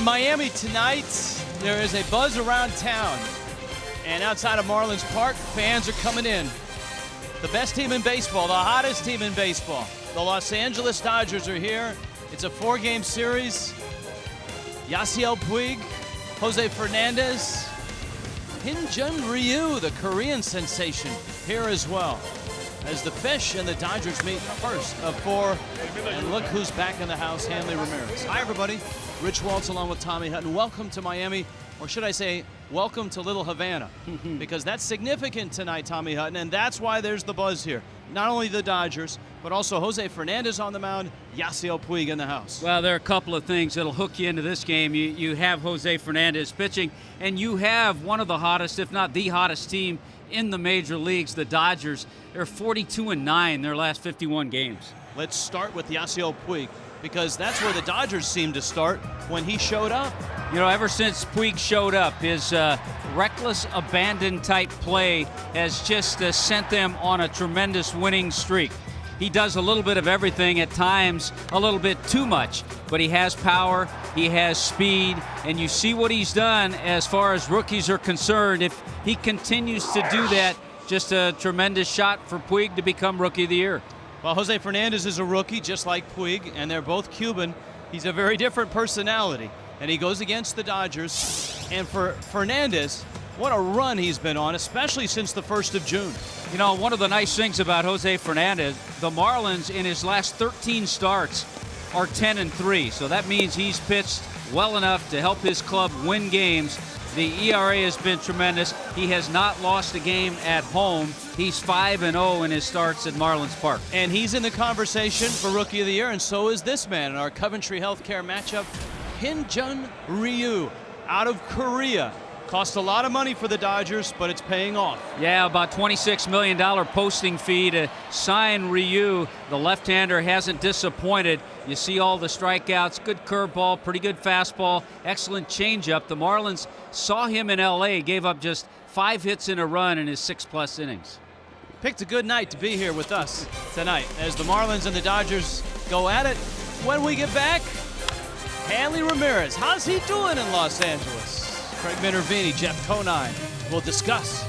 In Miami tonight, there is a buzz around town. And outside of Marlins Park, fans are coming in. The best team in baseball, the hottest team in baseball. The Los Angeles Dodgers are here. It's a 4-game series. Yasiel Puig, Jose Fernandez, Hyun-Jin Ryu, the Korean sensation, here as well. As the Fish and the Dodgers meet first of 4. And look who's back in the house, Hanley Ramirez. Hi, everybody. Rich Waltz along with Tommy Hutton. Welcome to Miami, or should I say, welcome to Little Havana, because that's significant tonight, Tommy Hutton, and that's why there's the buzz here. Not only the Dodgers, but also Jose Fernandez on the mound, Yasiel Puig in the house. Well, there are a couple of things that'll hook you into this game. You have Jose Fernandez pitching, and you have one of the hottest, if not the hottest team in the major leagues, the Dodgers. They're 42-9 their last 51 games. Let's start with Yasiel Puig, because that's where the Dodgers seemed to start when he showed up. You know, ever since Puig showed up, his reckless abandon type play has just sent them on a tremendous winning streak. He does a little bit of everything, at times a little bit too much, but he has power, he has speed, and you see what he's done as far as rookies are concerned. If he continues to do that, just a tremendous shot for Puig to become Rookie of the Year. Well, Jose Fernandez is a rookie, just like Puig, and they're both Cuban. He's a very different personality, and he goes against the Dodgers. And for Fernandez, what a run he's been on, especially since the 1st of June. You know, one of the nice things about Jose Fernandez, the Marlins in his last 13 starts are 10-3, so that means he's pitched well enough to help his club win games. The ERA has been tremendous. He has not lost a game at home. He's 5-0 in his starts at Marlins Park. And he's in the conversation for Rookie of the Year, and so is this man in our Coventry Healthcare matchup, Hyun-Jin Ryu, out of Korea. Cost a lot of money for the Dodgers, but it's paying off. Yeah, about $26 million posting fee to sign Ryu. The left-hander hasn't disappointed. You see all the strikeouts, good curveball, pretty good fastball, excellent changeup. The Marlins saw him in L.A., gave up just 5 hits in a run in his 6+ innings. Picked a good night to be here with us tonight as the Marlins and the Dodgers go at it. When we get back, Hanley Ramirez, how's he doing in Los Angeles? Craig Minervini, Jeff Conine will discuss.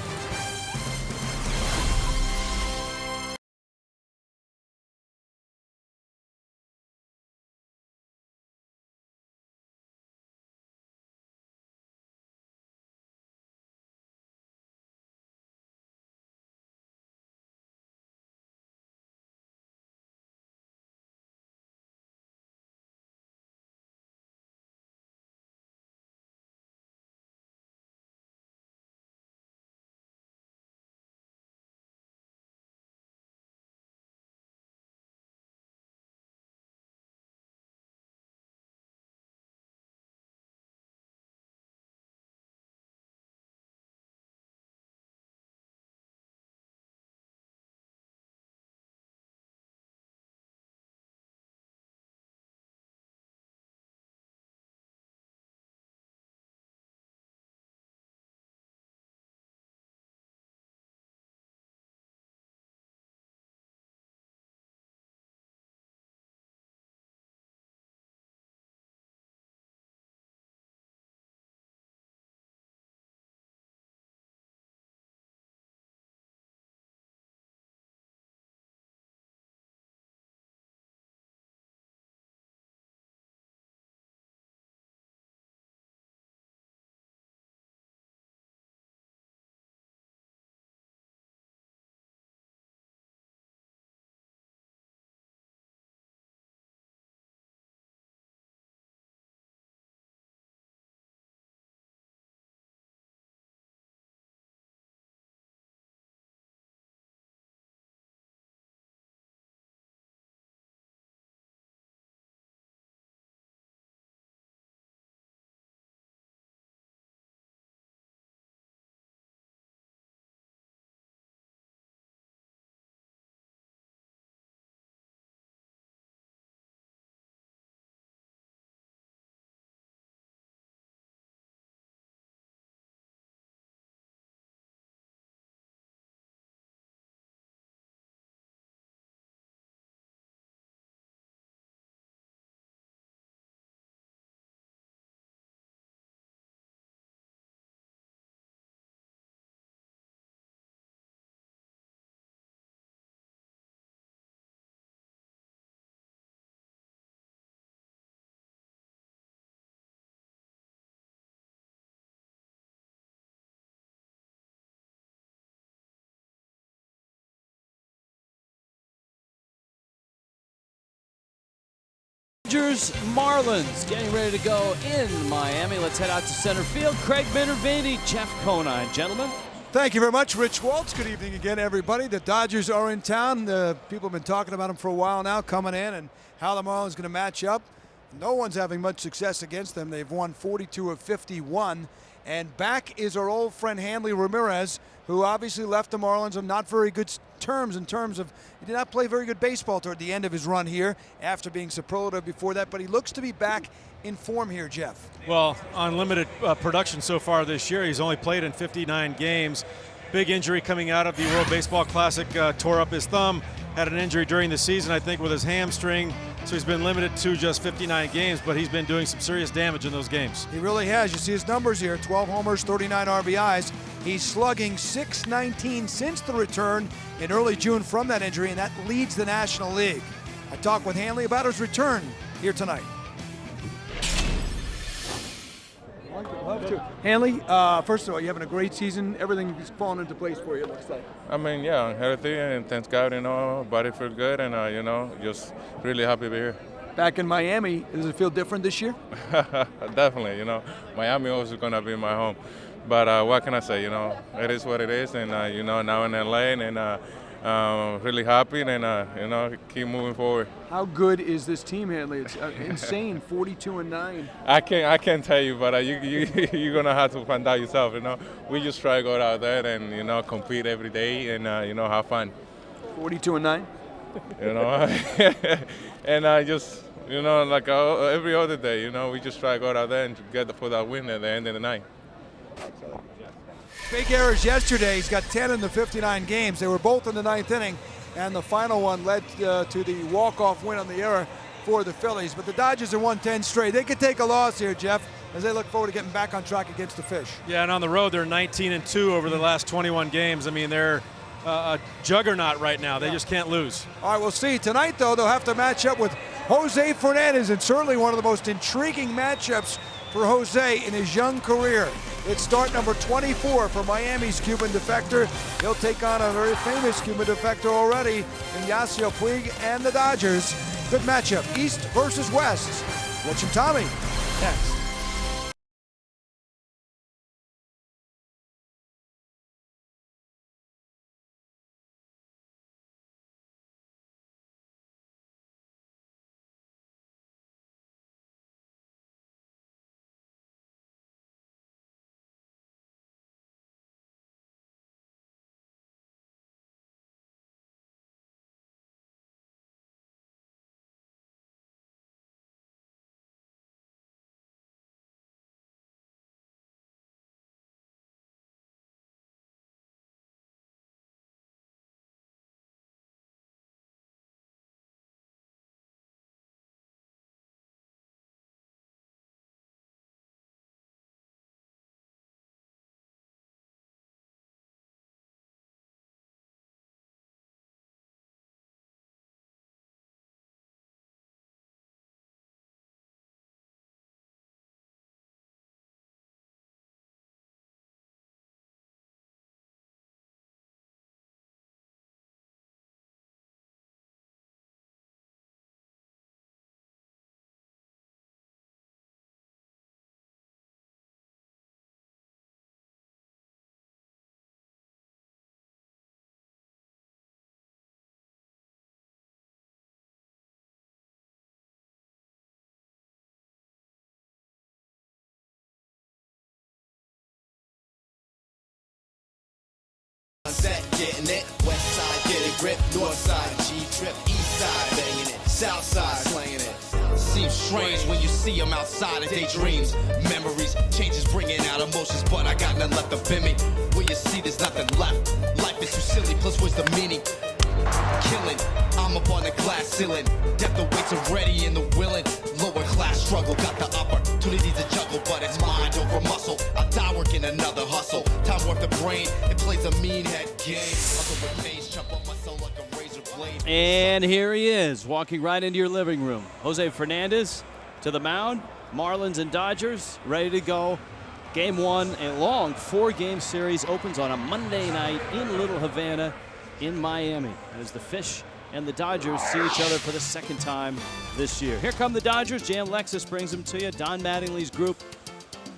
Dodgers Marlins getting ready to go in Miami. Let's head out to center field. Craig Minervini, Jeff Conine. Gentlemen. Thank you very much, Rich Waltz. Good evening again, everybody. The Dodgers are in town. The people have been talking about them for a while now, coming in, and how the Marlins going to match up. No one's having much success against them. They've won 42 of 51. And back is our old friend Hanley Ramirez, who obviously left the Marlins on not very good terms in terms of he did not play very good baseball toward the end of his run here after being superlative before that. But he looks to be back in form here, Jeff. Well, on limited production so far this year. He's only played in 59 games. Big injury coming out of the World Baseball Classic, tore up his thumb, had an injury during the season, I think, with his hamstring. So he's been limited to just 59 games, but he's been doing some serious damage in those games. He really has. You see his numbers here, 12 homers, 39 RBIs. He's slugging .619 since the return in early June from that injury, and that leads the National League. I talked with Hanley about his return here tonight. Love to. Hanley, first of all, you're having a great season. Everything is falling into place for you, it looks like. I mean, yeah, I'm healthy, and thanks God, body feels good, and, just really happy to be here. Back in Miami, does it feel different this year? Definitely, Miami always going to be my home. But what can I say, it is what it is, and, now in LA, and really happy, and, keep moving forward. How good is this team, Hanley? It's insane, 42-9. I can't tell you, but you're going to have to find out yourself, We just try to go out there and, compete every day and, have fun. 42-9? And I just, like every other day, we just try to go out there and get for that win at the end of the night. Big errors yesterday. He's got 10 in the 59 games. They were both in the ninth inning, and the final one led to the walk-off win on the error for the Phillies. But the Dodgers have won 10 straight. They could take a loss here, Jeff, as they look forward to getting back on track against the Fish. Yeah, and on the road, they're 19-2 over the last 21 games. I mean, they're a juggernaut right now. They just can't lose. All right, we'll see. Tonight, though, they'll have to match up with Jose Fernandez, and certainly one of the most intriguing matchups for Jose in his young career. It's start number 24 for Miami's Cuban defector. He'll take on a very famous Cuban defector already, Ignacio Puig and the Dodgers. Good matchup, East versus West. Rich and Tommy, next. Getting it, west side, get it grip, north side, G-trip, east side, banging it, south side, slaying it. Seems strange when you see them outside of daydreams. Memories, changes bringing out emotions, but I got nothing left to bend me. When you see there's nothing left, life is too silly, plus where's the meaning? Killing, I'm up on the glass ceiling. Depth of weights are ready in the willing. Lower class struggle, got the opportunity to juggle, but it's mind over muscle. I die working another hustle. Time worth the brain, it plays a mean head game. Hustle with pains, chop up my soul like a razor blade. And here he is, walking right into your living room. Jose Fernandez to the mound. Marlins and Dodgers ready to go. Game one, a long 4-game series, opens on a Monday night in Little Havana in Miami, as the Fish and the Dodgers see each other for the second time this year. Here come the Dodgers. Jan Lexus brings them to you. Don Mattingly's group,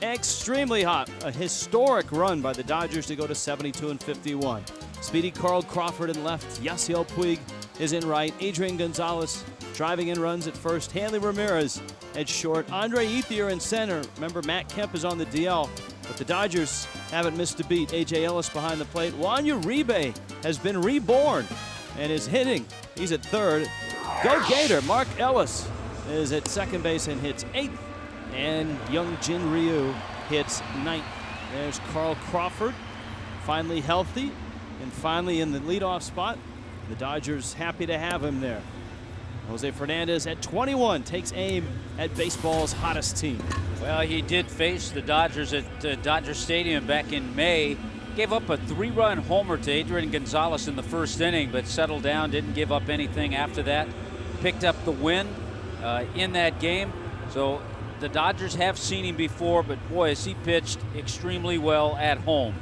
extremely hot. A historic run by the Dodgers to go to 72-51. Speedy Carl Crawford in left. Yasiel Puig is in right. Adrian Gonzalez driving in runs at first. Hanley Ramirez at short. Andre Ethier in center. Remember, Matt Kemp is on the DL, but the Dodgers haven't missed a beat. A.J. Ellis behind the plate. Juan Uribe has been reborn and is hitting. He's at third. Go Gator. Mark Ellis is at second base and hits 8th. And Young Jin Ryu hits 9th. There's Carl Crawford, finally healthy and finally in the leadoff spot. The Dodgers happy to have him there. Jose Fernandez at 21 takes aim at baseball's hottest team. Well, he did face the Dodgers at Dodger Stadium back in May. Gave up a 3-run homer to Adrian Gonzalez in the first inning, but settled down, didn't give up anything after that. Picked up the win in that game. So the Dodgers have seen him before, but boy, has he pitched extremely well at home.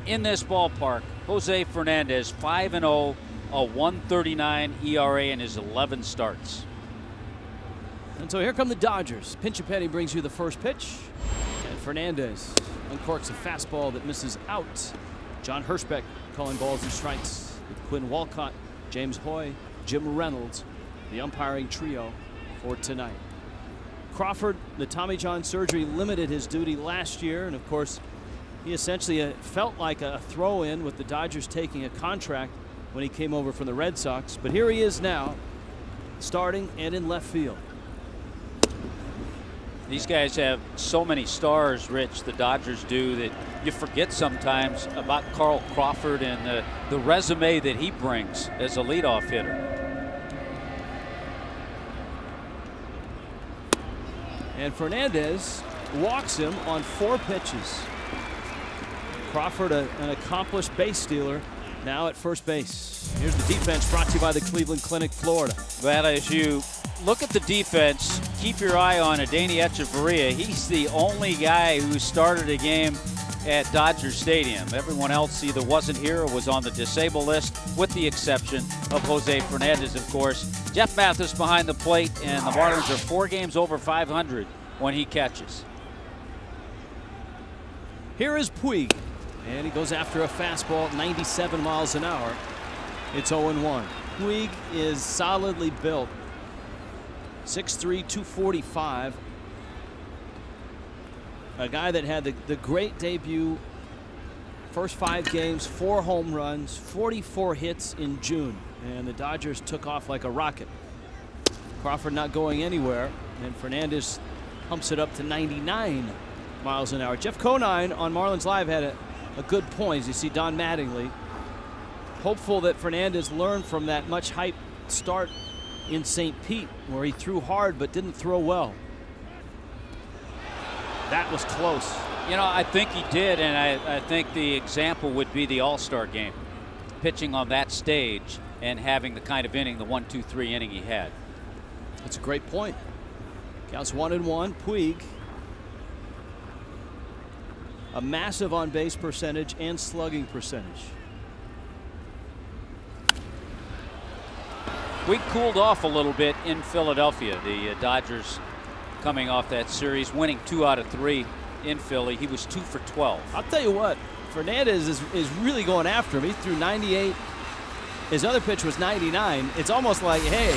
In this ballpark, Jose Fernandez, 5-0, a 1.39 ERA in his 11 starts. And so here come the Dodgers. Pinchapetty brings you the first pitch, and Fernandez uncorks a fastball that misses out. John Hirschbeck calling balls and strikes with Quinn Walcott, James Hoy, Jim Reynolds, the umpiring trio for tonight. Crawford, the Tommy John surgery limited his duty last year, and of course, he essentially felt like a throw-in with the Dodgers taking a contract when he came over from the Red Sox. But here he is now, starting and in left field. These guys have so many stars, Rich, the Dodgers do, that you forget sometimes about Carl Crawford and the resume that he brings as a leadoff hitter. And Fernandez walks him on 4 pitches. Crawford, an accomplished base stealer, now at first base. Here's the defense brought to you by the Cleveland Clinic, Florida. Well, as you look at the defense, keep your eye on Adeiny Echeverria. He's the only guy who started a game at Dodger Stadium. Everyone else either wasn't here or was on the disabled list, with the exception of Jose Fernandez, of course. Jeff Mathis behind the plate, and the Marlins are 4 games over 500 when he catches. Here is Puig, and he goes after a fastball at 97 miles an hour. It's 0-1. Puig is solidly built. 6'3", 245. A guy that had the great debut. First 5 games, 4 home runs, 44 hits in June. And the Dodgers took off like a rocket. Crawford not going anywhere. And Fernandez humps it up to 99 miles an hour. Jeff Conine on Marlins Live had a good point. As you see Don Mattingly hopeful that Fernandez learned from that much hyped start in St. Pete, where he threw hard but didn't throw well. That was close. You know, I think he did, and I think the example would be the All-Star game. Pitching on that stage and having the kind of inning, the 1-2-3 inning he had. That's a great point. Counts 1-1. Puig, a massive on-base percentage and slugging percentage. Puig cooled off a little bit in Philadelphia. The Dodgers coming off that series, winning 2 out of 3 in Philly. He was 2 for 12. I'll tell you what, Fernandez is really going after him. He threw 98. His other pitch was 99. It's almost like, hey,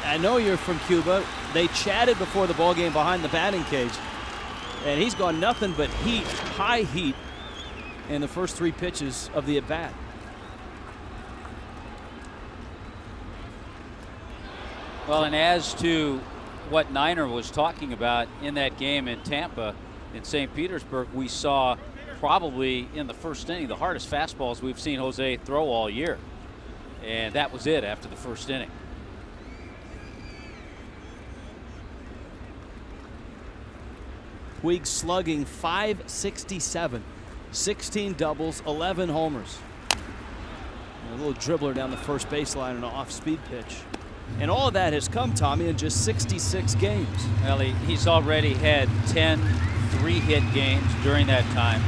I know you're from Cuba. They chatted before the ball game behind the batting cage, and he's gone nothing but heat, high heat, in the first 3 pitches of the at-bat. Well, and as to what Niner was talking about in that game in Tampa, in St. Petersburg, we saw probably in the first inning the hardest fastballs we've seen Jose throw all year. And that was it after the first inning. Puig slugging .567, 16 doubles, 11 homers. And a little dribbler down the first baseline and an off-speed pitch. And all of that has come, Tommy, in just 66 games. Well, he's already had 10 3-hit games during that time.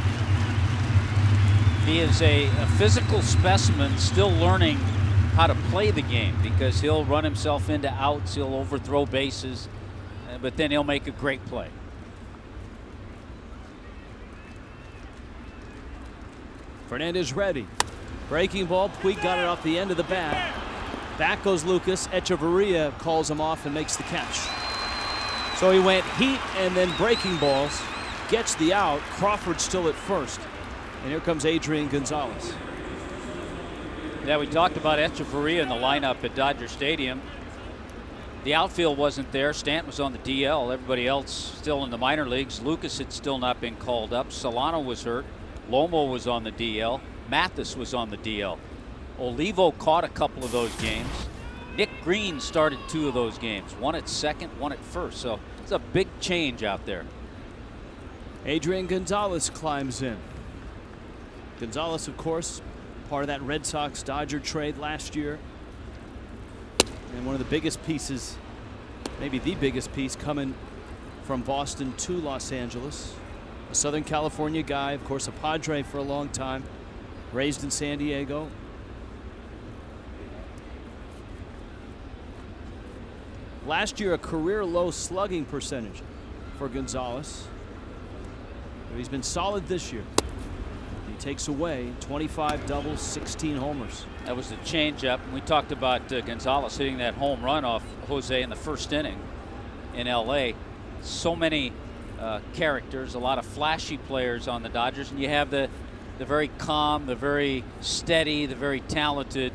He is a physical specimen, still learning how to play the game, because he'll run himself into outs, he'll overthrow bases, but then he'll make a great play. Fernandez ready. Breaking ball. Puig got it off the end of the bat. Back goes Lucas. Echeverria calls him off and makes the catch. So he went heat and then breaking balls. Gets the out. Crawford still at first. And here comes Adrian Gonzalez. Yeah, we talked about Echeverria in the lineup at Dodger Stadium. The outfield wasn't there. Stanton was on the DL. Everybody else still in the minor leagues. Lucas had still not been called up. Solano was hurt. Lomo was on the DL. Mathis was on the DL. Olivo caught a couple of those games. Nick Green started 2 of those games. One at second, one at first. So it's a big change out there. Adrian Gonzalez climbs in. Gonzalez, of course, part of that Red Sox-Dodger trade last year. And one of the biggest pieces, maybe the biggest piece, coming from Boston to Los Angeles. A Southern California guy, of course, a Padre for a long time, raised in San Diego. Last year, a career low slugging percentage for Gonzalez. But he's been solid this year. He takes away 25 doubles, 16 homers. That was the changeup. We talked about Gonzalez hitting that home run off Jose in the first inning in LA. So many characters, a lot of flashy players on the Dodgers, and you have the very calm, the very steady, the very talented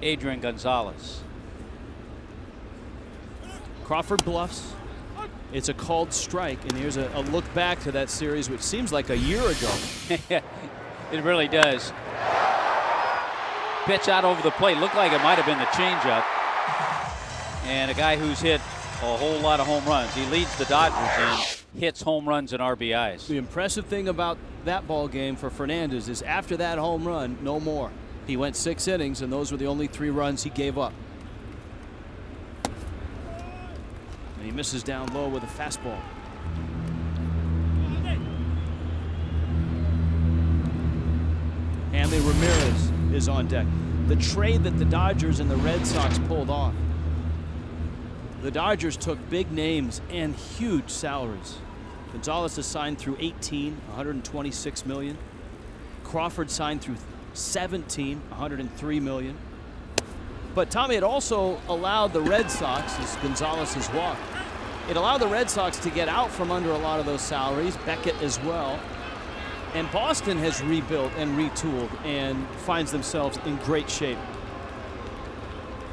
Adrian Gonzalez. Crawford bluffs. It's a called strike, and here's a look back to that series, which seems like a year ago. It really does. Pitch out over the plate. Looked like it might have been the changeup. And a guy who's hit a whole lot of home runs. He leads the Dodgers in hits, home runs, and RBIs. The impressive thing about that ball game for Fernandez is after that home run, no more. He went 6 innings, and those were the only 3 runs he gave up. And he misses down low with a fastball. Hanley Ramirez is on deck. The trade that the Dodgers and the Red Sox pulled off. The Dodgers took big names and huge salaries. Gonzalez is signed through 18, $126 million. Crawford signed through 17, $103 million. But Tommy, it also allowed the Red Sox, as Gonzalez has walked, it allowed the Red Sox to get out from under a lot of those salaries, Beckett as well. And Boston has rebuilt and retooled and finds themselves in great shape.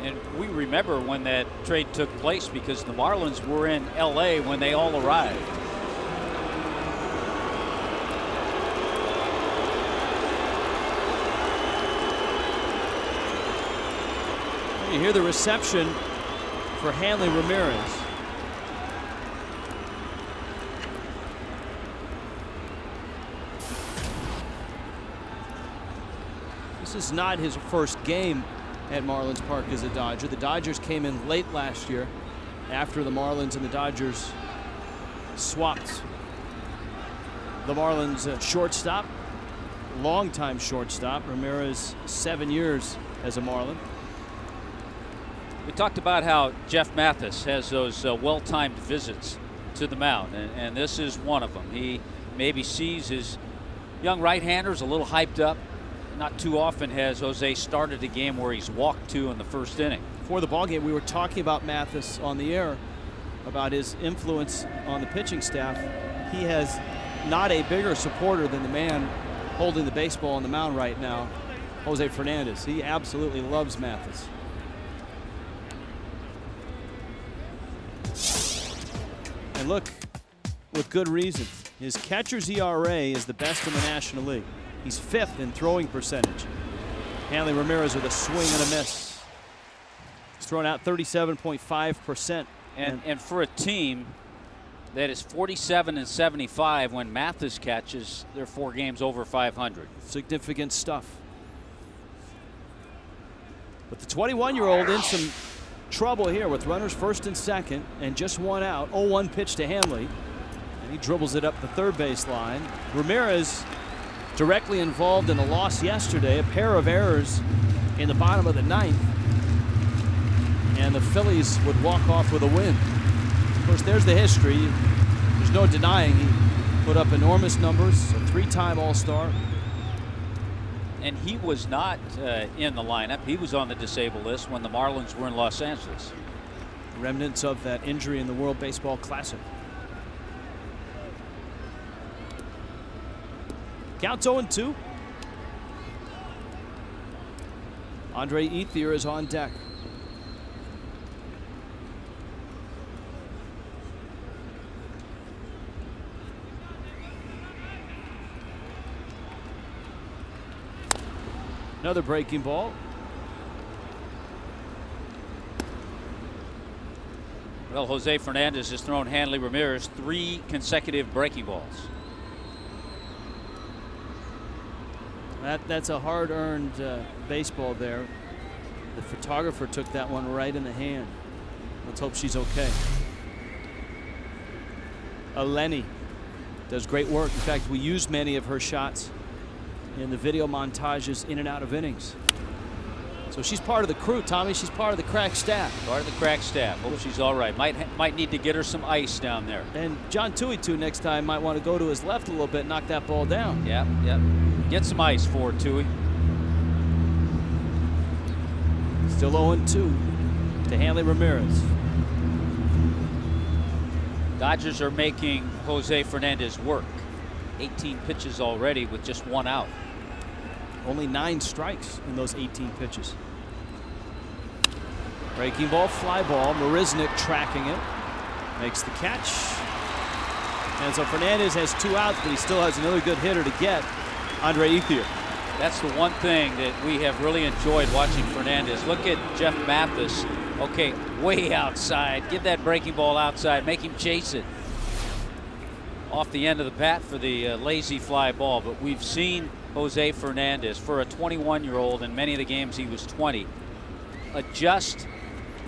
And we remember when that trade took place because the Marlins were in LA when they all arrived. You hear the reception for Hanley Ramirez. This is not his first game at Marlins Park as a Dodger. The Dodgers came in late last year after the Marlins and the Dodgers swapped. The Marlins shortstop, longtime shortstop, Ramirez 7 years as a Marlin. We talked about how Jeff Mathis has those well-timed visits to the mound, and this is one of them. He maybe sees his young right-handers a little hyped up. Not too often has Jose started a game where he's walked 2 in the first inning. Before the ballgame, we were talking about Mathis on the air, about his influence on the pitching staff. He has not a bigger supporter than the man holding the baseball on the mound right now, Jose Fernandez. He absolutely loves Mathis. And look, with good reason. His catcher's ERA is the best in the National League. He's 5th in throwing percentage. Hanley Ramirez with a swing and a miss. He's thrown out 37.5%. And for a team that is 47 and 75 when Mathis catches, they're 4 games over 500. Significant stuff. But the 21-year-old in some trouble here with runners first and second and just 1 out. 0-1 pitch to Hanley. And he dribbles it up the third base line. Ramirez directly involved in a loss yesterday, a pair of errors in the bottom of the 9th. and the Phillies would walk off with a win. Of course, there's the history. There's no denying he put up enormous numbers, a 3-time All-Star. And he was not in the lineup. He was on the disabled list when the Marlins were in Los Angeles. Remnants of that injury in the World Baseball Classic. Counts 0-2. Andre Ethier is on deck. Another breaking ball. Well, Jose Fernandez has thrown Hanley Ramirez 3 consecutive breaking balls. That's a hard-earned baseball there. The photographer took that one right in the hand. Let's hope she's okay. Eleni does great work. In fact, we used many of her shots in the video montages in and out of innings. So she's part of the crew, Tommy. She's part of the crack staff. Part of the crack staff. Hope she's all right. Might need to get her some ice down there. And John Tuitu next time might want to go to his left a little bit, knock that ball down. Yep, yep. Get some ice for Tui. Still 0-2 to Hanley Ramirez. Dodgers are making Jose Fernandez work. 18 pitches already with just 1 out. Only 9 strikes in those 18 pitches. Breaking ball, fly ball. Marisnik tracking it. Makes the catch. And so Fernandez has 2 outs, but he still has another good hitter to get, Andre Ethier. That's the one thing that we have really enjoyed watching Fernandez. Look at Jeff Mathis. Okay, way outside. Get that breaking ball outside. Make him chase it. Off the end of the bat for the lazy fly ball. But we've seen Jose Fernandez, for a 21-year-old, in many of the games he was 20, adjust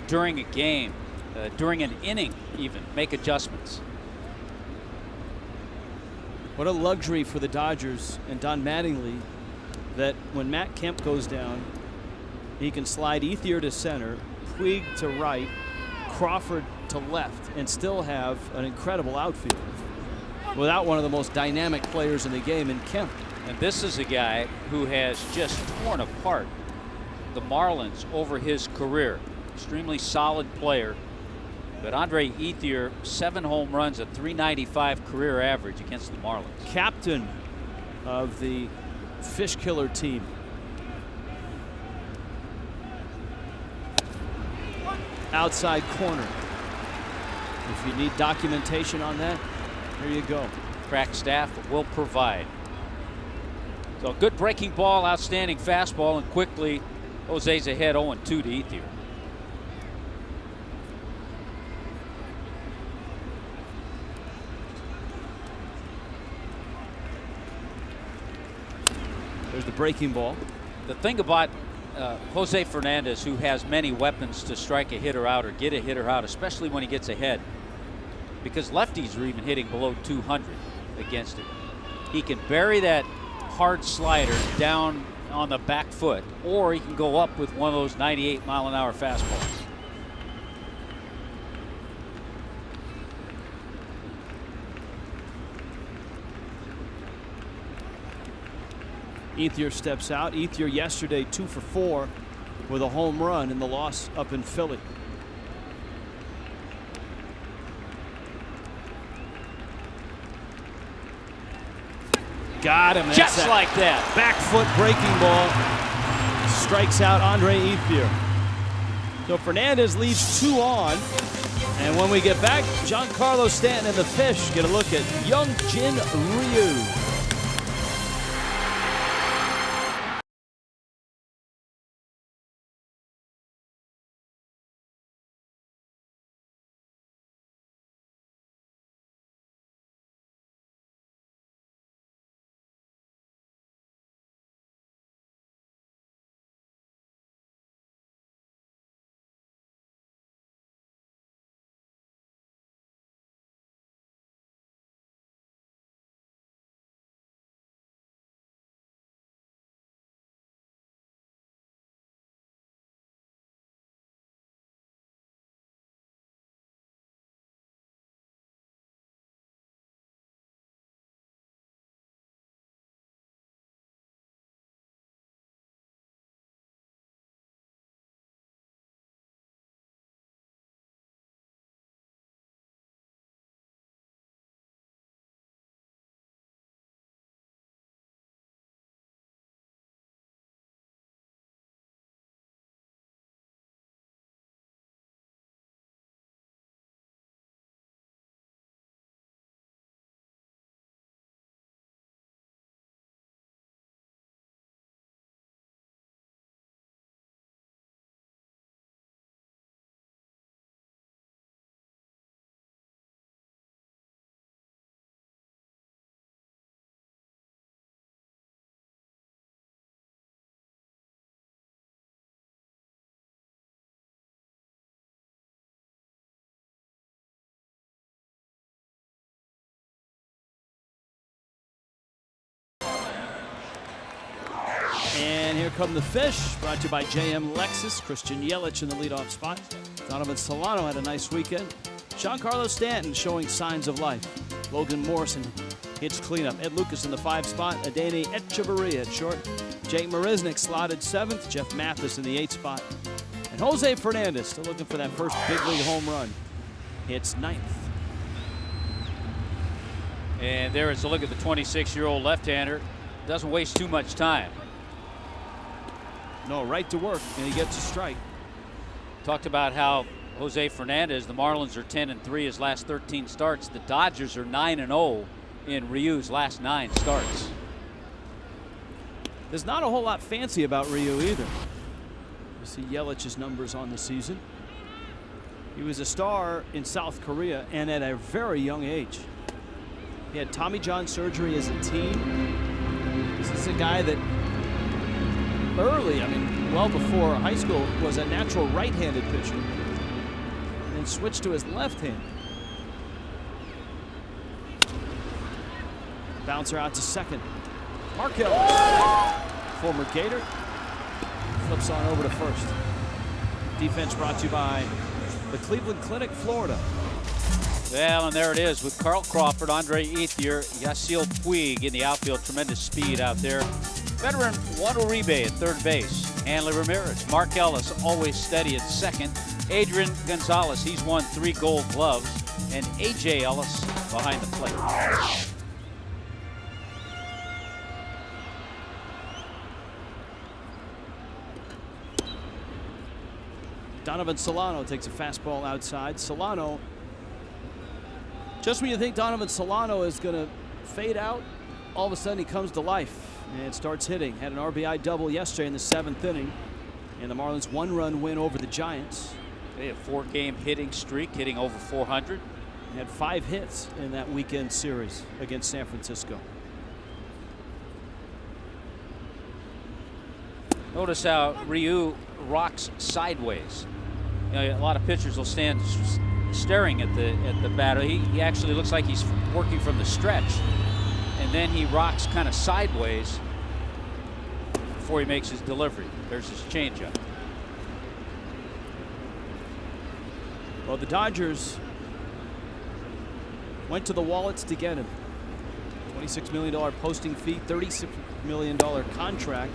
during a game, during an inning even, make adjustments. What a luxury for the Dodgers and Don Mattingly that when Matt Kemp goes down, he can slide Ethier to center, Puig to right, Crawford to left, and still have an incredible outfield without one of the most dynamic players in the game in Kemp. And this is a guy who has just torn apart the Marlins over his career. Extremely solid player. But Andre Ethier, 7 home runs, a .395 career average against the Marlins. Captain of the Fish Killer team. Outside corner. If you need documentation on that, here you go. Crack staff will provide. So good breaking ball, outstanding fastball, and quickly Jose's ahead 0-2 to Ethier. There's the breaking ball. The thing about Jose Fernandez, who has many weapons to strike a hitter out or get a hitter out, especially when he gets ahead, because lefties are even hitting below 200 against him. He can bury that hard slider down on the back foot, or he can go up with one of those 98-mile-an-hour fastballs. Ethier steps out. Ethier yesterday 2 for 4 with a home run in the loss up in Philly. Got him. Just like that. Back foot breaking ball. Strikes out Andre Ethier. So Fernandez leaves 2 on. And when we get back, Giancarlo Stanton and the Fish get a look at Young Jin Ryu. here come the Fish, brought to you by JM Lexus. Christian Yelich in the leadoff spot. Donovan Solano had a nice weekend. Giancarlo Stanton showing signs of life. Logan Morrison hits cleanup. Ed Lucas in the 5 spot. Adani Echeverria at short. Jake Marisnick slotted 7th. Jeff Mathis in the 8 spot. And Jose Fernandez still looking for that first big league home run. Hits 9th. And there is a look at the 26-year-old left-hander. Doesn't waste too much time. No, right to work, and he gets a strike. Talked about how Jose Fernandez, the Marlins are 10-3 his last 13 starts. The Dodgers are 9-0 in Ryu's last 9 starts. There's not a whole lot fancy about Ryu either. You see Yelich's numbers on the season. He was a star in South Korea and at a very young age. He had Tommy John surgery as a teen. This is a guy that early, well before high school, was a natural right-handed pitcher. And then switched to his left hand. Bouncer out to second. Mark Ellis, former Gator, flips on over to first. Defense brought to you by the Cleveland Clinic, Florida. Well, and there it is with Carl Crawford, Andre Ethier, Yasiel Puig in the outfield. Tremendous speed out there. Veteran Juan Uribe at third base. Hanley Ramirez. Mark Ellis always steady at second. Adrian Gonzalez, he's won 3 Gold Gloves. And A.J. Ellis behind the plate. Donovan Solano takes a fastball outside. Solano, just when you think Donovan Solano is going to fade out, all of a sudden he comes to life and starts hitting. Had an RBI double yesterday in the 7th inning. And the Marlins 1-run win over the Giants. They have 4-game hitting streak, hitting over 400. He had 5 hits in that weekend series against San Francisco. Notice how Ryu rocks sideways. You know, a lot of pitchers will stand staring at the batter. He actually looks like he's working from the stretch, and then he rocks kind of sideways before he makes his delivery. There's his changeup. Well, the Dodgers went to the wallets to get him. $26 million posting fee, $36 million contract,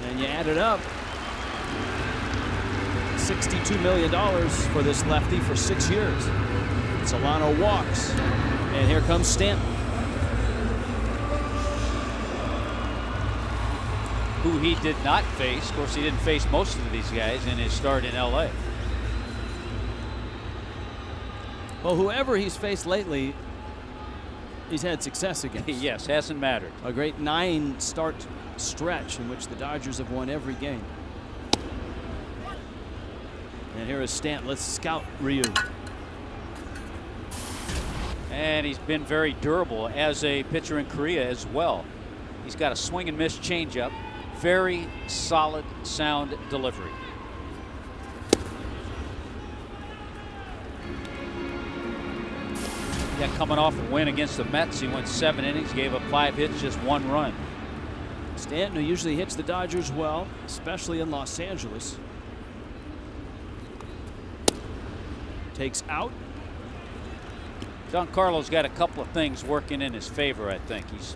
and you add it up, $62 million for this lefty for 6 years. Solano walks, and here comes Stanton, who he did not face. Of course, he didn't face most of these guys in his start in L.A. Well, whoever he's faced lately, he's had success against. Yes, hasn't mattered. A great 9-start stretch in which the Dodgers have won every game. And here is Stanton. Let's scout Ryu. And he's been very durable as a pitcher in Korea as well. He's got a swing and miss changeup. Very solid, sound delivery. Yeah, coming off a win against the Mets, he went 7 innings, gave up 5 hits, just 1 run. Stanton, who usually hits the Dodgers well, especially in Los Angeles, takes out. Giancarlo's got a couple of things working in his favor, I think. He's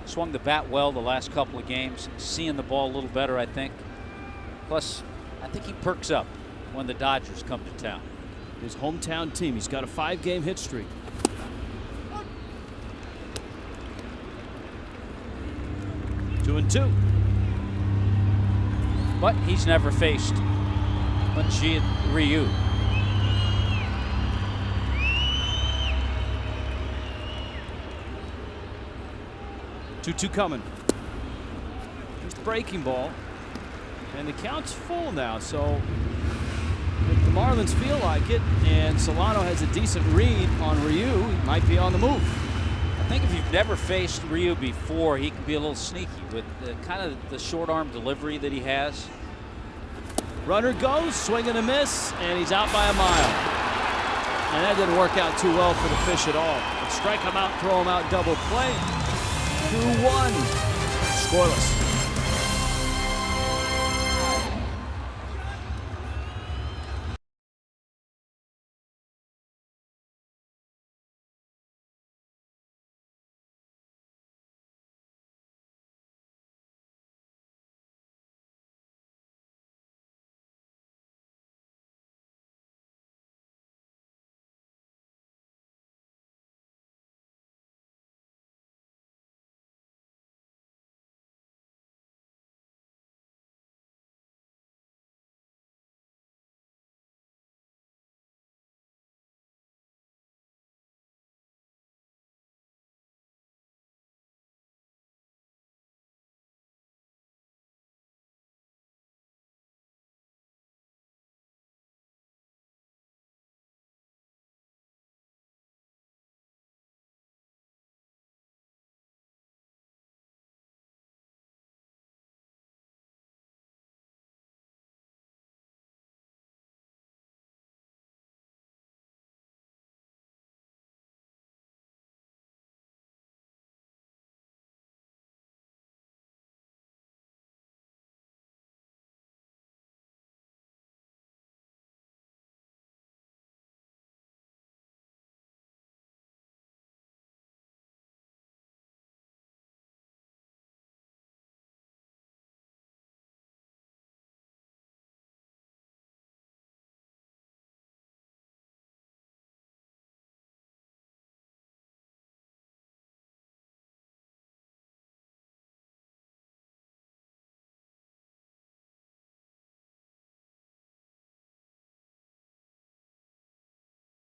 swung the bat well the last couple of games, seeing the ball a little better, I think. Plus, I think he perks up when the Dodgers come to town. His hometown team. He's got a 5-game hit streak. Two and 2. But he's never faced Munchi Ryu. 2-2 coming. Here's the breaking ball. And the count's full now, so if the Marlins feel like it and Solano has a decent read on Ryu, he might be on the move. I think if you've never faced Ryu before, he can be a little sneaky with kind of the short arm delivery that he has. Runner goes, swing and a miss, and he's out by a mile. And that didn't work out too well for the Fish at all. But strike him out, throw him out, double play. 2-1. Scoreless.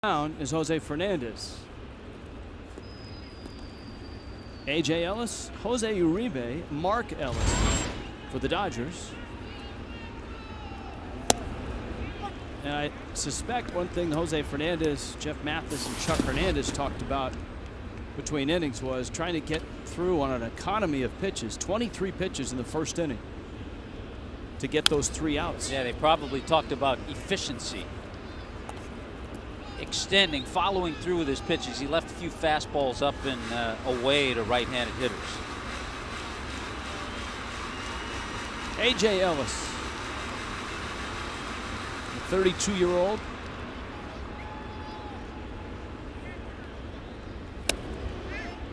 Down is Jose Fernandez. A.J. Ellis, Jose Uribe, Mark Ellis for the Dodgers. And I suspect one thing Jose Fernandez, Jeff Mathis, and Chuck Hernandez talked about between innings was trying to get through on an economy of pitches. 23 pitches in the first inning to get those 3 outs. Yeah, they probably talked about efficiency. Extending, following through with his pitches. He left a few fastballs up and away to right-handed hitters. A.J. Ellis, the 32-year-old.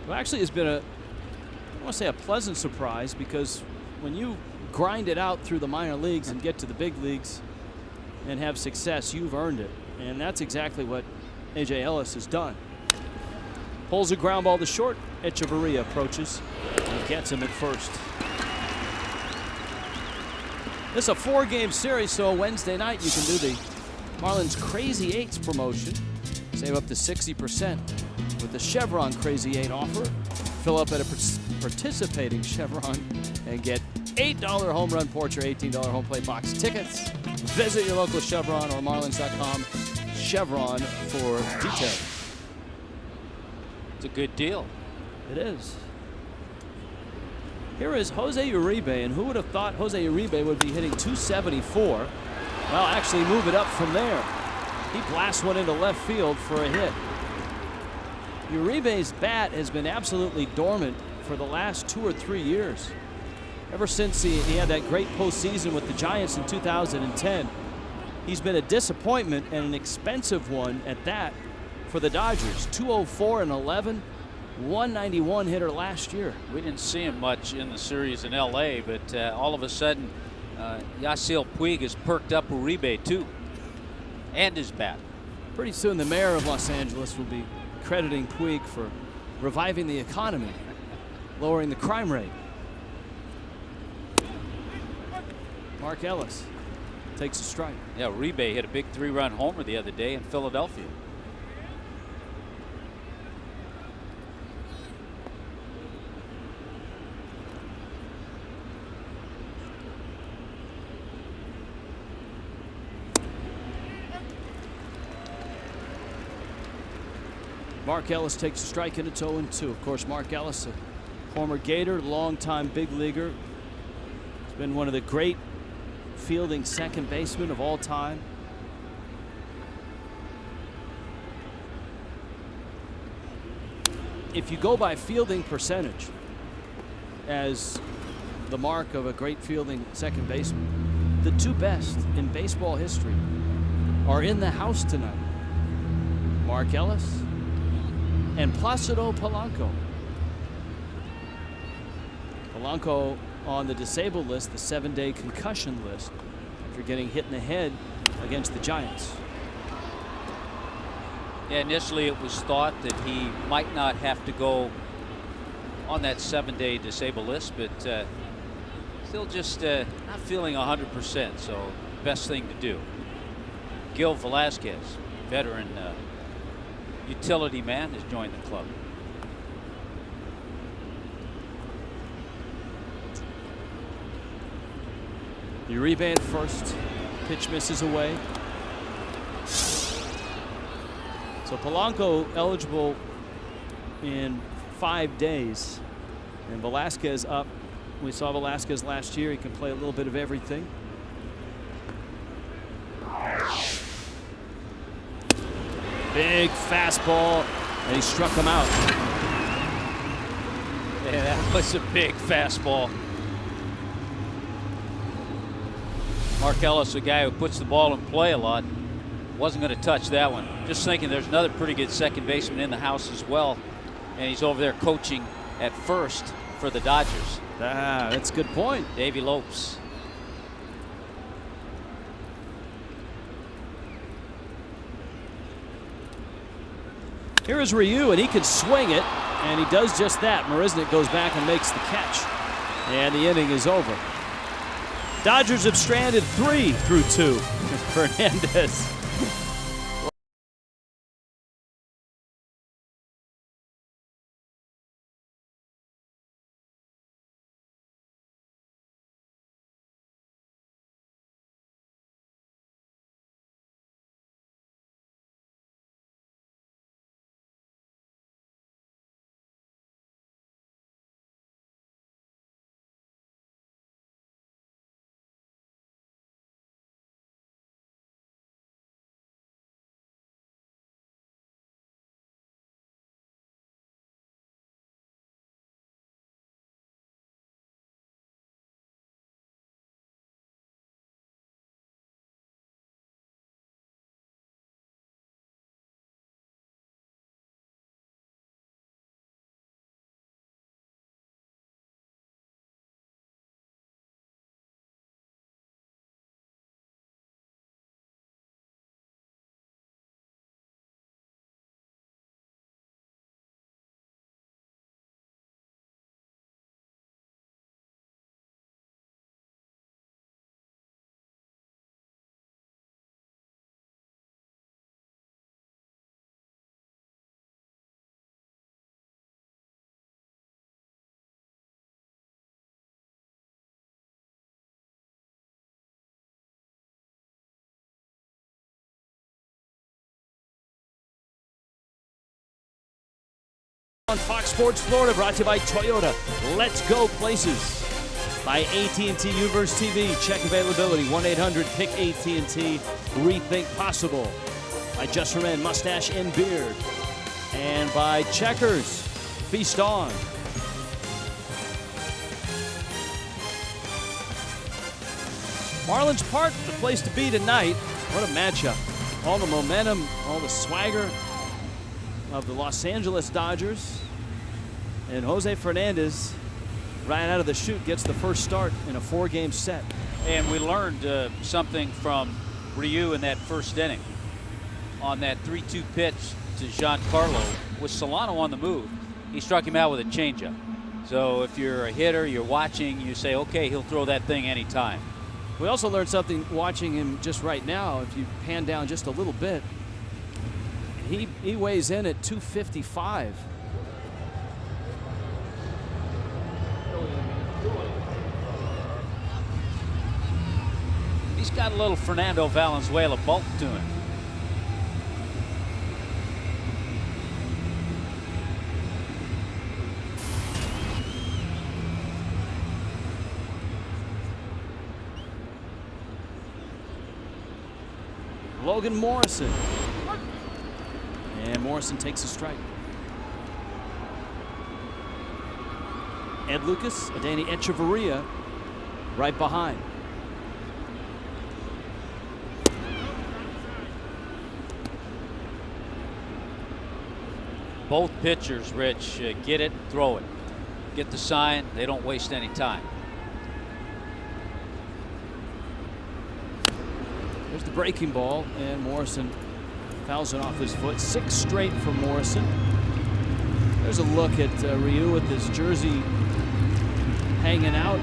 Who actually has been I want to say a pleasant surprise, because when you grind it out through the minor leagues and get to the big leagues and have success, you've earned it. And that's exactly what A.J. Ellis has done. Pulls a ground ball to short. Echeverria approaches and gets him at first. This is a 4-game series, so Wednesday night you can do the Marlins Crazy Eights promotion. Save up to 60% with the Chevron Crazy 8 offer. Fill up at a participating Chevron and get $8 home run porch or $18 home plate box tickets. Visit your local Chevron or Marlins.com Chevron for details. It's a good deal. It is. Here is Jose Uribe, and who would have thought Jose Uribe would be hitting 274? Well, actually move it up from there. He blasts one into left field for a hit. Uribe's bat has been absolutely dormant for the last 2 or 3 years. Ever since he had that great postseason with the Giants in 2010, he's been a disappointment, and an expensive one at that, for the Dodgers. 204 and 11, 191 hitter last year. We didn't see him much in the series in L.A., but all of a sudden, Yasiel Puig has perked up Uribe too, and his bat. Pretty soon the mayor of Los Angeles will be crediting Puig for reviving the economy, lowering the crime rate. Mark Ellis takes a strike. Yeah, Uribe hit a big 3-run homer the other day in Philadelphia. Mark Ellis takes a strike, and it's 0-2. Of course, Mark Ellis, a former Gator, longtime big leaguer. He's been one of the great fielding second basemen of all time. If you go by fielding percentage as the mark of a great fielding second baseman, the 2 best in baseball history are in the house tonight. Mark Ellis and Placido Polanco. Polanco on the disabled list, the 7-day concussion list, after getting hit in the head against the Giants. Yeah, initially it was thought that he might not have to go on that 7-day disabled list, but still just not feeling 100%, so best thing to do. Gil Velasquez, veteran utility man, has joined the club. Uribe at first. Pitch misses away. So Polanco eligible in 5 days. And Velasquez up. We saw Velasquez last year. He can play a little bit of everything. Big fastball, and he struck him out. Yeah, that was a big fastball. Mark Ellis, a guy who puts the ball in play a lot, wasn't going to touch that one. Just thinking there's another pretty good second baseman in the house as well, and he's over there coaching at first for the Dodgers. Ah, that's a good point. Davey Lopes. Here is Ryu, and he can swing it, and he does just that. Marisnick goes back and makes the catch, and the inning is over. Dodgers have stranded 3 through 2. Fernandez On Fox Sports Florida, brought to you by Toyota. Let's go places. By AT&T Universe TV. Check availability. 1-800-PICK-AT&T. Rethink possible. By Just for Men, Mustache and Beard. And by Checkers. Feast on. Marlins Park, the place to be tonight. What a matchup. All the momentum, all the swagger of the Los Angeles Dodgers. And Jose Fernandez, right out of the chute, gets the first start in a 4-game set. And we learned something from Ryu in that first inning. On that 3-2 pitch to Giancarlo, with Solano on the move, he struck him out with a changeup. So if you're a hitter, you're watching, you say, okay, he'll throw that thing anytime. We also learned something watching him just right now. If you pan down just a little bit, he weighs in at 255. He's got a little Fernando Valenzuela bulk to him. Logan Morrison. And Morrison takes a strike. Ed Lucas, Adeiny Echeverria right behind. Both pitchers, Rich, get it, throw it. Get the sign. They don't waste any time. There's the breaking ball, and Morrison fouls it off his foot. 6 straight for Morrison. There's a look at Ryu with his jersey hanging out.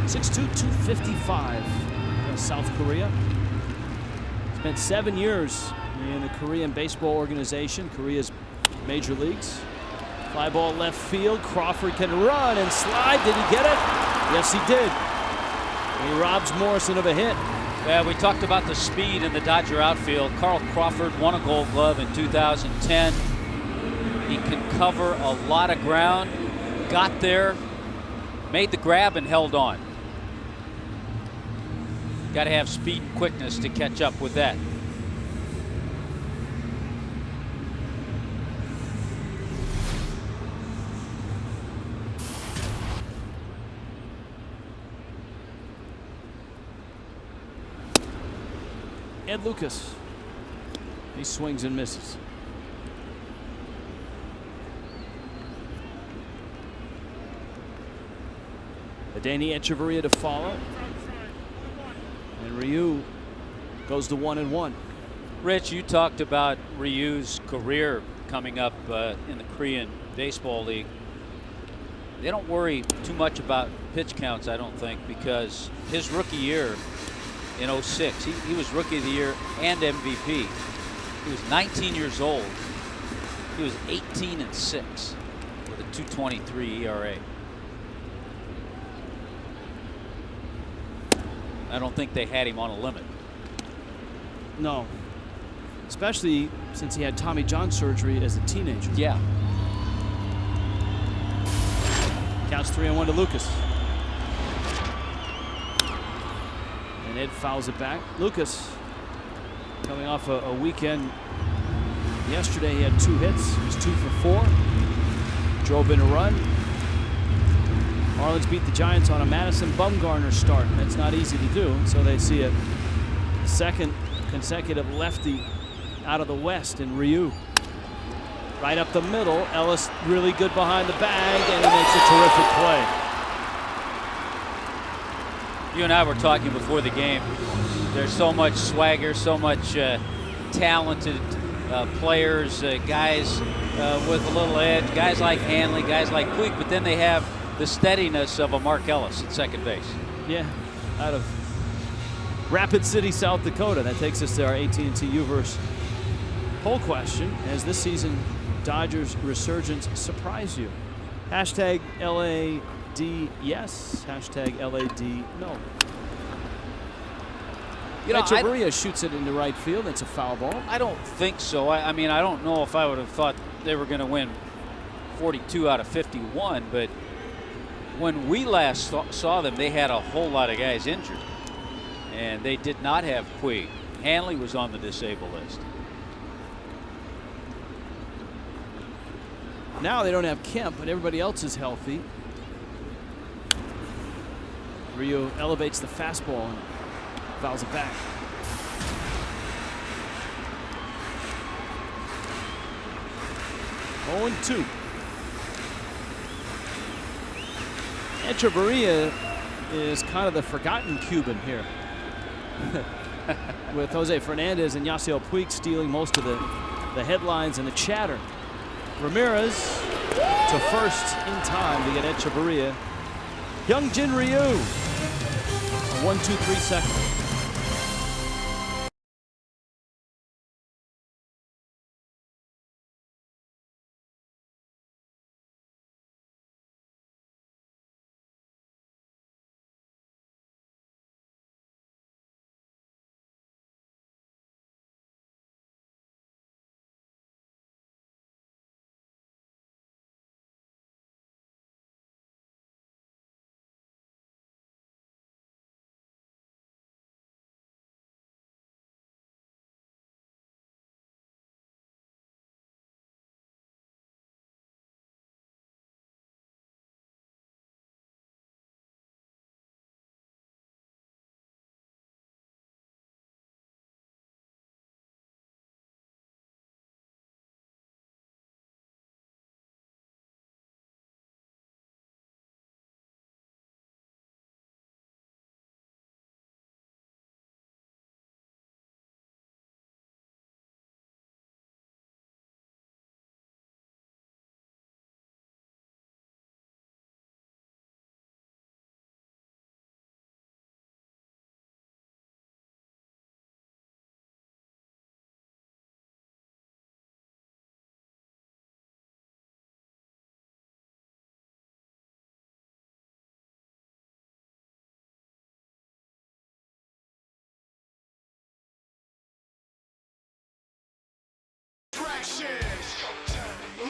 6'2", 255 from South Korea. Spent 7 years in the Korean baseball organization, Korea's major leagues. Fly ball left field. Crawford can run and slide. Did he get it? Yes, he did. He robs Morrison of a hit. Yeah, we talked about the speed in the Dodger outfield. Carl Crawford won a Gold Glove in 2010. He can cover a lot of ground. Got there, made the grab, and held on. Got to have speed and quickness to catch up with that. Ed Lucas. He swings and misses. Adeiny Echeverria to follow. And Ryu goes to 1-1. Rich, you talked about Ryu's career coming up in the Korean Baseball League. They don't worry too much about pitch counts, I don't think, because his rookie year in 06, he was Rookie of the Year and MVP. He was 19 years old. He was 18-6 with a 2.23 ERA. I don't think they had him on a limit. No. Especially since he had Tommy John surgery as a teenager. Yeah. Counts 3-1 to Lucas. And Ed fouls it back. Lucas coming off a weekend. Yesterday he had 2 hits. He was 2 for 4. Drove in a run. Marlins beat the Giants on a Madison Bumgarner start. That's not easy to do. So they see a second consecutive lefty out of the West in Ryu. Right up the middle. Ellis really good behind the bag, and he makes a terrific play. You and I were talking before the game. There's so much swagger, so much talented players, guys with a little edge, guys like Hanley, guys like Puig, but then they have the steadiness of a Mark Ellis at second base. Yeah, out of Rapid City, South Dakota. That takes us to our AT&T U-verse poll question. Has this season Dodgers resurgence surprised you? Hashtag LAD yes. Hashtag LAD no. You know, Echeverria shoots it into right field. It's a foul ball. I don't think so. I mean, I don't know if I would have thought they were going to win 42 out of 51, but when we last saw them, they had a whole lot of guys injured, and they did not have Puig. Hanley was on the disabled list. Now they don't have Kemp, but everybody else is healthy. Rio elevates the fastball and fouls it back. Oh, 0-2. Echeverria is kind of the forgotten Cuban here. With Jose Fernandez and Yasiel Puig stealing most of the headlines and the chatter. Ramirez to first in time to get Echeverria. Hyungjin Ryu. A 1-2-3 second.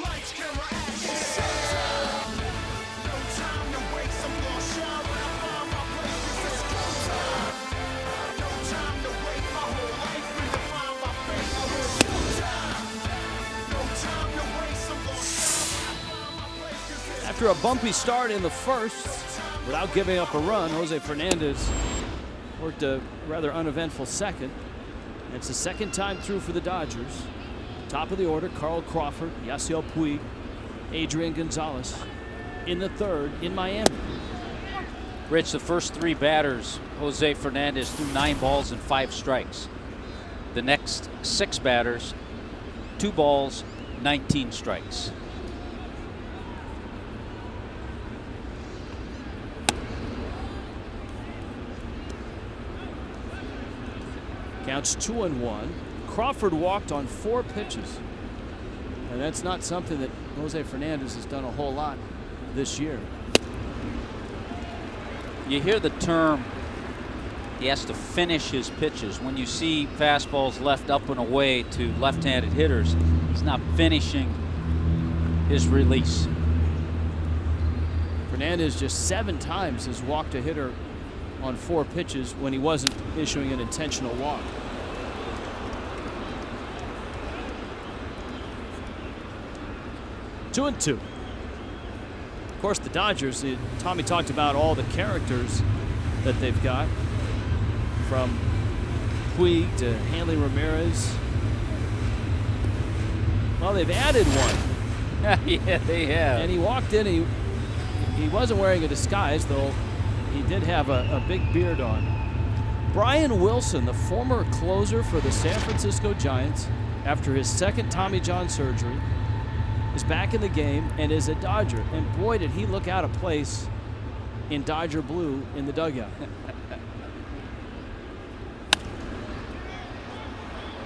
Lights, camera, action. No time to wait, some more shine when I find my place. It's go time. No time to wait, my whole life redefine my fate. It's go time. No time to wait, some more shine when I find my place. After a bumpy start in the first, without giving up a run, Jose Fernandez worked a rather uneventful second. It's the second time through for the Dodgers. Top of the order, Carl Crawford, Yasiel Puig, Adrian Gonzalez. In the third in Miami. Rich, the first three batters, Jose Fernandez threw 9 balls and 5 strikes. The next 6 batters, 2 balls, 19 strikes. Counts 2-1. Crawford walked on 4 pitches. And that's not something that Jose Fernandez has done a whole lot this year. You hear the term, he has to finish his pitches. When you see fastballs left up and away to left-handed hitters, he's not finishing his release. Fernandez just 7 times has walked a hitter on 4 pitches when he wasn't issuing an intentional walk. Two and 2. Of course, the Dodgers, Tommy talked about all the characters that they've got, from Puig to Hanley Ramirez. Well, they've added one. Yeah, they have. And he walked in, he wasn't wearing a disguise, though he did have a big beard on. Brian Wilson, the former closer for the San Francisco Giants, after his second Tommy John surgery, is back in the game and is a Dodger. And boy, did he look out of place in Dodger blue in the dugout.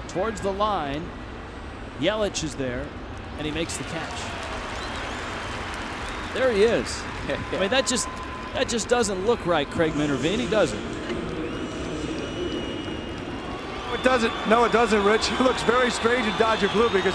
Towards the line, Yelich is there, and he makes the catch. There he is. I mean, that just doesn't look right, Craig Minervini, does it? It doesn't. No, it doesn't, Rich. It looks very strange in Dodger blue because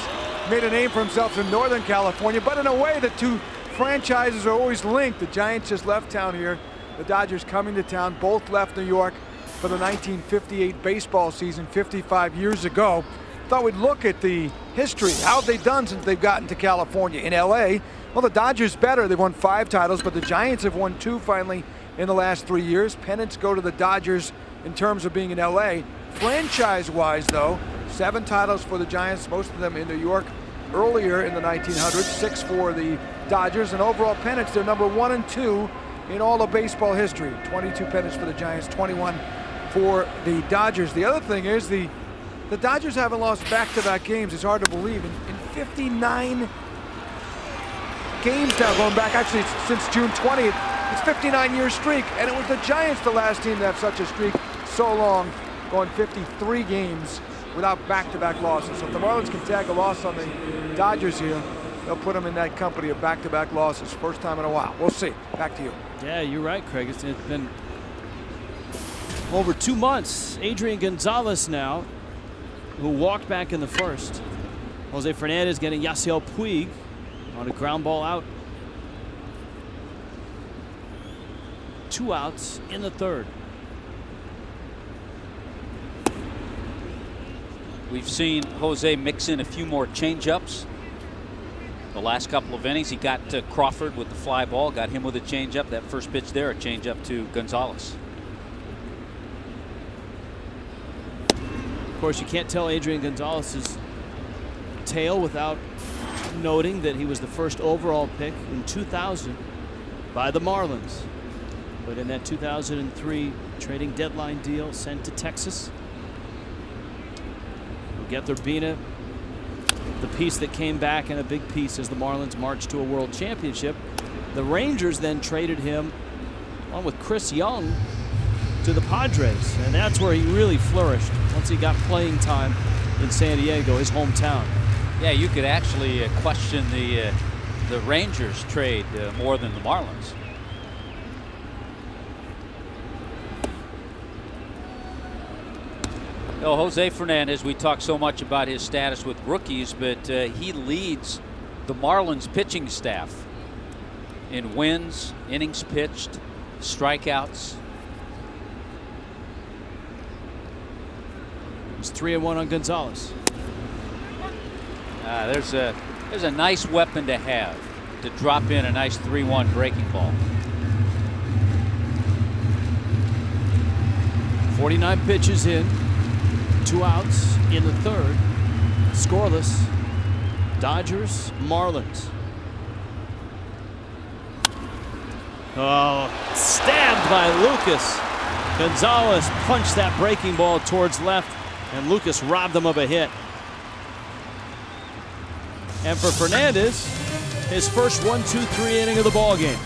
made a name for himself in Northern California, but in a way the two franchises are always linked. The Giants just left town here. The Dodgers coming to town. Both left New York for the 1958 baseball season 55 years ago. Thought we'd look at the history. How have they done since they've gotten to California? In LA, well, the Dodgers better. They've won 5 titles, but the Giants have won 2 finally in the last 3 years. Pennants go to the Dodgers in terms of being in LA. Franchise-wise, though, 7 titles for the Giants, most of them in New York earlier in the 1900s, 6 for the Dodgers, and overall pennants, they're number 1 and 2 in all of baseball history. 22 pennants for the Giants, 21 for the Dodgers. The other thing is the Dodgers haven't lost back-to-back games. It's hard to believe. In 59 games now, going back actually since June 20th, it's 59-year streak, and it was the Giants the last team to have such a streak so long, going 53 games without back-to-back losses. So if the Marlins can tag a loss on the Dodgers here, they'll put them in that company of back-to-back losses. First time in a while. We'll see. Back to you. Yeah, you're right, Craig. It's been over 2 months. Adrian Gonzalez now, who walked back in the first. Jose Fernandez getting Yasiel Puig on a ground ball out. 2 outs in the third. We've seen Jose mix in a few more changeups. The last couple of innings, he got Crawford with the fly ball, got him with a changeup. That first pitch there, a changeup to Gonzalez. Of course, you can't tell Adrian Gonzalez's tale without noting that he was the first overall pick in 2000 by the Marlins. But in that 2003 trading deadline deal sent to Texas, Gether Bina, the piece that came back, and a big piece as the Marlins marched to a world championship. The Rangers then traded him, along with Chris Young, to the Padres, and that's where he really flourished once he got playing time in San Diego, his hometown. Yeah, you could actually question the Rangers trade more than the Marlins. Oh, Jose Fernandez, we talk so much about his status with rookies, but he leads the Marlins pitching staff in wins, innings pitched, strikeouts. It's 3-1 on Gonzalez. There's a nice weapon to have, to drop in a nice 3-1 breaking ball. 49 pitches in, 2 outs in the third. Scoreless. Dodgers, Marlins. Oh, stabbed by Lucas. Gonzalez punched that breaking ball towards left, and Lucas robbed him of a hit. And for Fernandez, his first 1-2-3 inning of the ball game.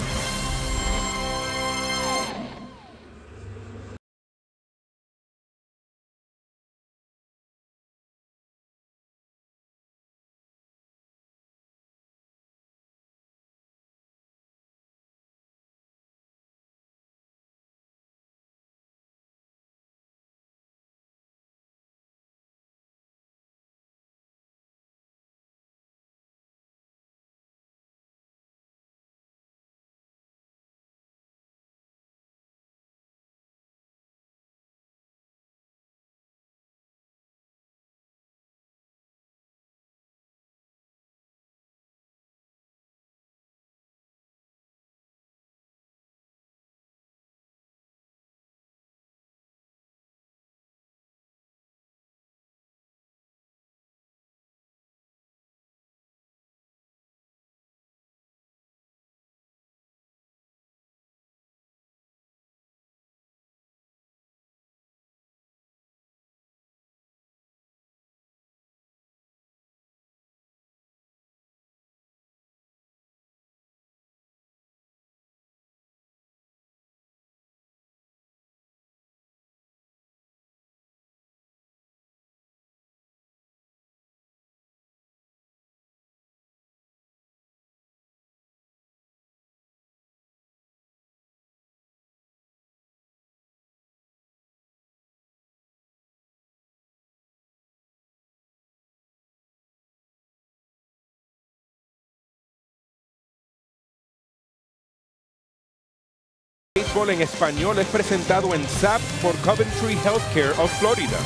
Béisbol en español es presentado en SAP por Coventry Healthcare of Florida.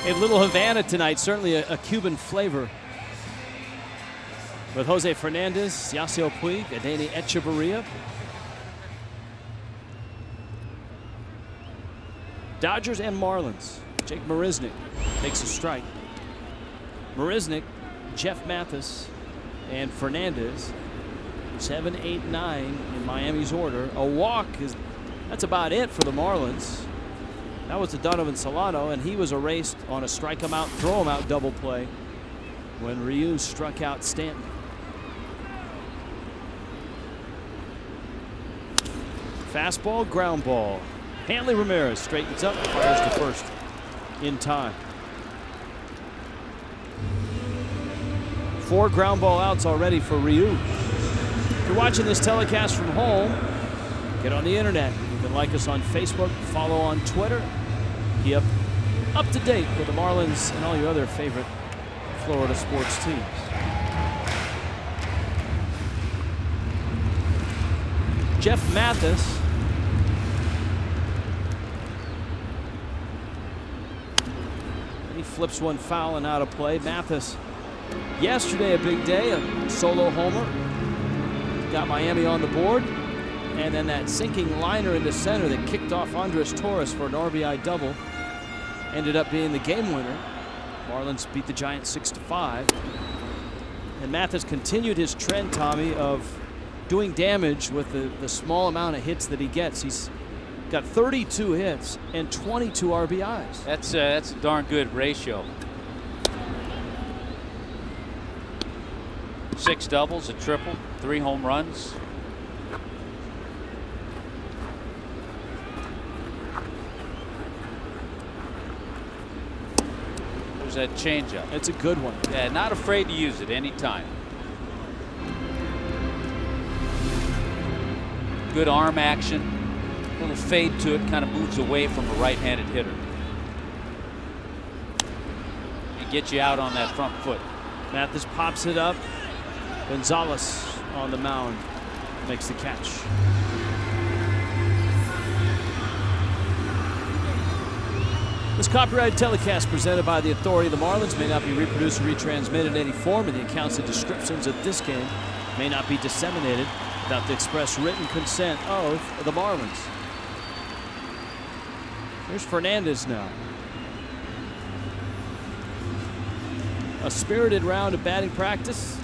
A little Havana tonight, certainly a Cuban flavor. With Jose Fernandez, Yasiel Puig, Adeiny Echeverria. Dodgers and Marlins. Jake Marisnick takes a strike. Marisnick, Jeff Mathis, and Fernandez. 7, 8, 9 in Miami's order. A walk that's about it for the Marlins. That was to Donovan Solano, and he was erased on a strike him out, throw him out double play when Ryu struck out Stanton. Fastball, ground ball. Hanley Ramirez straightens up, fires to first in time. 4 ground ball outs already for Ryu. If you're watching this telecast from home, get on the internet. You can like us on Facebook, follow on Twitter. Keep up to date with the Marlins and all your other favorite Florida sports teams. Jeff Mathis. He flips one foul and out of play. Mathis, yesterday a big day, a solo homer. Got Miami on the board. And then that sinking liner into center that kicked off Andres Torres for an RBI double ended up being the game winner. Marlins beat the Giants 6-5. And Mathis continued his trend, Tommy, of doing damage with the small amount of hits that he gets. He's got 32 hits and 22 RBIs. That's a darn good ratio. 6 doubles, a triple, 3 home runs. There's that changeup. It's a good one. Yeah, not afraid to use it anytime. Good arm action. A little fade to it, kind of moves away from a right-handed hitter. And gets you out on that front foot. Mathis pops it up. Gonzalez on the mound makes the catch. This copyrighted telecast presented by the authority of the Marlins may not be reproduced or retransmitted in any form, and the accounts and descriptions of this game may not be disseminated without the express written consent of the Marlins. Here's Fernandez now. A spirited round of batting practice.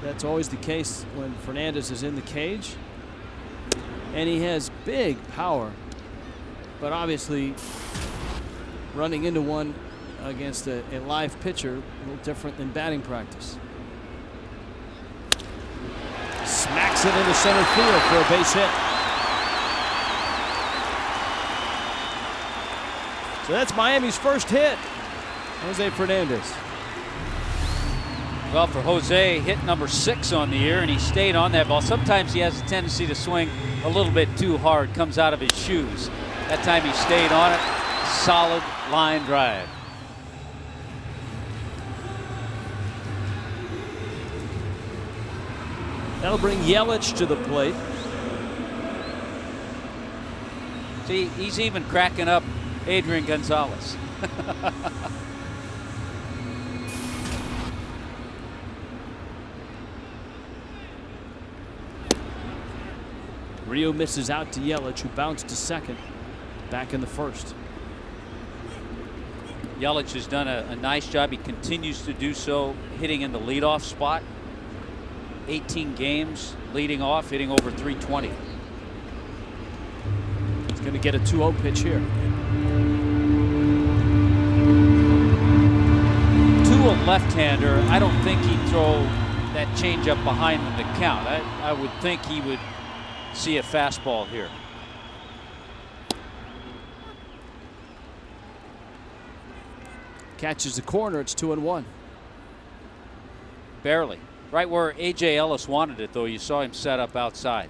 That's always the case when Fernandez is in the cage. And he has big power, but obviously running into one against a live pitcher, a little different than batting practice. Smacks it into center field for a base hit. So that's Miami's first hit. Jose Fernandez. Well, for Jose, hit number 6 on the year, and he stayed on that ball. Sometimes he has a tendency to swing a little bit too hard, comes out of his shoes. That time he stayed on it. Solid line drive. That'll bring Yelich to the plate. See, he's even cracking up Adrian Gonzalez. Rio misses out to Yelich, who bounced to second back in the first. Yelich has done a nice job. He continues to do so, hitting in the leadoff spot. 18 games leading off, hitting over 320. He's going to get a 2-0 pitch here. To a left-hander, I don't think he'd throw that changeup behind in the count. I would think he would see a fastball here. Catches the corner. It's 2-1. Barely. Right where A.J. Ellis wanted it, though. You saw him set up outside.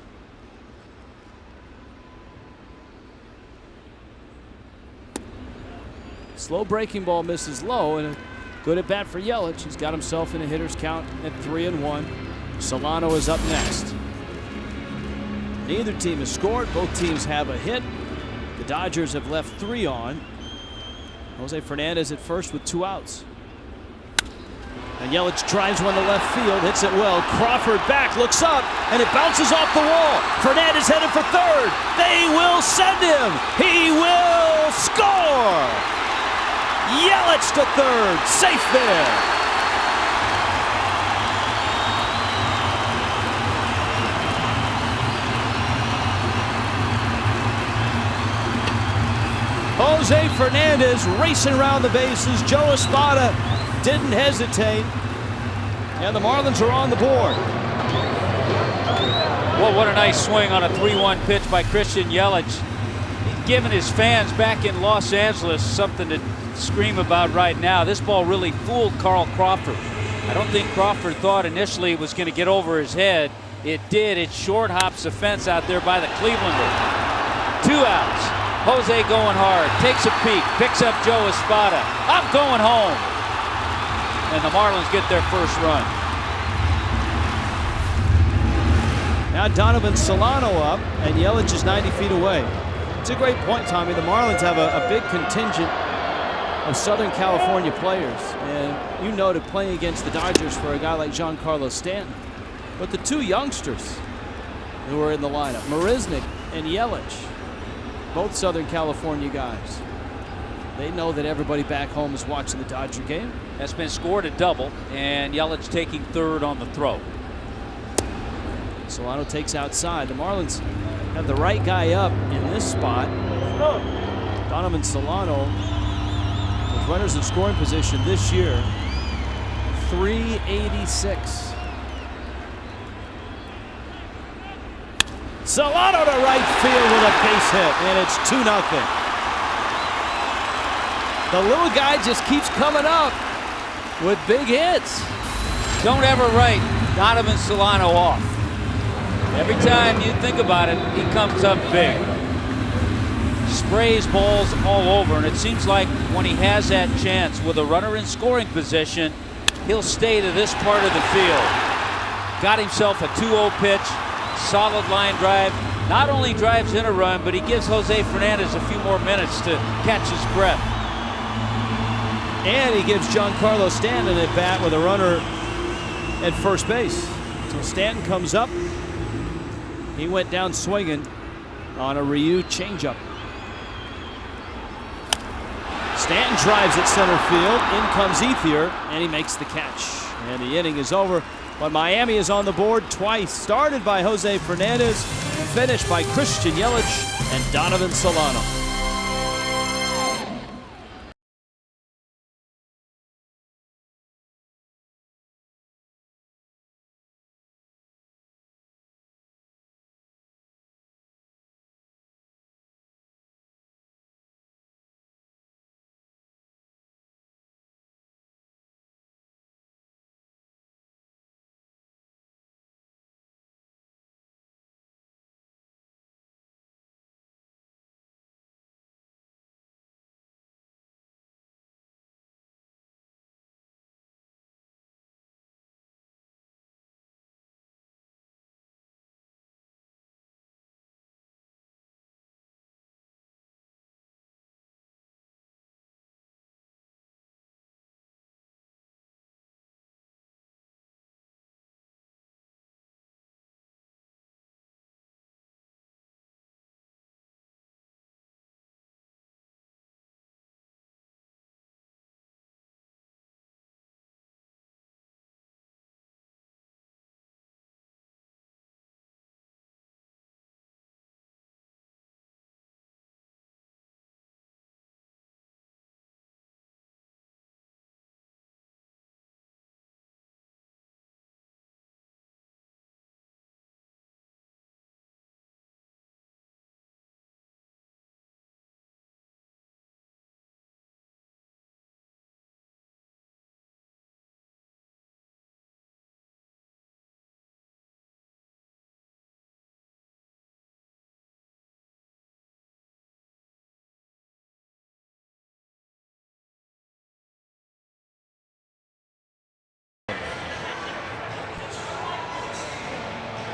Slow breaking ball misses low, and a good at bat for Yelich. He's got himself in a hitter's count at 3-1. Solano is up next. Neither team has scored. Both teams have a hit. The Dodgers have left 3 on. Jose Fernandez at first with 2 outs. And Yelich drives one to left field, hits it well. Crawford back, looks up, and it bounces off the wall. Fernandez headed for third. They will send him. He will score. Yelich to third, safe there. Jose Fernandez racing around the bases. Joe Espada didn't hesitate. And the Marlins are on the board. Well, what a nice swing on a 3-1 pitch by Christian Yelich. He's giving his fans back in Los Angeles something to scream about right now. This ball really fooled Carl Crawford. I don't think Crawford thought initially it was going to get over his head. It did. It short hops the fence out there by the Clevelander. 2 outs. Jose going hard, takes a peek, picks up Joe Espada. I'm going home. And the Marlins get their first run. Now Donovan Solano up, and Yelich is 90 feet away. It's a great point, Tommy. The Marlins have a big contingent of Southern California players. And you noted playing against the Dodgers for a guy like Giancarlo Stanton. But the 2 youngsters who are in the lineup, Marisnik and Yelich, both Southern California guys. They know that everybody back home is watching the Dodger game. That's been scored a double, and Yelich taking third on the throw. Solano takes outside. The Marlins have the right guy up in this spot. Donovan Solano, with runners in scoring position this year, 386. Solano to right field with a base hit, and it's 2-0. The little guy just keeps coming up with big hits. Don't ever write Donovan Solano off. Every time you think about it, he comes up big. Sprays balls all over, and it seems like when he has that chance with a runner in scoring position, he'll stay to this part of the field. Got himself a 2-0 pitch. Solid line drive. Not only drives in a run, but he gives Jose Fernandez a few more minutes to catch his breath. And he gives Giancarlo Stanton at bat with a runner at first base. So Stanton comes up. He went down swinging on a Ryu changeup. Stanton drives at center field. In comes Ethier, and he makes the catch. And the inning is over. But Miami is on the board twice. Started by Jose Fernandez, finished by Christian Yelich and Donovan Solano.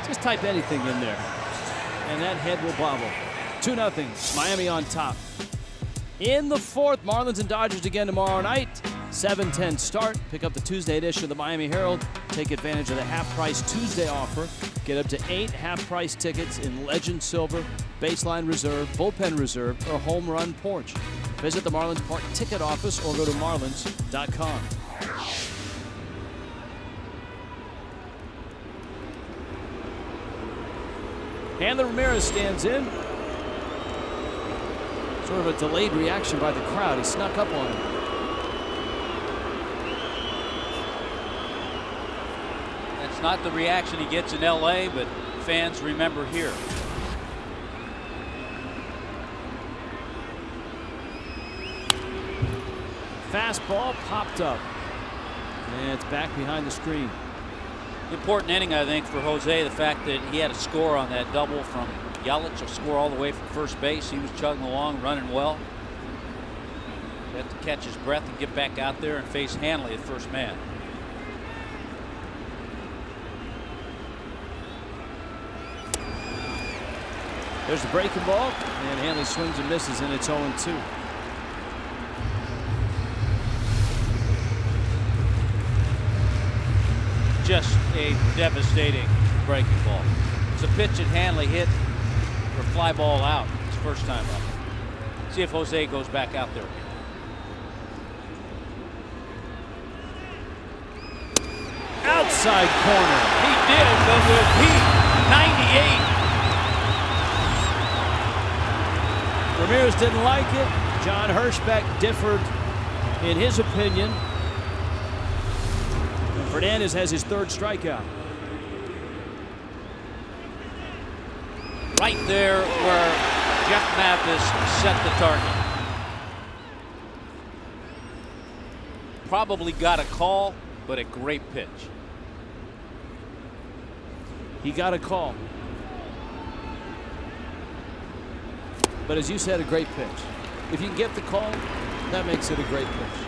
Just type anything in there. and that head will bobble. 2-0, Miami on top. In the fourth, Marlins and Dodgers again tomorrow night. 7:10 start. Pick up the Tuesday edition of the Miami Herald. Take advantage of the half-price Tuesday offer. Get up to 8 half-price tickets in Legend Silver, Baseline Reserve, Bullpen Reserve, or Home Run Porch. Visit the Marlins Park ticket office or go to marlins.com. Hanley Ramirez stands in. Sort of a delayed reaction by the crowd. He snuck up on him. That's not the reaction he gets in LA, but fans remember here. Fastball popped up. And it's back behind the screen. Important inning, I think, for Jose. The fact that he had a score on that double from Yelich, a score all the way from first base. He was chugging along, running well. He had to catch his breath and get back out there and face Hanley at first man. There's the breaking ball, and Hanley swings and misses, and it's 0-2. Just a devastating breaking ball. It's a pitch that Hanley hit for fly ball out his first time up. See if Jose goes back out there. Outside corner. He did, but with heat. 98. Ramirez didn't like it. John Hirschbeck differed in his opinion. And Fernandez has his third strikeout. Right there where Jeff Mathis set the target. Probably got a call, but a great pitch. He got a call. But as you said, a great pitch. If you can get the call, that makes it a great pitch.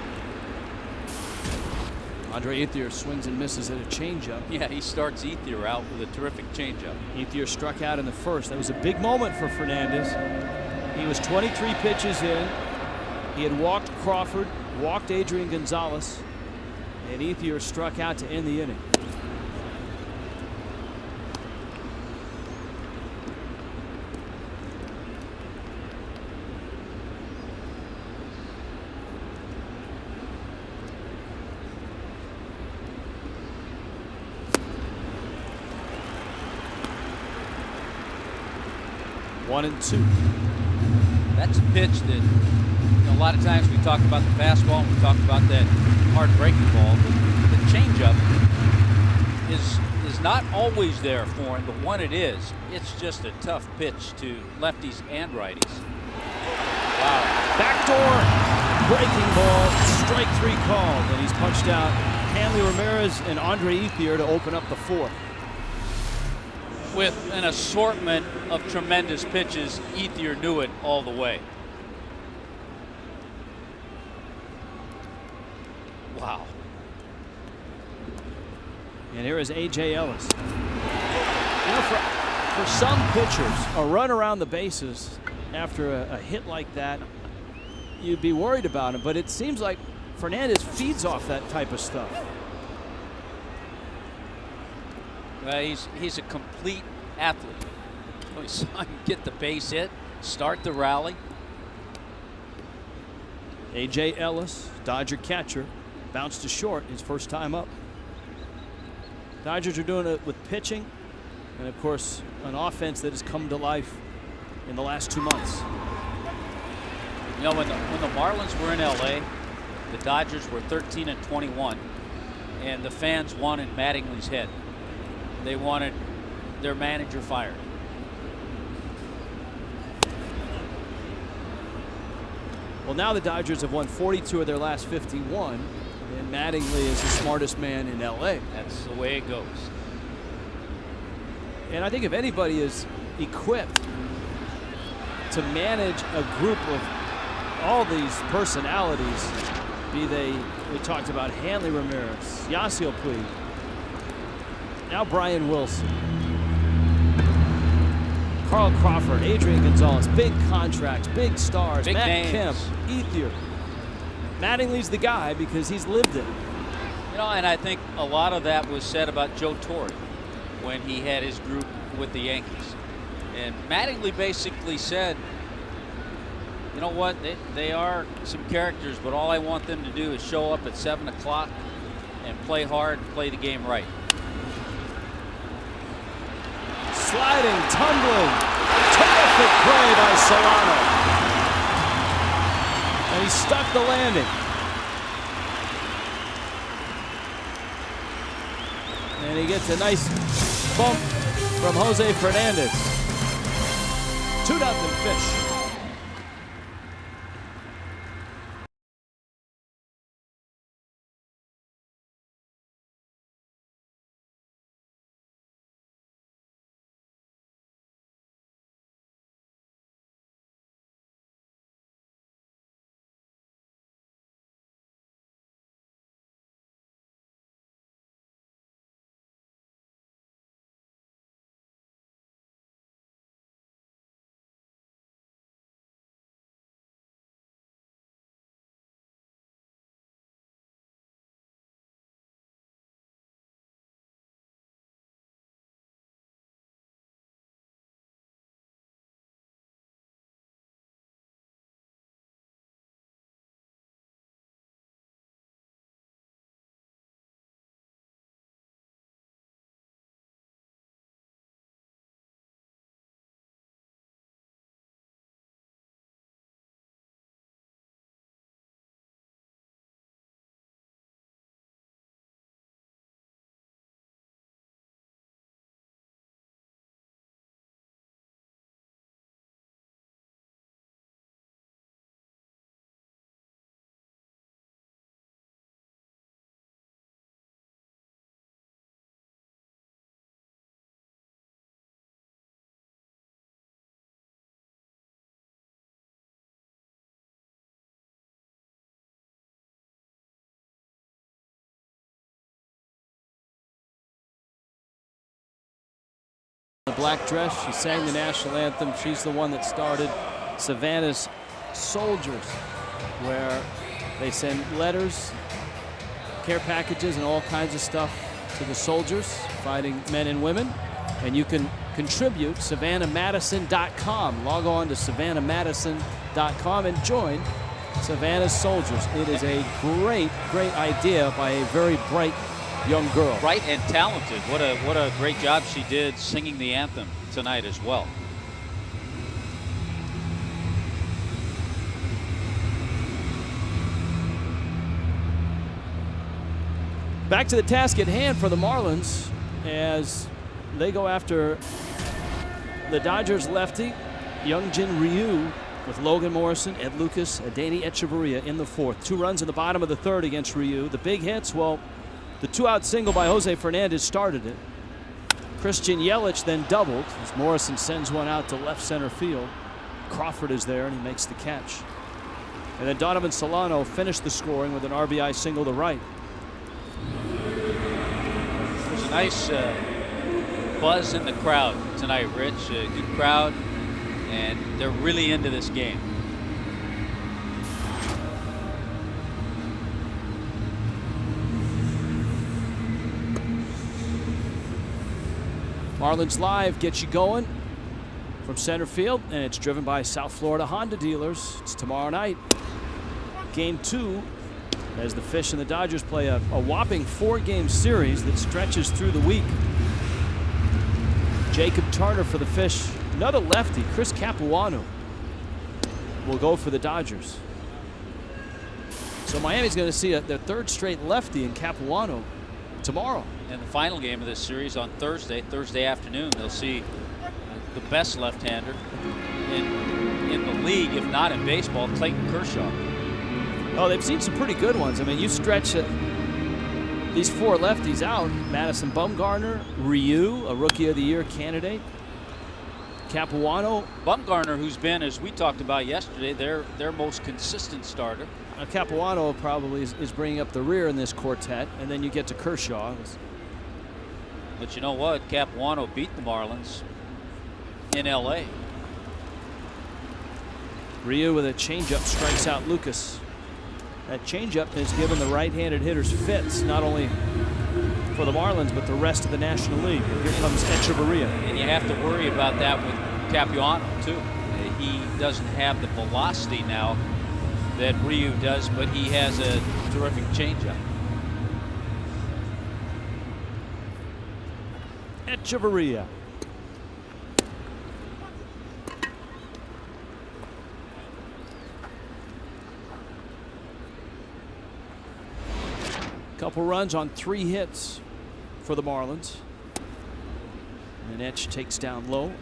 Andre Ethier swings and misses at a changeup. Yeah, he starts Ethier out with a terrific changeup. Ethier struck out in the first. That was a big moment for Fernandez. He was 23 pitches in. He had walked Crawford, walked Adrian Gonzalez, and Ethier struck out to end the inning. One and two. That's a pitch that, a lot of times we talk about the fastball and we talk about that hard breaking ball, but the changeup is not always there for him, but when it is, it's just a tough pitch to lefties and righties. Wow. Backdoor breaking ball, strike 3 called, and he's punched out Hanley Ramirez and Andre Ethier to open up the fourth. With an assortment of tremendous pitches, Ethier knew it all the way. Wow. And here is A.J. Ellis. You know, for some pitchers, a run around the bases after a hit like that, you'd be worried about him. But it seems like Fernandez feeds off that type of stuff. Well, he's a complete athlete. We saw him get the base hit, start the rally. A.J. Ellis, Dodger catcher, bounced to short his first time up. Dodgers are doing it with pitching and, of course, an offense that has come to life in the last 2 months. You know, when the Marlins were in L.A., the Dodgers were 13-21, and the fans wanted Mattingly's head. They wanted their manager fired. Well, now the Dodgers have won 42 of their last 51, and Mattingly is the smartest man in L.A. That's the way it goes. And I think if anybody is equipped to manage a group of all these personalities, be they, we talked about Hanley Ramirez, Yasiel Puig, now Brian Wilson, Carl Crawford, Adrian Gonzalez, big contracts, big stars, Big Matt names. Kemp, Ethier. Mattingly's the guy because he's lived it. You know, and I think a lot of that was said about Joe Torre when he had his group with the Yankees. And Mattingly basically said, you know what, they are some characters, but all I want them to do is show up at 7 o'clock and play hard and play the game right. Sliding, tumbling, terrific play by Solano. And he stuck the landing. And he gets a nice bump from Jose Fernandez. 2-0 Fish. The black dress, she sang the national anthem. She's the one that started Savannah's Soldiers, where they send letters, care packages, and all kinds of stuff to the soldiers fighting men and women. And you can contribute, SavannahMadison.com. Log on to SavannahMadison.com and join Savannah's Soldiers. It is a great, great idea by a very bright young girl. Bright and talented. What a great job she did singing the anthem tonight as well. Back to the task at hand for the Marlins as they go after the Dodgers lefty, Youngjin Ryu, with Logan Morrison, Ed Lucas, Adeiny Echeverria in the fourth. 2 runs in the bottom of the third against Ryu. The big hits, well, the 2-out single by Jose Fernandez started it. Christian Yelich then doubled as Morrison sends one out to left center field. Crawford is there and he makes the catch. And then Donovan Solano finished the scoring with an RBI single to right. There's a nice buzz in the crowd tonight, Rich. A good crowd, and they're really into this game. Marlins Live gets you going from center field, and it's driven by South Florida Honda dealers. It's tomorrow night. Game 2 as the Fish and the Dodgers play a whopping 4-game series that stretches through the week. Jacob Turner for the Fish. Another lefty, Chris Capuano, will go for the Dodgers. So Miami's going to see their 3rd straight lefty in Capuano tomorrow. And the final game of this series on Thursday afternoon, they'll see the best left-hander in the league, if not in baseball, Clayton Kershaw. Oh, they've seen some pretty good ones. I mean, you stretch these 4 lefties out. Madison Bumgarner, Ryu, a Rookie of the Year candidate. Capuano. Bumgarner, who's been, as we talked about yesterday, their most consistent starter. Capuano probably is bringing up the rear in this quartet, and then you get to Kershaw. But you know what? Capuano beat the Marlins in LA. Ryu with a changeup strikes out Lucas. That changeup has given the right-handed hitters fits, not only for the Marlins, but the rest of the National League. Here comes Echeverria. And you have to worry about that with Capuano, too. He doesn't have the velocity now that Ryu does, but he has a terrific changeup. Echeverria. Couple runs on 3 hits for the Marlins. And Etch takes down low.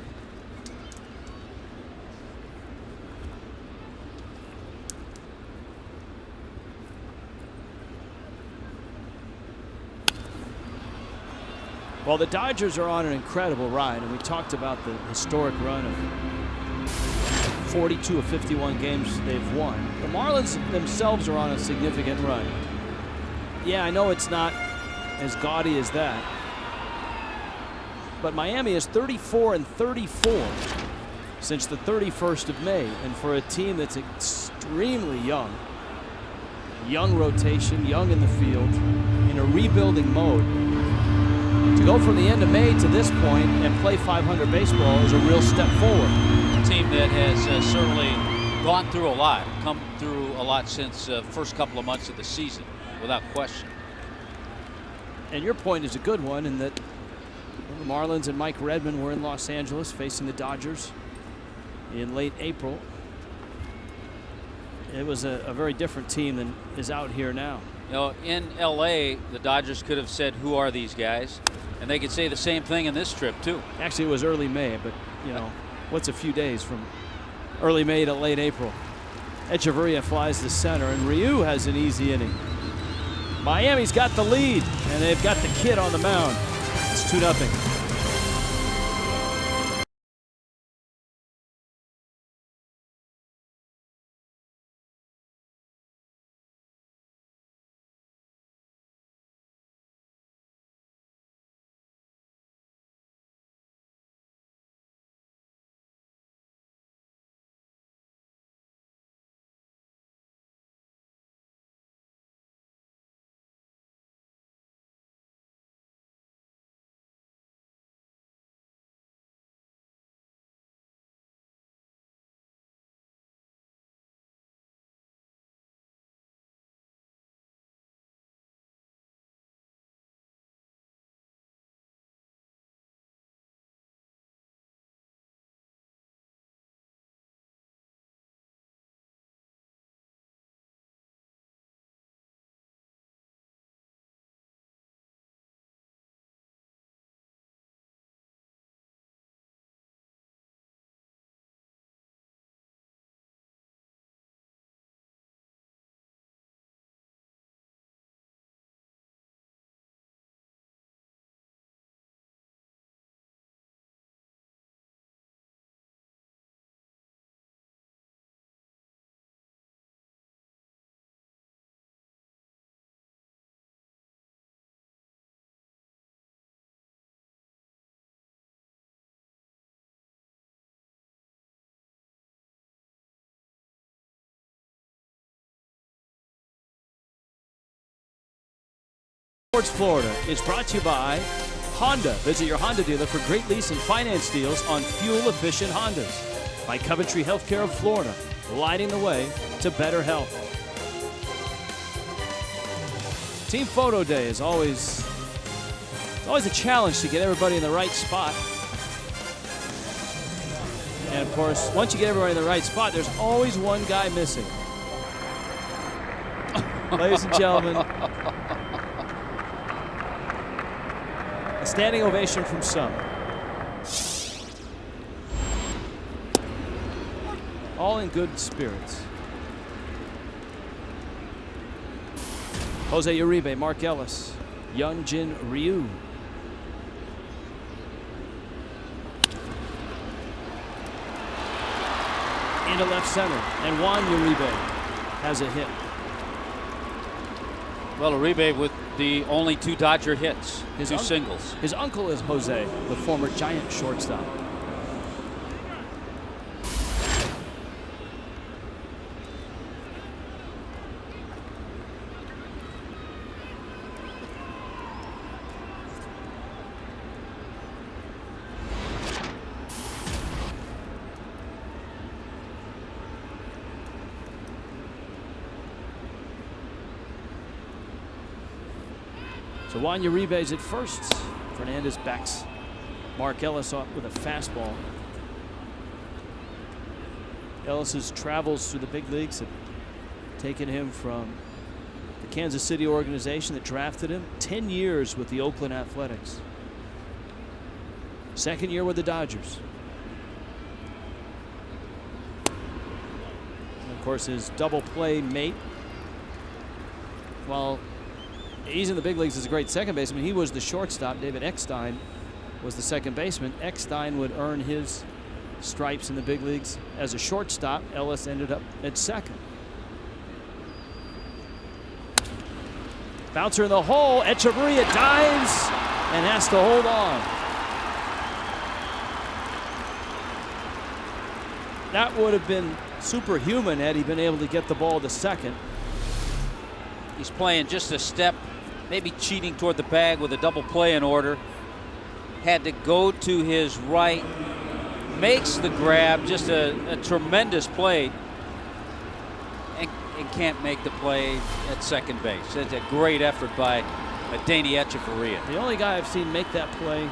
Well, the Dodgers are on an incredible ride, and we talked about the historic run of 42 of 51 games they've won. The Marlins themselves are on a significant run. Yeah, I know it's not as gaudy as that, but Miami is 34 and 34 since the 31st of May, and for a team that's extremely young rotation, young in the field, in a rebuilding mode, to go from the end of May to this point and play 500 baseball is a real step forward. A team that has certainly gone through a lot, come through a lot since the first couple of months of the season, without question. And your point is a good one in that the Marlins and Mike Redmond were in Los Angeles facing the Dodgers in late April. It was a very different team than is out here now. You know, in LA, the Dodgers could have said, who are these guys? And they could say the same thing in this trip, too. Actually, it was early May, but, you know, what's a few days from early May to late April? Echeverria flies to center, and Ryu has an easy inning. Miami's got the lead, and they've got the kid on the mound. It's 2-0. Sports Florida is brought to you by Honda. Visit your Honda dealer for great lease and finance deals on fuel-efficient Hondas. By Coventry Healthcare of Florida, lighting the way to better health. Team photo day is always a challenge to get everybody in the right spot. And of course, once you get everybody in the right spot, there's always one guy missing. Ladies and gentlemen, a standing ovation from some. All in good spirits. Jose Uribe, Mark Ellis, Young Jin Ryu. Into left center, and Juan Uribe has a hit. Well, Uribe with the only 2 Dodger hits, 2 singles. His uncle is Jose, the former Giant shortstop. So Juan Uribe's at first. Fernandez backs Mark Ellis off with a fastball. Ellis's travels through the big leagues have taken him from the Kansas City organization that drafted him, 10 years with the Oakland Athletics. Second year with the Dodgers. And of course, his double play mate, while he's in the big leagues as a great second baseman, he was the shortstop. David Eckstein was the second baseman. Eckstein would earn his stripes in the big leagues as a shortstop. Ellis ended up at second. Bouncer in the hole. Echeverria dives and has to hold on. That would have been superhuman had he been able to get the ball to second. He's playing just a step, maybe cheating toward the bag with a double play in order. Had to go to his right, makes the grab, just a tremendous play, and can't make the play at second base. It's a great effort by Danny Echeverria. The only guy I've seen make that play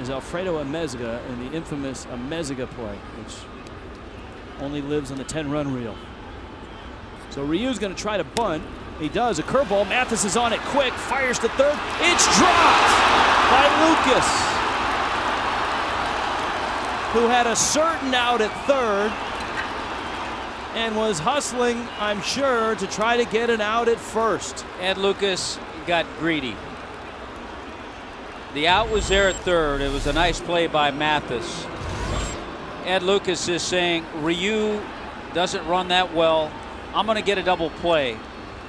is Alfredo Amezaga in the infamous Amezaga play, which only lives on the 10-run reel. So Ryu's going to try to bunt. He does. A curveball. Mathis is on it quick. Fires to third. It's dropped by Lucas, who had a certain out at third and was hustling, I'm sure, to try to get an out at first. Ed Lucas got greedy. The out was there at third. It was a nice play by Mathis. Ed Lucas is saying, Ryu doesn't run that well. I'm going to get a double play.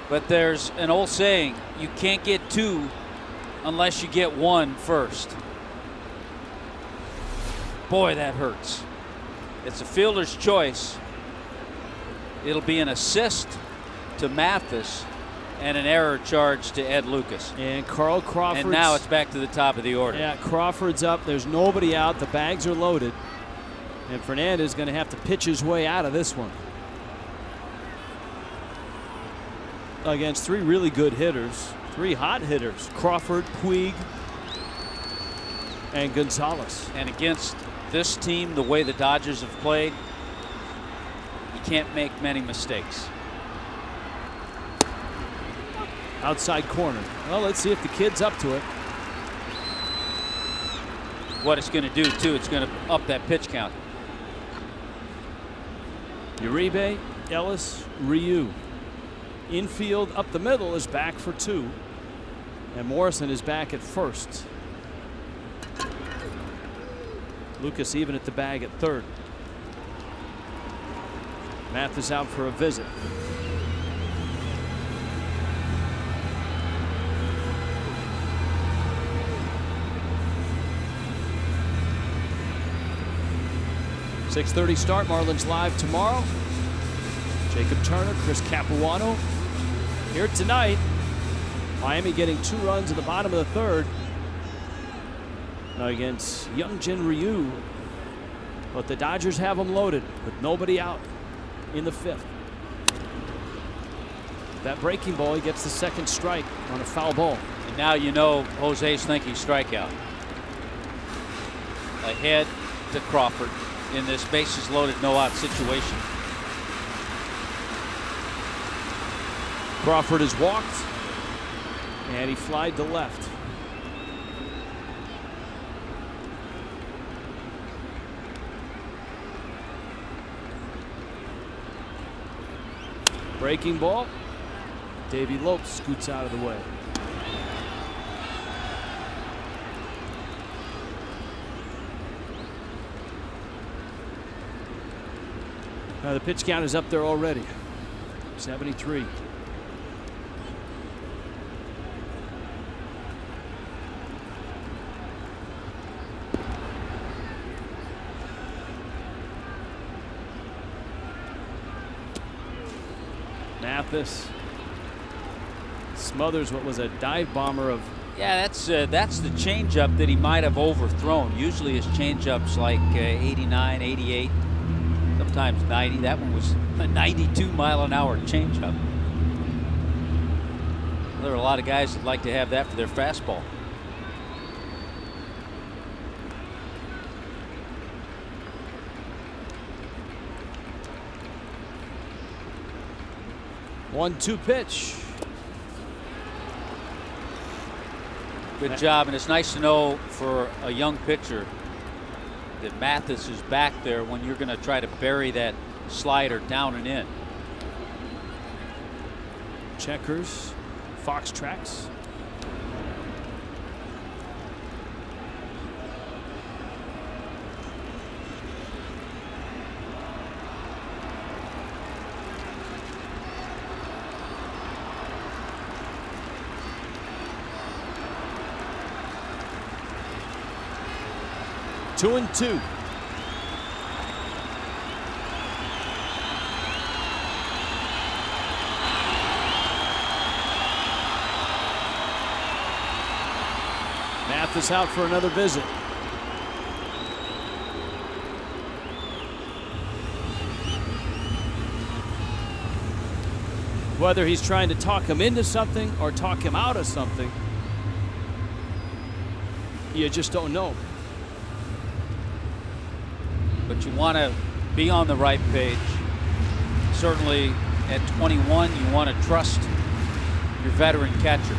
But there's an old saying, you can't get two unless you get one first. Boy, that hurts. It's a fielder's choice. It'll be an assist to Mathis and an error charge to Ed Lucas. And Carl Crawford. And now it's back to the top of the order. Yeah, Crawford's up. There's nobody out. The bags are loaded. And Fernandez is going to have to pitch his way out of this one. Against three really good hitters, three hot hitters, Crawford, Puig, and Gonzalez. And against this team, the way the Dodgers have played, you can't make many mistakes. Outside corner. Well, let's see if the kid's up to it. What it's going to do, too, it's going to up that pitch count. Uribe, Ellis, Ryu. Infield up the middle is back for two. And Morrison is back at first. Lucas even at the bag at third. Mathis out for a visit. .6:30 start. Marlins live tomorrow. Jacob Turner, Chris Capuano here tonight. Miami getting 2 runs in the bottom of the third against Youngjin Ryu. But the Dodgers have them loaded with nobody out in the 5th. That breaking ball, he gets the second strike on a foul ball. And now you know Jose's thinking strikeout. Ahead to Crawford in this bases loaded, no out situation. Crawford has walked, and he flied to left. Breaking ball. Davey Lopes scoots out of the way. The pitch count is up there already. 73. Mathis smothers what was a dive bomber of. Yeah, that's the changeup that he might have overthrown. Usually his changeup's like 89, 88, sometimes 90. That one was a 92-mile-an-hour changeup. There are a lot of guys that like to have that for their fastball. One-two pitch. Good job, and it's nice to know for a young pitcher that Mathis is back there when you're going to try to bury that slider down and in. Checkers, Fox tracks. Two and two. Mathis out for another visit. Whether he's trying to talk him into something or talk him out of something, you just don't know. But you want to be on the right page. Certainly at 21, you want to trust your veteran catcher.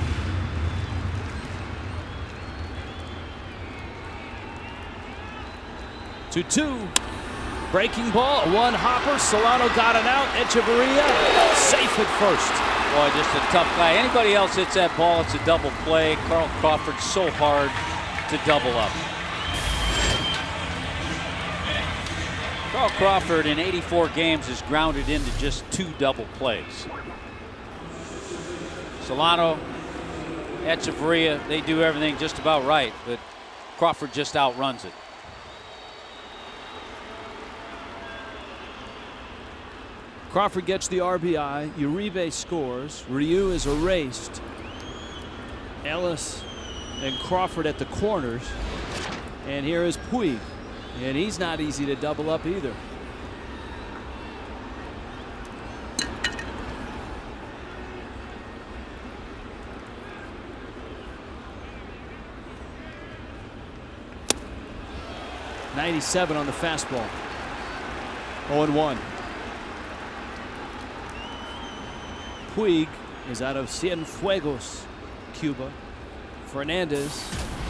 Two. Breaking ball, one hopper. Solano got it out. Echeverria safe at first. Boy, just a tough guy. Anybody else hits that ball, it's a double play. Carl Crawford's so hard to double up. Carl Crawford in 84 games is grounded into just 2 double plays. Solano, Echeverria, they do everything just about right, but Crawford just outruns it. Crawford gets the RBI. Uribe scores. Ryu is erased. Ellis and Crawford at the corners. And here is Puig. And he's not easy to double up either. .97 on the fastball. 0-1. Puig is out of Cienfuegos, Cuba. Fernandez,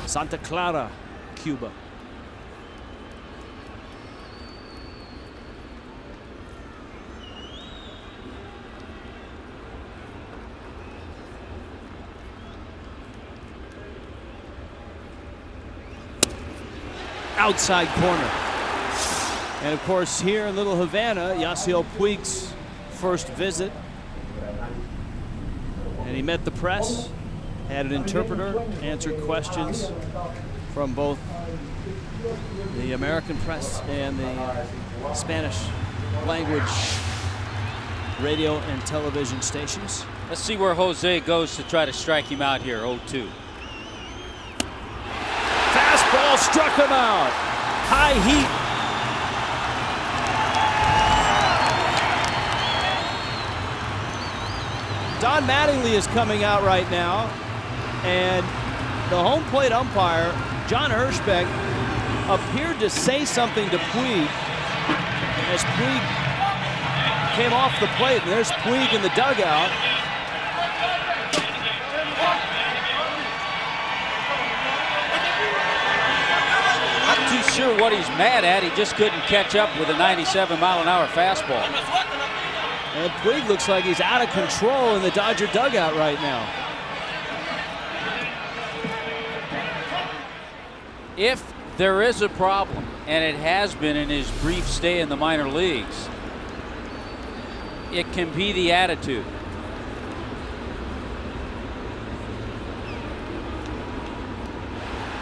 Santa Clara, Cuba. Outside corner. And of course here in Little Havana, Yasiel Puig's first visit. And he met the press, had an interpreter, answered questions from both the American press and the Spanish language radio and television stations. Let's see where Jose goes to try to strike him out here. 0-2. Fastball struck him out. High heat. Don Mattingly is coming out right now, and the home plate umpire, John Hirschbeck, appeared to say something to Puig as Puig came off the plate, and there's Puig in the dugout. Not too sure what he's mad at. He just couldn't catch up with a 97-mile-an-hour fastball. And Puig looks like he's out of control in the Dodger dugout right now. If there is a problem, and it has been in his brief stay in the minor leagues, it can be the attitude.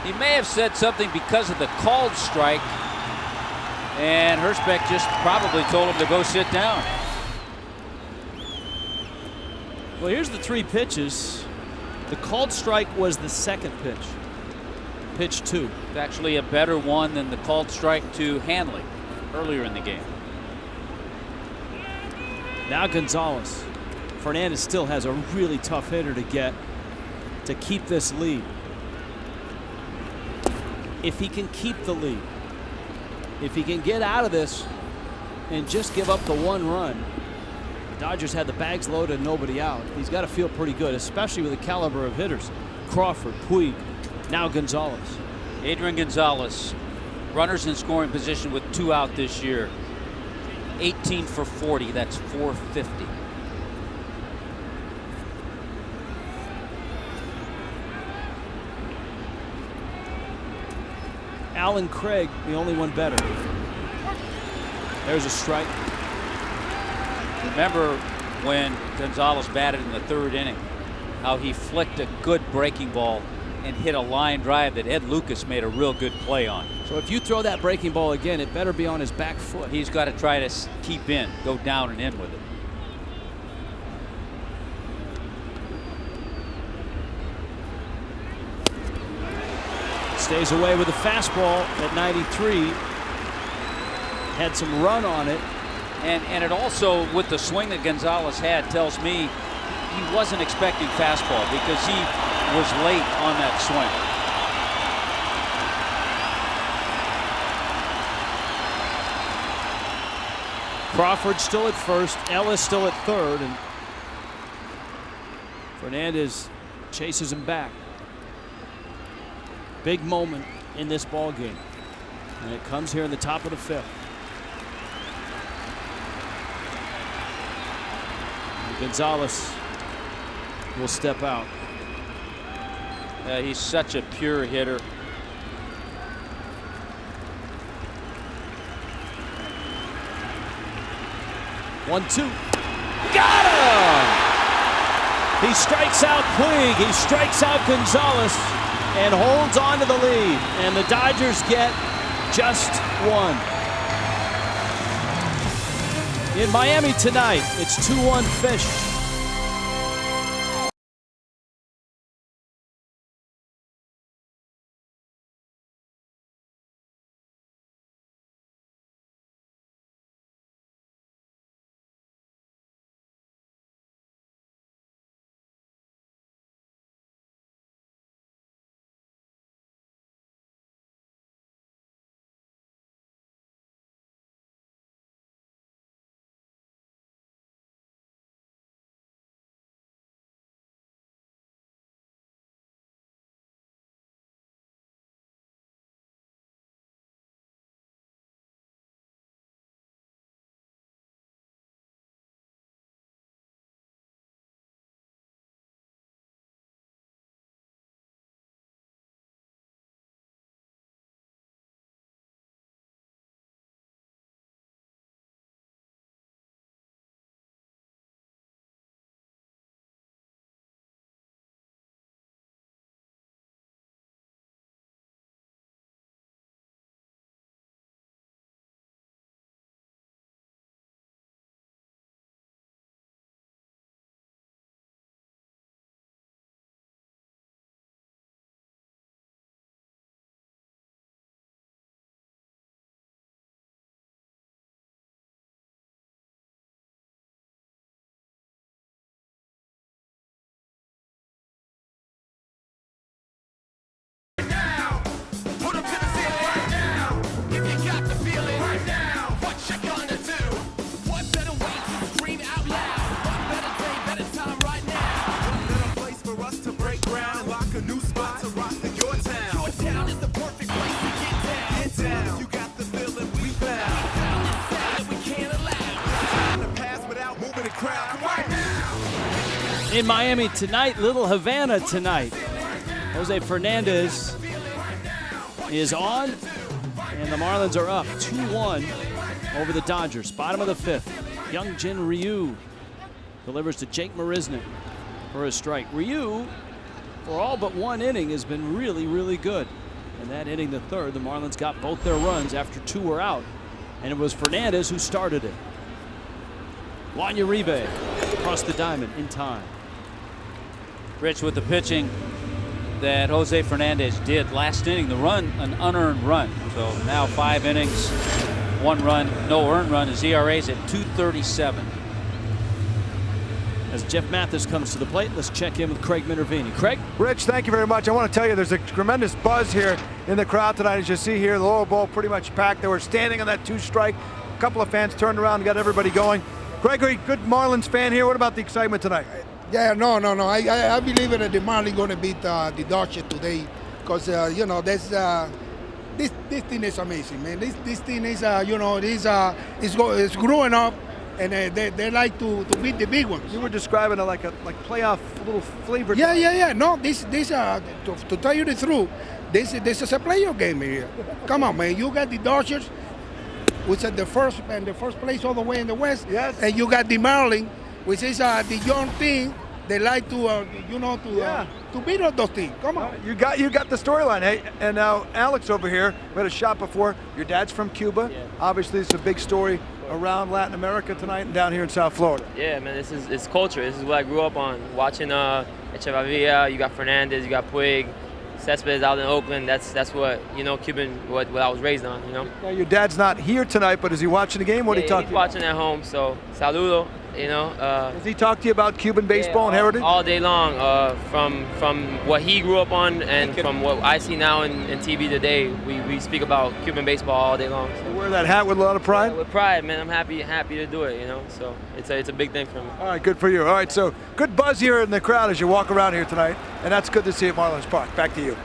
He may have said something because of the called strike, and Hirschbeck just probably told him to go sit down. Well, here's the 3 pitches. The called strike was the second pitch. Pitch 2. It's actually a better one than the called strike to Hanley earlier in the game. Now Gonzalez. Fernandez still has a really tough hitter to get to keep this lead. If he can keep the lead, if he can get out of this and just give up the 1 run, the Dodgers had the bags loaded and nobody out. He's got to feel pretty good, especially with the caliber of hitters. Crawford, Puig, now Gonzalez. Adrian Gonzalez, runners in scoring position with 2 out this year. 18 for 40, that's 450. Alan Craig, the only one better. There's a strike. Remember when Gonzalez batted in the 3rd inning, how he flicked a good breaking ball and hit a line drive that Ed Lucas made a real good play on. So if you throw that breaking ball again, it better be on his back foot. He's got to try to keep in, go down and in with it. Stays away with a fastball at 93. Had some run on it. And it also, with the swing that Gonzalez had, tells me he wasn't expecting fastball because he was late on that swing. Crawford still at first, Ellis still at third, and Fernandez chases him back. Big moment in this ball game, and it comes here in the top of the 5th. And Gonzalez will step out. He's such a pure hitter. One-two. Got him! He strikes out Puig. He strikes out Gonzalez and holds on to the lead. And the Dodgers get just 1. In Miami tonight, it's 2-1 Fish. In Miami tonight, Little Havana tonight. Jose Fernandez is on, and the Marlins are up 2-1 over the Dodgers. Bottom of the 5th. Young-Jin Ryu delivers to Jake Marisnick for a strike. Ryu, for all but 1 inning, has been really, really good. And that inning, the 3rd, the Marlins got both their runs after 2 were out, and it was Fernandez who started it. Juan Uribe across the diamond in time. Rich, with the pitching that Jose Fernandez did last inning, the run, an unearned run. So now 5 innings, 1 run, no earned run. His ERA's at 2.37. As Jeff Mathis comes to the plate, let's check in with Craig Minervini. Craig? Rich, thank you very much. I want to tell you there's a tremendous buzz here in the crowd tonight. As you see here, the lower bowl pretty much packed. They were standing on that 2-strike. A couple of fans turned around and got everybody going. Gregory, good Marlins fan here. What about the excitement tonight? Yeah, no. I believe that the Marlins going to beat the Dodgers today because, you know, this thing is amazing, man. This thing is, you know, it's growing up. And they like to beat the big ones. You were describing it like playoff little flavor. Yeah. No, this to tell you the truth, this is a playoff game here. Come on, man. You got the Dodgers, which is the first place all the way in the West. Yes. And you got the Marlins, which is the young team. They like to, to beat all those teams. Come on. You got the storyline, hey. And now Alex over here, we had a shot before. Your dad's from Cuba. Yeah. Obviously, it's a big story around Latin America tonight and down here in South Florida. Yeah, man, it's culture. This is what I grew up on. Watching Echevarria, you got Fernandez, you got Puig, Cespedes out in Oakland. That's what, Cuban, what I was raised on, Now, your dad's not here tonight, but is he watching the game? What did he talk to you? He's watching at home, so saludo. Does he talk to you about Cuban baseball and heritage? All day long, from what he grew up on and from what I see now in TV today. We speak about Cuban baseball all day long. So you wear that hat with a lot of pride? Yeah, with pride, man. I'm happy to do it, So it's a big thing for me. All right, good for you. All right, so good buzz here in the crowd as you walk around here tonight, and that's good to see at Marlins Park. Back to you.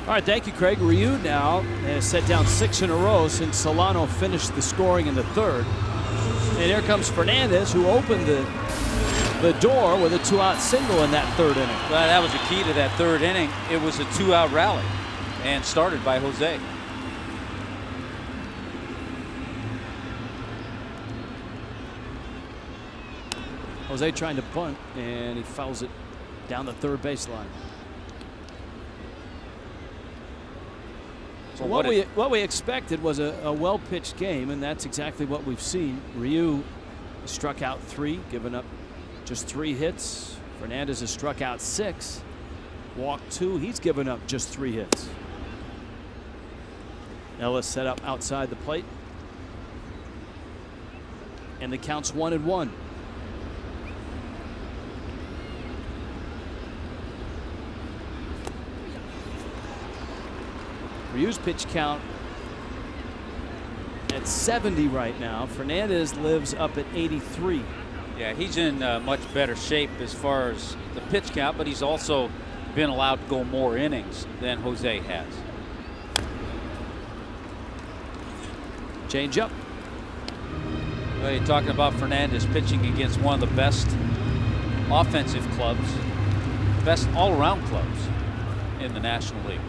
All right, thank you, Craig. Ryu now has set down 6 in a row since Solano finished the scoring in the third. And here comes Fernandez, who opened the door with a 2-out single in that third inning. Well, that was the key to that third inning. It was a 2-out rally and started by Jose. Jose trying to bunt, and he fouls it down the third baseline. So what we expected was a well-pitched game, and that's exactly what we've seen. Ryu struck out 3, given up just 3 hits. Fernandez has struck out 6, walked 2. He's given up just 3 hits. Ellis set up outside the plate, and the count's 1-1. Ryu's pitch count at 70 right now. Fernandez lives up at 83. Yeah, he's in much better shape as far as the pitch count, but he's also been allowed to go more innings than Jose has. Change up. Well, you're talking about Fernandez pitching against one of the best offensive clubs, best all-around clubs in the National League.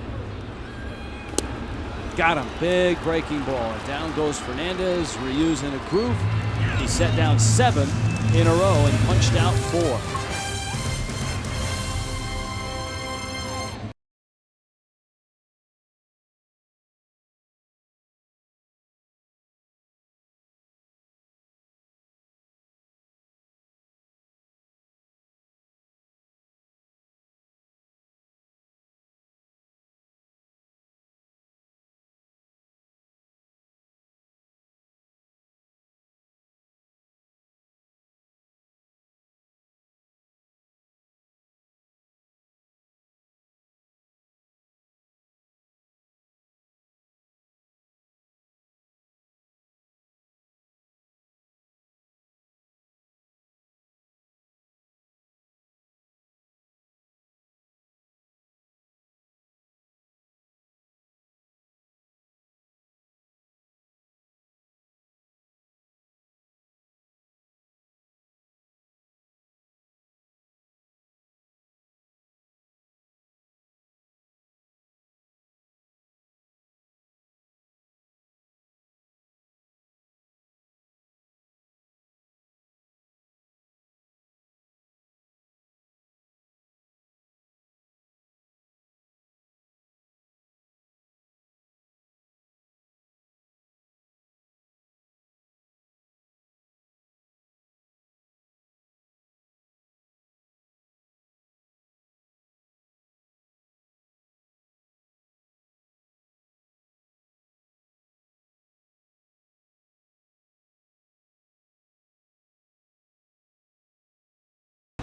Got him. Big breaking ball. Down goes Fernandez. Ryu's in a groove. He set down 7 in a row and punched out 4.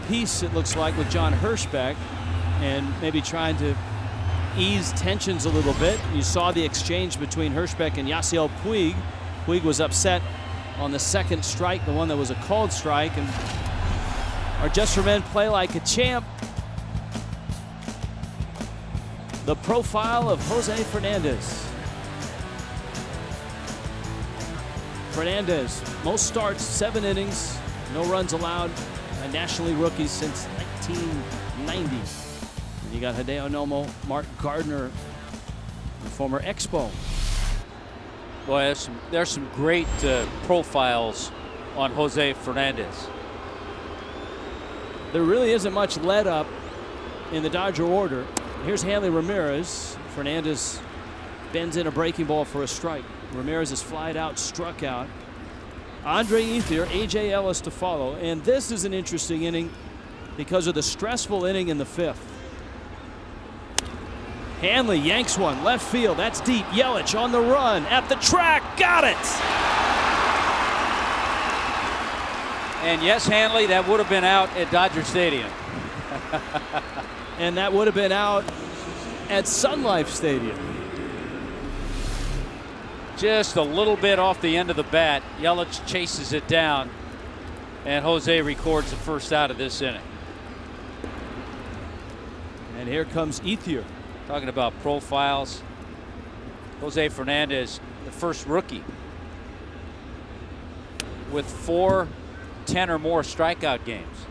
peace, it looks like, with John Hirschbeck, and maybe trying to ease tensions a little bit. You saw the exchange between Hirschbeck and Yasiel Puig. Puig was upset on the second strike, the one that was a called strike, and our Just for Men play like a champ. The profile of Jose Fernandez. Fernandez, most starts, 7 innings, no runs allowed, a National League rookie since 1990. And you got Hideo Nomo, Mark Gardner, the former Expo. Boy, there's some great profiles on Jose Fernandez. There really isn't much let up in the Dodger order. Here's Hanley Ramirez. Fernandez bends in a breaking ball for a strike. Ramirez is flied out, struck out. Andre Ethier, A.J. Ellis to follow. And this is an interesting inning because of the stressful inning in the 5th. Hanley yanks one, left field. That's deep. Yelich on the run, at the track. Got it! And yes, Hanley, that would have been out at Dodger Stadium. And that would have been out at Sun Life Stadium. Just a little bit off the end of the bat. Yelich chases it down, and Jose records the first out of this inning. And here comes Ethier. Talking about profiles, Jose Fernandez, the first rookie with 4 10 or more strikeout games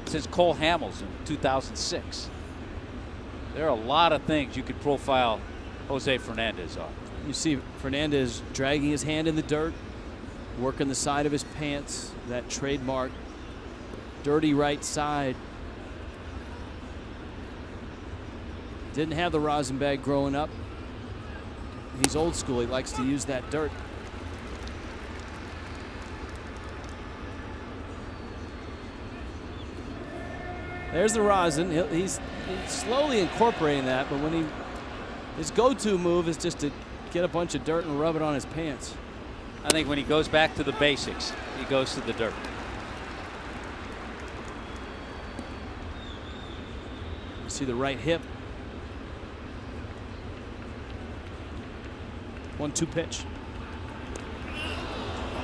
since Cole Hamels in 2006. There are a lot of things you could profile Jose Fernandez on. You see Fernandez dragging his hand in the dirt, working the side of his pants, that trademark dirty right side. Didn't have the rosin bag growing up. He's old school. He likes to use that dirt. There's the rosin. He's slowly incorporating that, but when his go-to move is just to get a bunch of dirt and rub it on his pants. I think when he goes back to the basics, he goes to the dirt. You see the right hip. 1-2 pitch.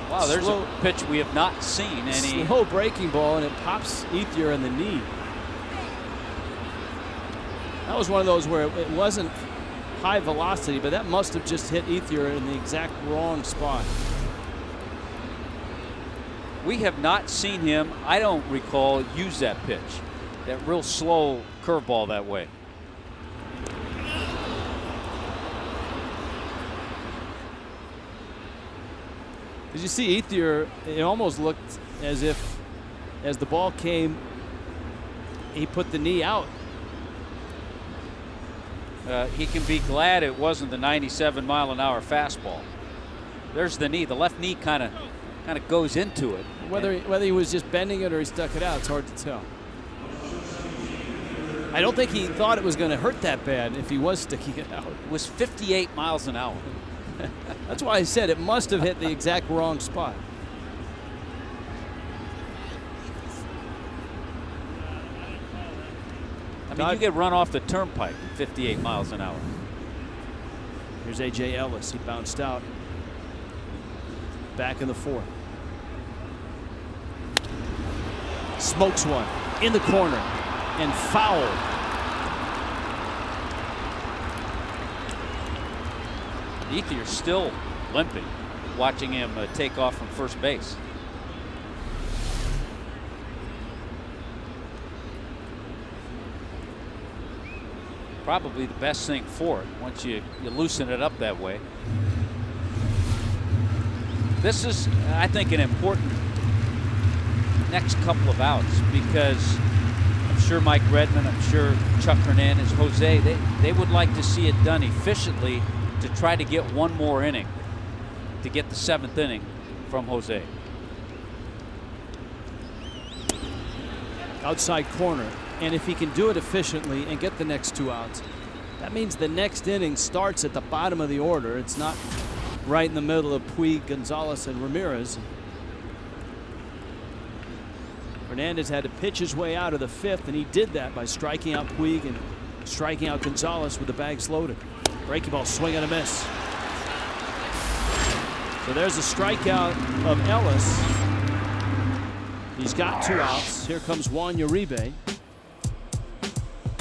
Wow, there's a pitch we have not seen any. Slow breaking ball, and it pops Ethier in the knee. That was one of those where it wasn't high velocity, but that must have just hit Ethier in the exact wrong spot. We have not seen him, I don't recall, use that pitch. That real slow curveball that way. Did you see Ethier? It almost looked as if, as the ball came, he put the knee out. He can be glad it wasn't the 97-mile-an-hour fastball. There's the knee. The left knee kind of goes into it. Whether he was just bending it or he stuck it out, it's hard to tell. I don't think he thought it was going to hurt that bad if he was sticking it out. It was 58 miles an hour. That's why I said it must have hit the exact wrong spot. I mean, you get run off the turnpike at 58 miles an hour. Here's A.J. Ellis. He bounced out. Back in the 4th. Smokes one in the corner and foul. Ethier's still limping, watching him take off from first base. Probably the best thing for it once you loosen it up that way. This is, I think, an important next couple of outs because I'm sure Mike Redmond, I'm sure Chuck Hernandez, Jose, they would like to see it done efficiently to try to get one more inning, to get the 7th inning from Jose. Outside corner. And if he can do it efficiently and get the next 2 outs, that means the next inning starts at the bottom of the order. It's not right in the middle of Puig, Gonzalez, and Ramirez. Fernandez had to pitch his way out of the 5th, and he did that by striking out Puig and striking out Gonzalez with the bags loaded. Breaking ball, swing and a miss. So there's a strikeout of Ellis. He's got 2 outs. Here comes Juan Uribe.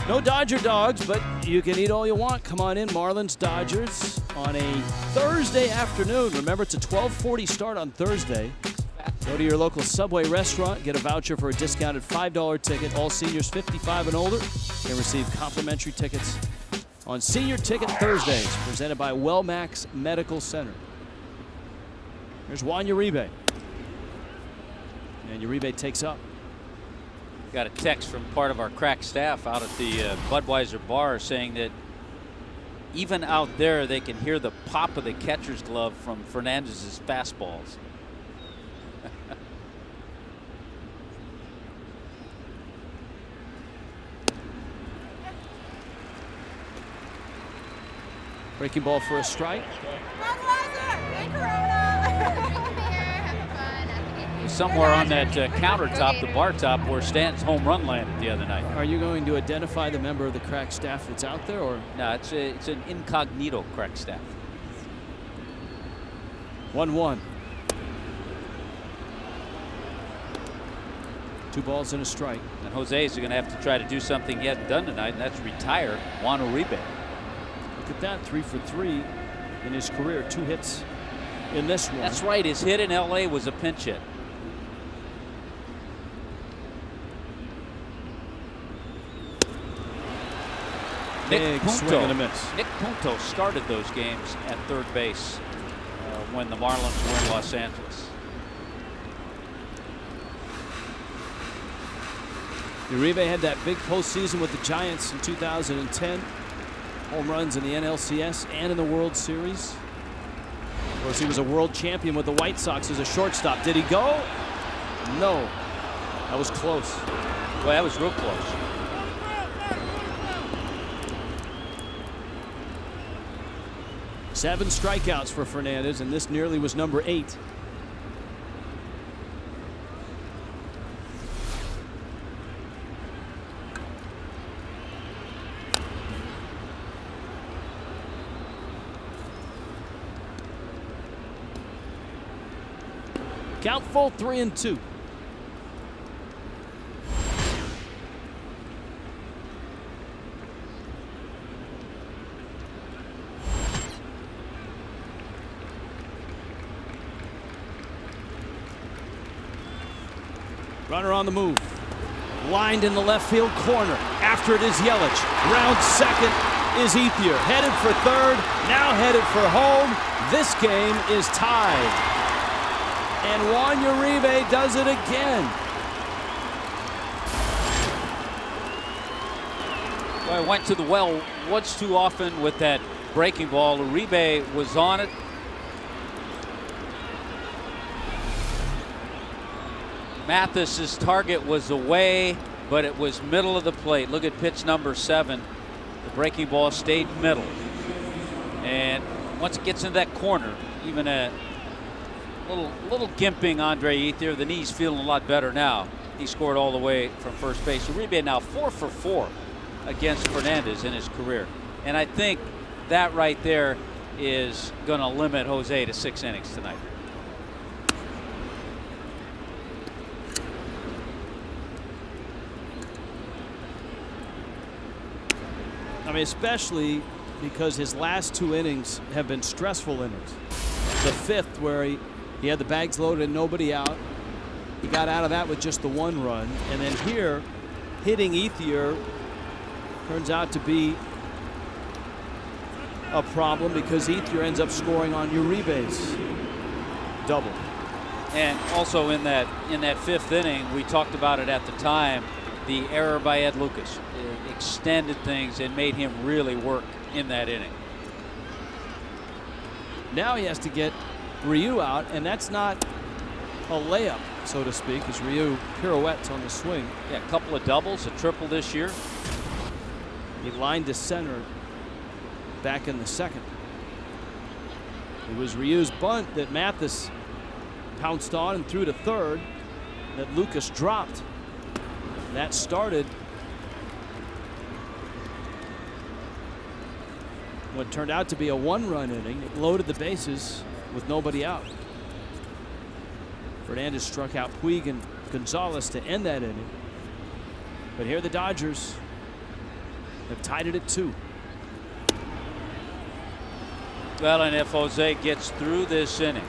No Dodger dogs, but you can eat all you want. Come on in, Marlins Dodgers on a Thursday afternoon. Remember, it's a 12:40 start on Thursday. Go to your local Subway restaurant, get a voucher for a discounted $5 ticket. All seniors 55 and older can receive complimentary tickets on Senior Ticket Thursdays, presented by Wellmax Medical Center. Here's Juan Uribe. And Uribe takes up. Got a text from part of our crack staff out at the Budweiser bar saying that even out there they can hear the pop of the catcher's glove from Fernandez's fastballs. Breaking ball for a strike. Somewhere on that countertop, the bar top, where Stanton's home run landed the other night. Are you going to identify the member of the crack staff that's out there, or? No, it's an incognito crack staff. 1-1. 2 balls and a strike. And Jose's going to have to try to do something he hasn't done tonight, and that's retire Juan Uribe. Look at that, 3 for 3 in his career. 2 hits in this one. That's right. His hit in L.A. was a pinch hit. Nick Punto started those games at third base when the Marlins were in Los Angeles. Uribe had that big postseason with the Giants in 2010. Home runs in the NLCS and in the World Series. Of course, he was a world champion with the White Sox as a shortstop. Did he go? No. That was close. Well, that was real close. Seven strikeouts for Fernandez, and this nearly was number 8. Count full, 3-2. Runner on the move. Lined in the left field corner. After it is Yelich. Round second is Ethier. Headed for third. Now headed for home. This game is tied. And Juan Uribe does it again. Well, I went to the well once too often with that breaking ball. Uribe was on it. Mathis's target was away, but it was middle of the plate. Look at pitch number 7. The breaking ball stayed middle. And once it gets into that corner, even a little gimping Andre Ethier, the knee's feeling a lot better now. He scored all the way from first base. Uribe now 4 for 4 against Fernandez in his career. And I think that right there is going to limit Jose to 6 innings tonight. I mean, especially because his last 2 innings have been stressful innings. The 5th, where he had the bags loaded and nobody out. He got out of that with just the 1 run. And then here, hitting Ethier turns out to be a problem because Ethier ends up scoring on Uribe's double. And also in that 5th inning, we talked about it at the time, the error by Ed Lucas. It extended things and made him really work in that inning. Now he has to get Ryu out, and that's not a layup, so to speak, as Ryu pirouettes on the swing. Yeah, a couple of doubles, a triple this year. He lined to center back in the 2nd. It was Ryu's bunt that Mathis pounced on and threw to 3rd that Lucas dropped. That started what turned out to be a 1-run inning. It loaded the bases with nobody out. Fernandez struck out Puig and Gonzalez to end that inning. But here the Dodgers have tied it at 2. Well, and if Jose gets through this inning,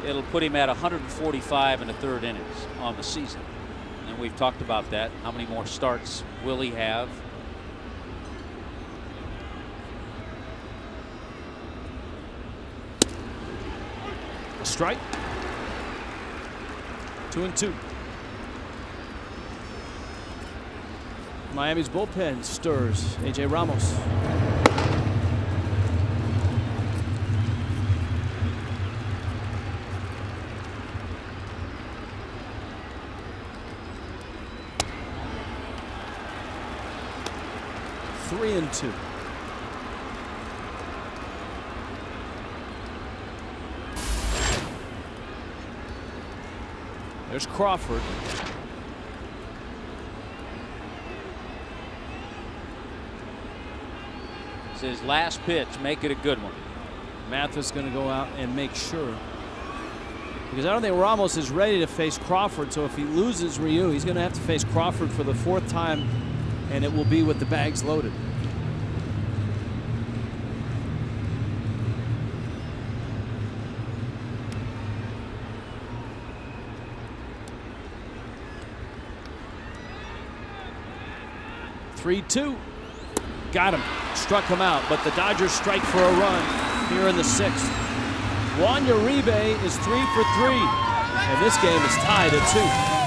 it'll put him at 145 1/3 innings on the season. And we've talked about that. How many more starts will he have? A strike. 2-2. Miami's bullpen stirs. A.J. Ramos. Three and 2. There's Crawford. It's his last pitch. Make it a good one. Mathis going to go out and make sure. Because I don't think Ramos is ready to face Crawford. So if he loses Ryu, he's going to have to face Crawford for the 4th time. And it will be with the bags loaded. Three-2. Got him. Struck him out. But the Dodgers strike for a run here in the 6th. Juan Uribe is 3 for 3. And this game is tied at 2.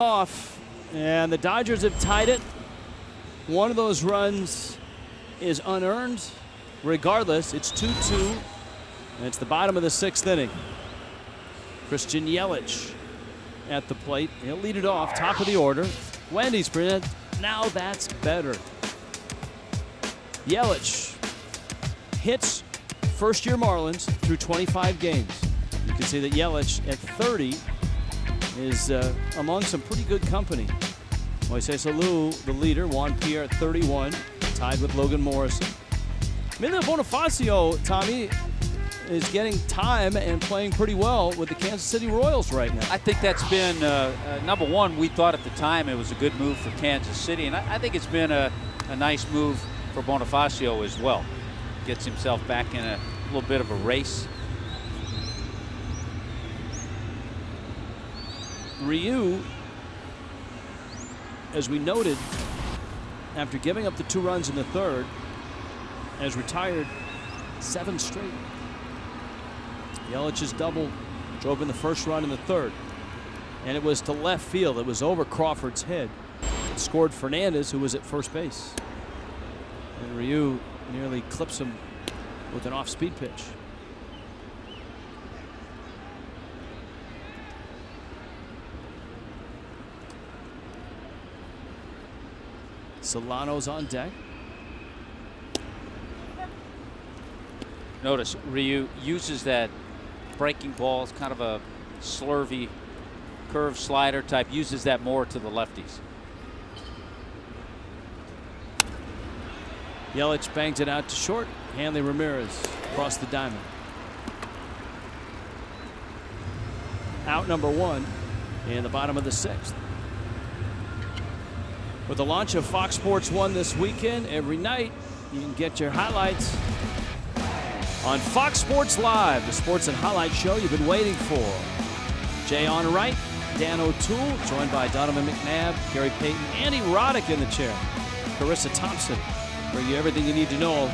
Off, and the Dodgers have tied it. One of those runs is unearned. Regardless, it's 2-2, and it's the bottom of the 6th inning. Christian Yelich at the plate. He'll lead it off, top of the order. Wendy's present. Now that's better. Yelich hits first-year Marlins through 25 games. You can see that Yelich at 30 is among some pretty good company. Moises Alou, the leader. Juan Pierre at 31, tied with Logan Morrison. Emilio Bonifacio, Tommy, is getting time and playing pretty well with the Kansas City Royals right now. I think that's been, number one, we thought at the time it was a good move for Kansas City, and I think it's been a nice move for Bonifacio as well. Gets himself back in a little bit of a race. Ryu, as we noted, after giving up the 2 runs in the 3rd, has retired 7 straight. Yelich's double drove in the 1st run in the 3rd, and it was to left field. It was over Crawford's head. It scored Fernandez, who was at first base. And Ryu nearly clips him with an off-speed pitch. Solano's on deck. Notice Ryu uses that breaking ball. It's kind of a slurvy curve slider type. Uses that more to the lefties. Yelich bangs it out to short. Hanley Ramirez across the diamond. Out number 1 in the bottom of the 6th. With the launch of Fox Sports 1 this weekend, every night you can get your highlights on Fox Sports Live, the sports and highlight show you've been waiting for. Jay on right, Dan O'Toole, joined by Donovan McNabb, Gary Payton, Andy Roddick in the chair, Carissa Thompson, bring you everything you need to know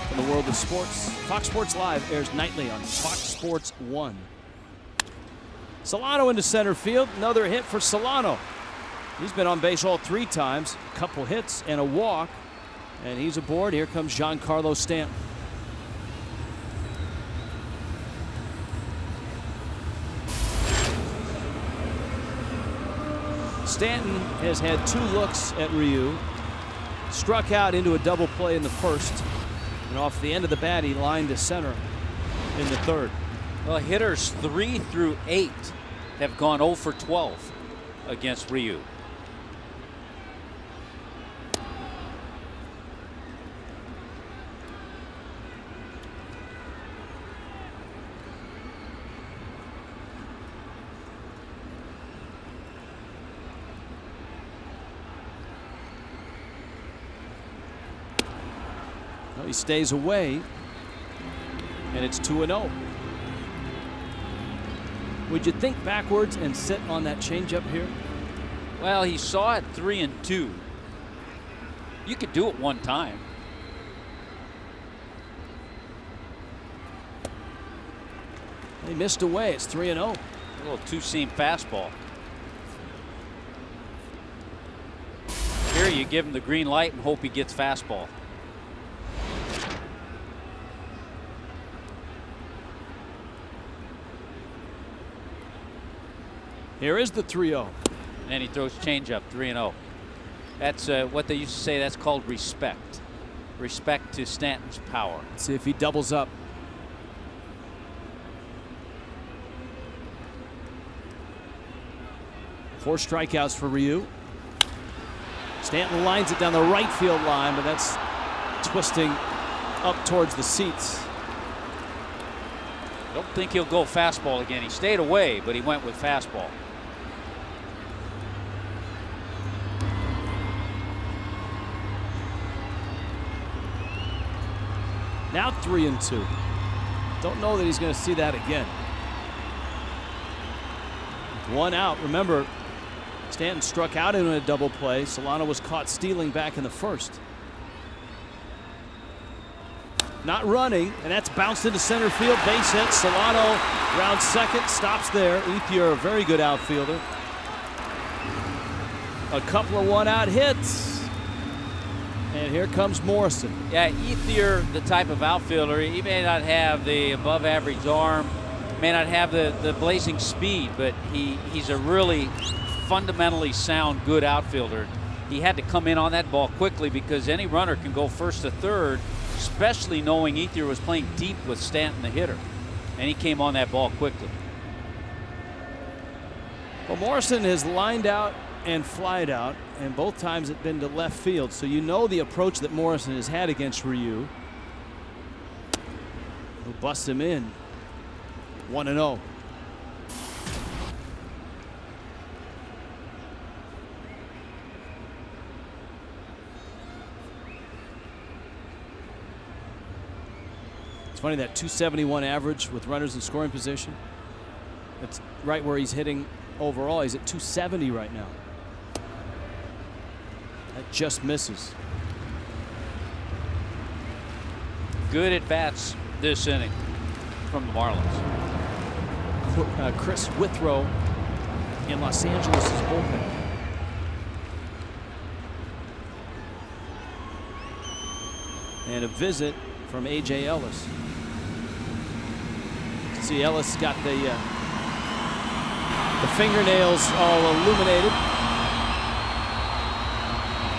from the world of sports. Fox Sports Live airs nightly on Fox Sports 1. Solano into center field, another hit for Solano. He's been on base all 3 times, a couple hits and a walk, and he's aboard. Here comes Giancarlo Stanton. Stanton has had 2 looks at Ryu, struck out into a double play in the first, and off the end of the bat he lined to center in the 3rd. Well, hitters 3 through 8 have gone 0 for 12 against Ryu. He stays away, and it's 2-0. Would you think backwards and sit on that changeup here? Well, he saw it 3-2. You could do it one time. He missed away. It's 3-0. A little two-seam fastball. Here you give him the green light and hope he gets fastball. Here is the 3-0. And he throws changeup, 3-0. That's what they used to say. That's called respect. Respect to Stanton's power. Let's see if he doubles up. Four strikeouts for Ryu. Stanton lines it down the right field line, but that's twisting up towards the seats. I don't think he'll go fastball again. He stayed away, but he went with fastball. Now 3-2. Don't know that he's going to see that again. 1 out. Remember, Stanton struck out in a double play. Solano was caught stealing back in the first. Not running, and that's bounced into center field. Base hit. Solano round second, stops there. Ethier, a very good outfielder. A couple of 1-out hits. And here comes Morrison. Yeah, Ethier, the type of outfielder, he may not have the above average arm, may not have the blazing speed, but he's a really fundamentally sound, good outfielder. He had to come in on that ball quickly because any runner can go first to third, especially knowing Ethier was playing deep with Stanton, the hitter. And he came on that ball quickly. Well, Morrison has lined out and flied out, and both times it's been to left field, so you know the approach that Morrison has had against Ryu. He'll bust him in. 1-0. It's funny, that 271 average with runners in scoring position, that's right where he's hitting overall. He's at 270 right now. That just misses. Good at bats this inning from the Marlins. Chris Withrow in Los Angeles' bullpen. And a visit from A.J. Ellis. See, Ellis got the fingernails all illuminated.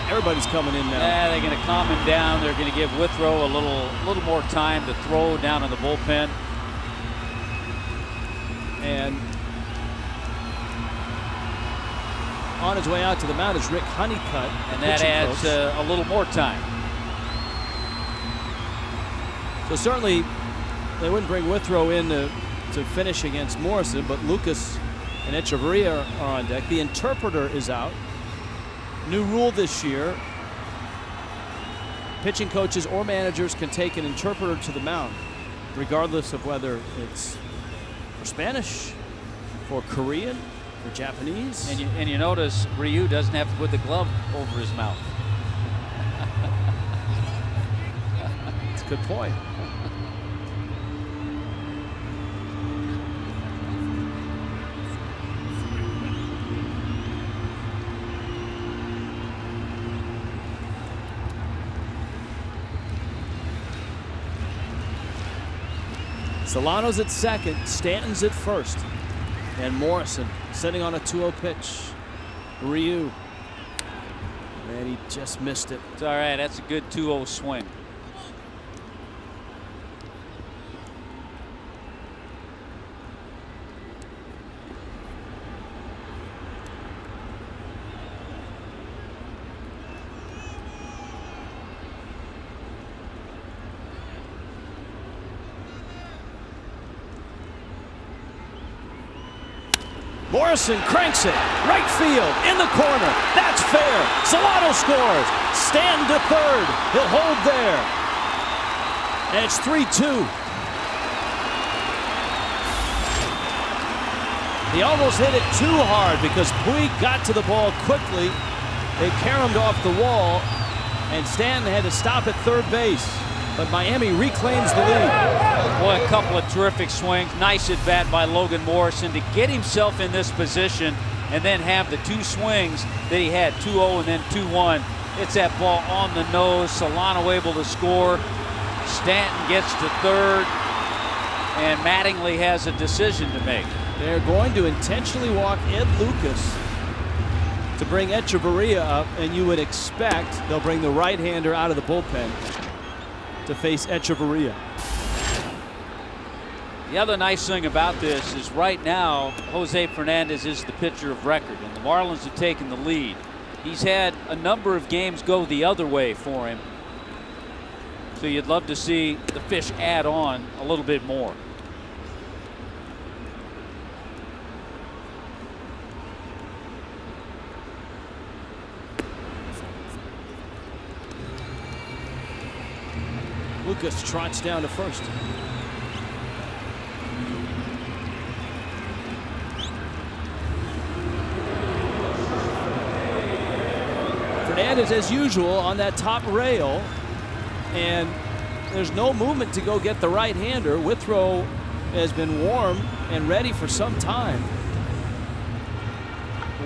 Everybody's coming in now. Yeah, they're going to calm him down. They're going to give Withrow a little more time to throw down in the bullpen. And on his way out to the mound is Rick Honeycutt. And that adds a little more time. So certainly they wouldn't bring Withrow in to finish against Morrison, but Lucas and Echeverria are on deck. The interpreter is out. New rule this year, pitching coaches or managers can take an interpreter to the mound, regardless of whether it's for Spanish, for Korean, for Japanese. And you notice Ryu doesn't have to put the glove over his mouth. That's a good point. Solano's at second, Stanton's at first, and Morrison sitting on a 2-0 pitch. Ryu, and he just missed it. It's all right. That's a good 2-0 swing. Morrison cranks it, right field, in the corner. That's fair. Solano scores. Stanton to third. He'll hold there. And it's 3-2. He almost hit it too hard because Puig got to the ball quickly. They caromed off the wall, and Stanton had to stop at third base. But Miami reclaims the lead. Boy, a couple of terrific swings. Nice at bat by Logan Morrison to get himself in this position and then have the two swings that he had, 2-0 and then 2-1. It's that ball on the nose. Solano able to score. Stanton gets to third, and Mattingly has a decision to make. They're going to intentionally walk Ed Lucas to bring Echeverria up, and you would expect they'll bring the right-hander out of the bullpen to face Echeverria. The other nice thing about this is right now Jose Fernandez is the pitcher of record, and the Marlins have taken the lead. He's had a number of games go the other way for him, so you'd love to see the Fish add on a little bit more. Lucas trots down to first. Fernandez, as usual, on that top rail, and there's no movement to go get the right-hander. Withrow has been warm and ready for some time.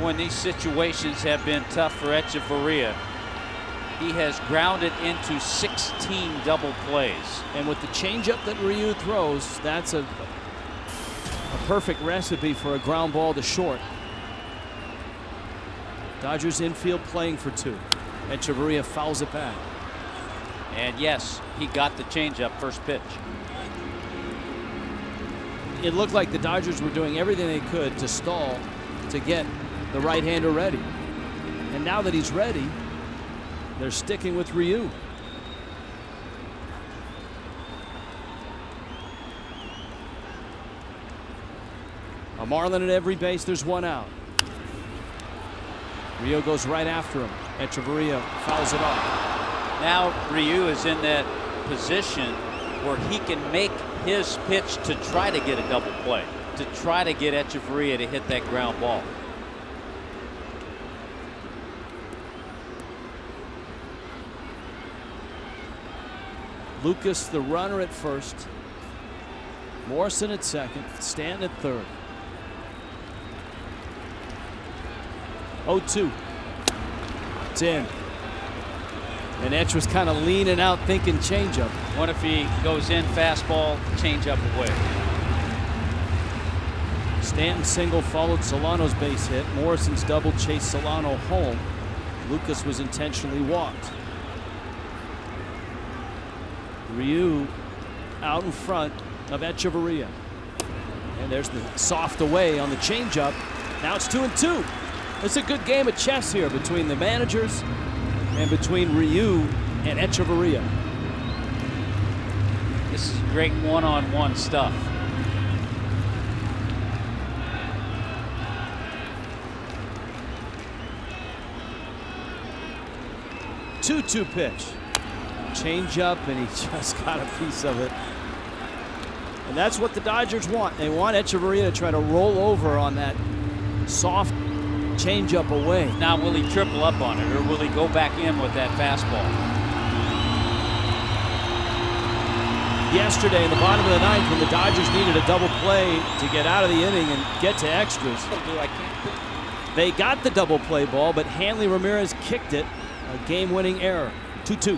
When these situations have been tough for Echeverria, he has grounded into 16 double plays. And with the changeup that Ryu throws, that's a perfect recipe for a ground ball to short. Dodgers infield playing for two. Echeverria fouls it back. And yes, he got the changeup first pitch. It looked like the Dodgers were doing everything they could to stall to get the right-hander ready. And now that he's ready, they're sticking with Ryu. A Marlin at every base. There's one out. Ryu goes right after him. Echeverria fouls it off. Now Ryu is in that position where he can make his pitch to try to get a double play, to try to get Echeverria to hit that ground ball. Lucas, the runner, at first. Morrison at second. Stanton at third. 0-2. It's in. And Etch was kind of leaning out thinking changeup. What if he goes in fastball, changeup away? Stanton's single followed Solano's base hit. Morrison's double chased Solano home. Lucas was intentionally walked. Ryu out in front of Echeverria. And there's the soft away on the changeup. Now it's 2-2. It's a good game of chess here between the managers and between Ryu and Echeverria. This is great one-on-one stuff. Two pitch. Change up, and he just got a piece of it. And that's what the Dodgers want. They want Echeverria to try to roll over on that soft changeup away. Now, will he triple up on it, or will he go back in with that fastball? Yesterday, in the bottom of the ninth, when the Dodgers needed a double play to get out of the inning and get to extras, they got the double play ball, but Hanley Ramirez kicked it. A game-winning error. 2-2.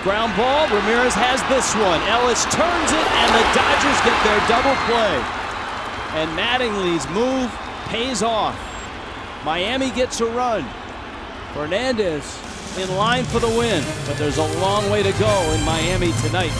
Ground ball. Ramirez has this one. Ellis turns it, and the Dodgers get their double play. And Mattingly's move pays off. Miami gets a run. Fernandez in line for the win, but there's a long way to go in Miami tonight.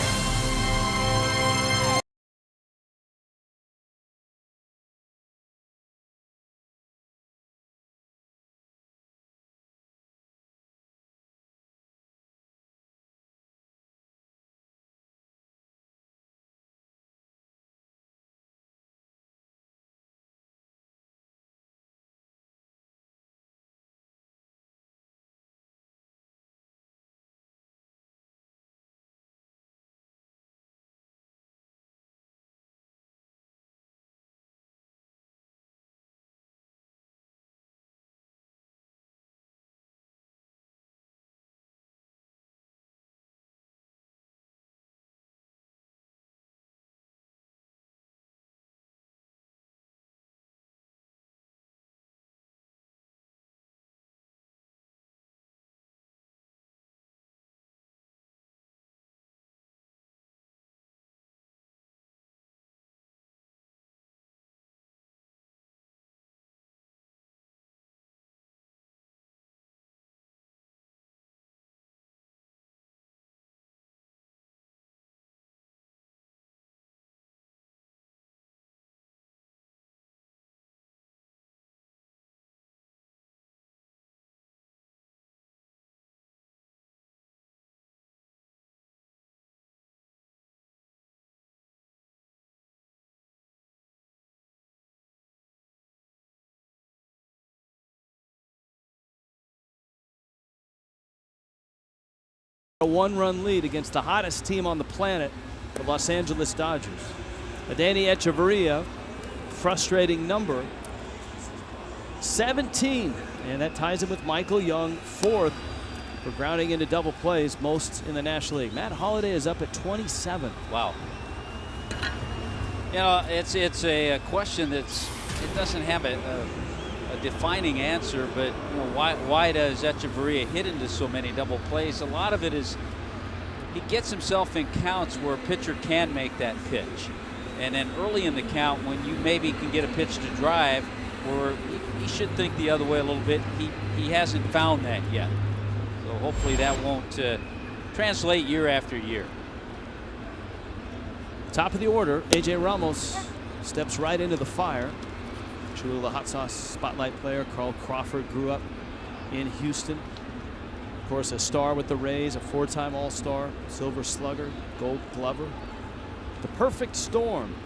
A one-run lead against the hottest team on the planet, the Los Angeles Dodgers. Danny Echeverria, frustrating number 17, and that ties him with Michael Young, fourth for grounding into double plays, most in the National League. Matt Holliday is up at 27. Wow. You know, it's a question it doesn't have a defining answer, but you know, why does Echeverria hit into so many double plays? A lot of it is he gets himself in counts where a pitcher can make that pitch, and then early in the count when you maybe can get a pitch to drive, or he should think the other way a little bit. He hasn't found that yet, so hopefully that won't translate year after year. Top of the order, A.J. Ramos steps right into the fire. Truly the hot sauce spotlight player. Carl Crawford grew up in Houston. Of course, a star with the Rays, a four-time All-Star, Silver Slugger, Gold Glover. The perfect storm.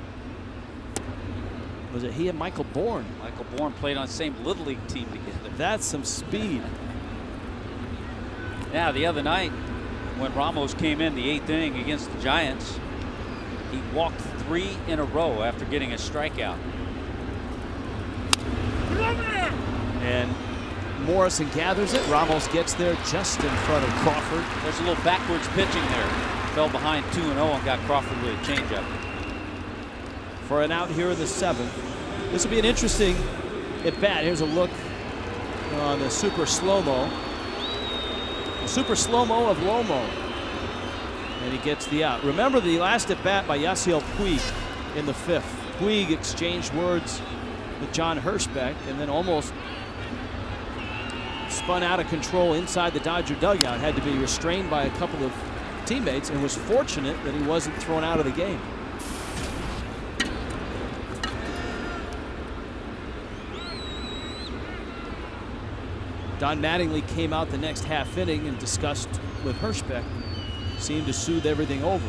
Was it he and Michael Bourne? Michael Bourne played on the same Little League team together. That's some speed. Now, the other night, when Ramos came in the eighth inning against the Giants, he walked 3 in a row after getting a strikeout. And Morrison gathers it. Ramos gets there just in front of Crawford. There's a little backwards pitching there. Fell behind 2-0 and got Crawford with a changeup. For an out here in the 7th. This will be an interesting at bat. Here's a look on the super slow-mo. Super slow-mo of Lomo. And he gets the out. Remember the last at bat by Yasiel Puig in the 5th. Puig exchanged words with John Hirschbeck and then almost spun out of control inside the Dodger dugout. Had to be restrained by a couple of teammates and was fortunate that he wasn't thrown out of the game. Don Mattingly came out the next half inning and discussed with Hirschbeck. Seemed to soothe everything over.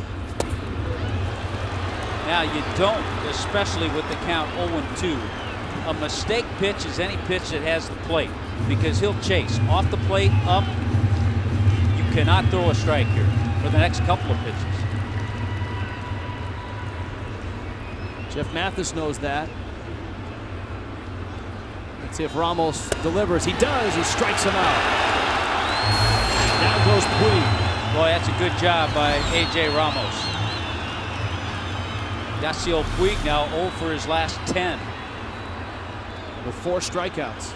Now you don't, especially with the count 0-2. A mistake pitch is any pitch that has the plate, because he'll chase off the plate, up. You cannot throw a strike here for the next couple of pitches. Jeff Mathis knows that. Let's see if Ramos delivers. He does. He strikes him out. Down goes Puig. Boy, that's a good job by A.J. Ramos. Yasiel Puig now 0 for his last 10. With 4 strikeouts.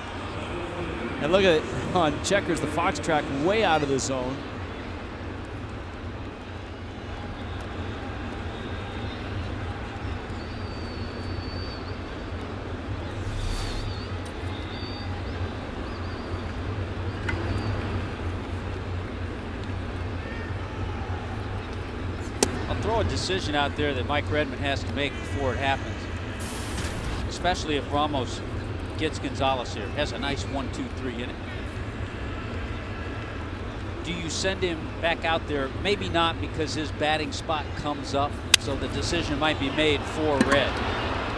And look at it on Checkers, the Fox track way out of the zone. Throw a decision out there that Mike Redmond has to make before it happens, especially if Ramos gets Gonzalez here. Has a nice 1-2-3 inning. Do you send him back out there? Maybe not, because his batting spot comes up, so the decision might be made for Red.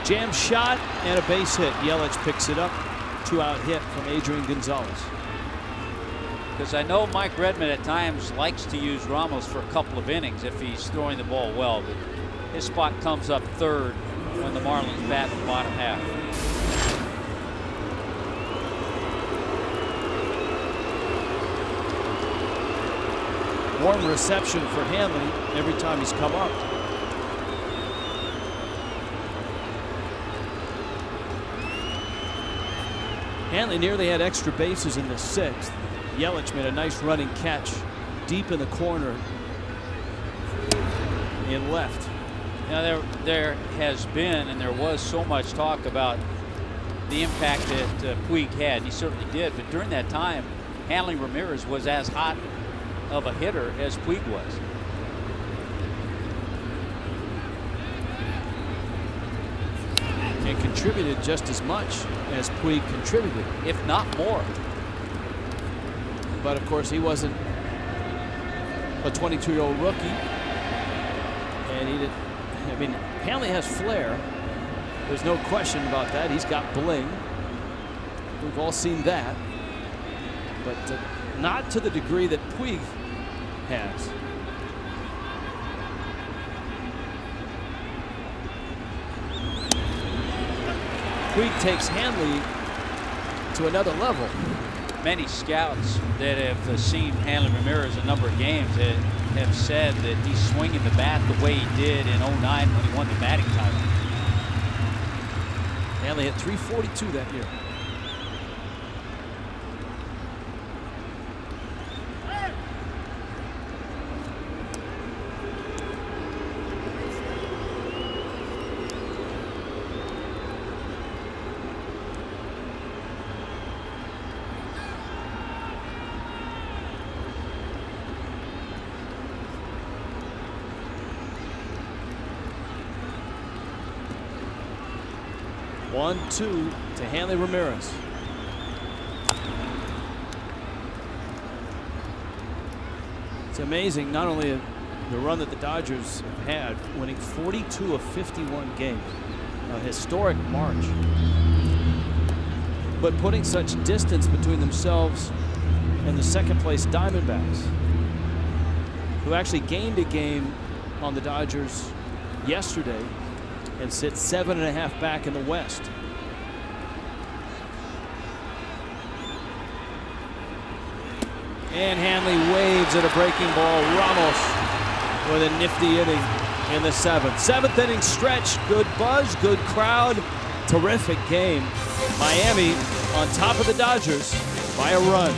Jam shot and a base hit. Yelich picks it up. 2-out hit from Adrian Gonzalez. Because I know Mike Redmond at times likes to use Ramos for a couple of innings if he's throwing the ball well, but his spot comes up third when the Marlins bat the bottom half. Warm reception for Hanley every time he's come up. Hanley nearly had extra bases in the 6th. Yelich made a nice running catch deep in the corner in left. Now there has been and there was so much talk about the impact that Puig had. He certainly did, but during that time, Hanley Ramirez was as hot of a hitter as Puig was. And contributed just as much as Puig contributed, if not more. But of course, he wasn't a 22-year-old rookie, and he didn't. I mean, Hanley has flair. There's no question about that. He's got bling. We've all seen that, but not to the degree that Puig has. Puig takes Hanley to another level. Many scouts that have seen Hanley Ramirez a number of games have said that he's swinging the bat the way he did in 09 when he won the batting title. Hanley hit .342 that year. One-two to Hanley Ramirez. It's amazing, not only the run that the Dodgers have had, winning 42 of 51 games, a historic march, but putting such distance between themselves and the second-place Diamondbacks, who actually gained a game on the Dodgers yesterday and sit 7.5 back in the West. And Hanley waves at a breaking ball. Ramos with a nifty inning in the 7th. 7th inning stretch. Good buzz, good crowd, terrific game. Miami on top of the Dodgers by a run.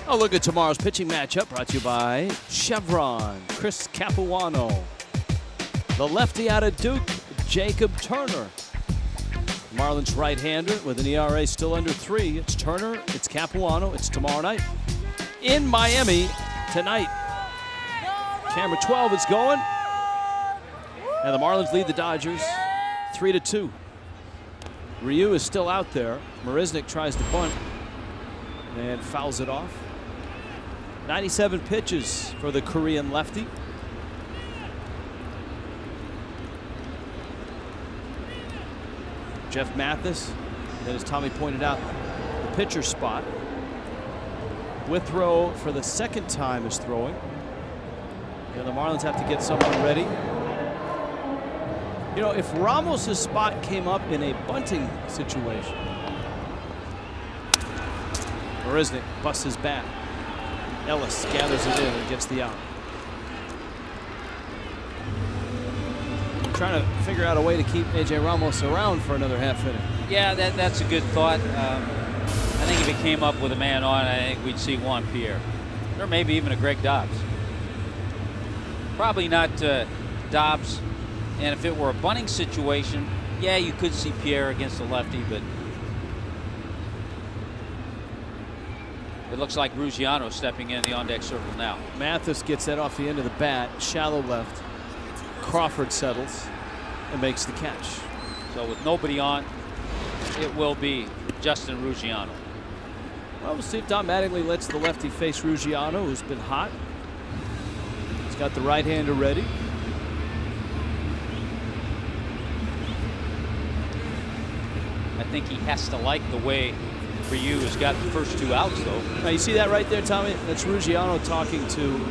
Oh, look at tomorrow's pitching matchup, brought to you by Chevron. Chris Capuano. The lefty out of Duke, Jacob Turner. Marlins right-hander with an ERA still under 3. It's Turner, it's Capuano, it's tomorrow night in Miami tonight. Camera 12 is going. And the Marlins lead the Dodgers 3-2. Ryu is still out there. Marisnik tries to bunt and fouls it off. 97 pitches for the Korean lefty. Jeff Mathis, and as Tommy pointed out, the pitcher spot. Withrow for the second time is throwing. And the Marlins have to get someone ready. You know, if Ramos' spot came up in a bunting situation, Marisnik busts his bat. Ellis gathers it in and gets the out. Trying to figure out a way to keep A.J. Ramos around for another half inning. Yeah, that's a good thought. I think if it came up with a man on, I think we'd see Juan Pierre. Or maybe even a Greg Dobbs. Probably not Dobbs. And if it were a bunting situation, yeah, you could see Pierre against the lefty, but it looks like Ruggiano stepping in the on-deck circle now. Mathis gets that off the end of the bat, shallow left. Crawford settles and makes the catch. So with nobody on, it will be Justin Ruggiano. Well, we'll see if Don Mattingly lets the lefty face Ruggiano, who's been hot. He's got the right-hander ready. I think he has to like the way Ryu has got the first 2 outs, though. Now, you see that right there, Tommy? That's Ruggiano talking to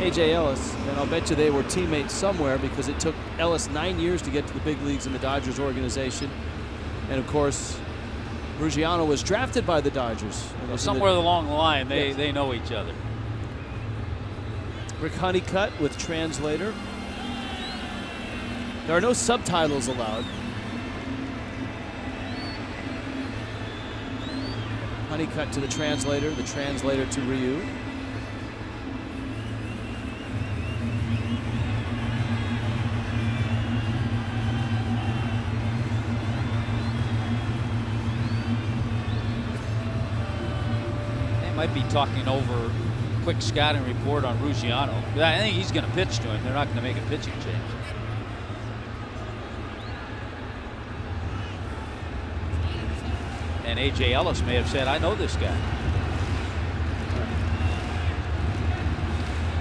A.J. Ellis, and I'll bet you they were teammates somewhere because it took Ellis 9 years to get to the big leagues in the Dodgers organization. And, of course, Ruggiano was drafted by the Dodgers. Well, somewhere along the line, they know each other. Rick Honeycutt with translator. There are no subtitles allowed. Honeycutt to the translator to Ryu. Might be talking over a quick scouting report on Ruggiano. I think he's going to pitch to him. They're not going to make a pitching change. And A.J. Ellis may have said, I know this guy.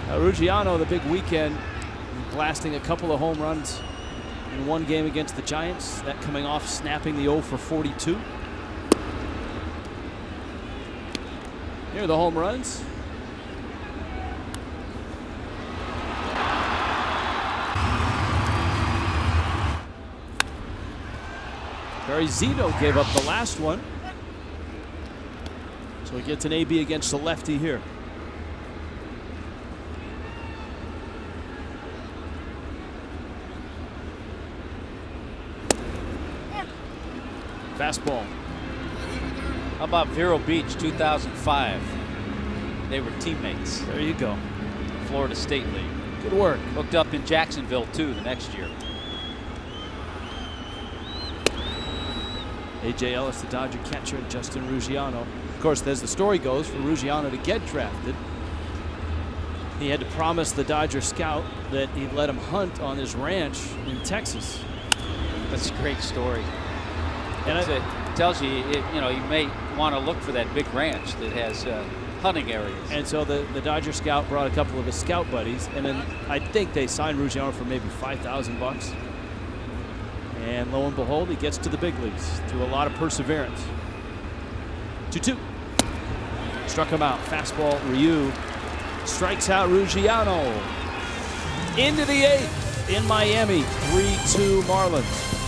Ruggiano, the big weekend, blasting a couple of home runs in one game against the Giants. That coming off snapping the 0 for 42. Here are the home runs. Barry Zito gave up the last one. So he gets an AB against the lefty here. Fastball. How about Vero Beach, 2005? They were teammates. There you go. Florida State League. Good work. Hooked up in Jacksonville, too, the next year. A.J. Ellis, the Dodger catcher, and Justin Ruggiano. Of course, as the story goes, for Ruggiano to get drafted, he had to promise the Dodger scout that he'd let him hunt on his ranch in Texas. That's a great story. And it tells you, you know, you may want to look for that big ranch that has hunting areas. And so the Dodger scout brought a couple of his scout buddies, and then I think they signed Ruggiano for maybe $5,000. And lo and behold, he gets to the big leagues through a lot of perseverance. 2-2. Struck him out. Fastball. Ryu strikes out Ruggiano. Into the 8th in Miami. 3-2 Marlins.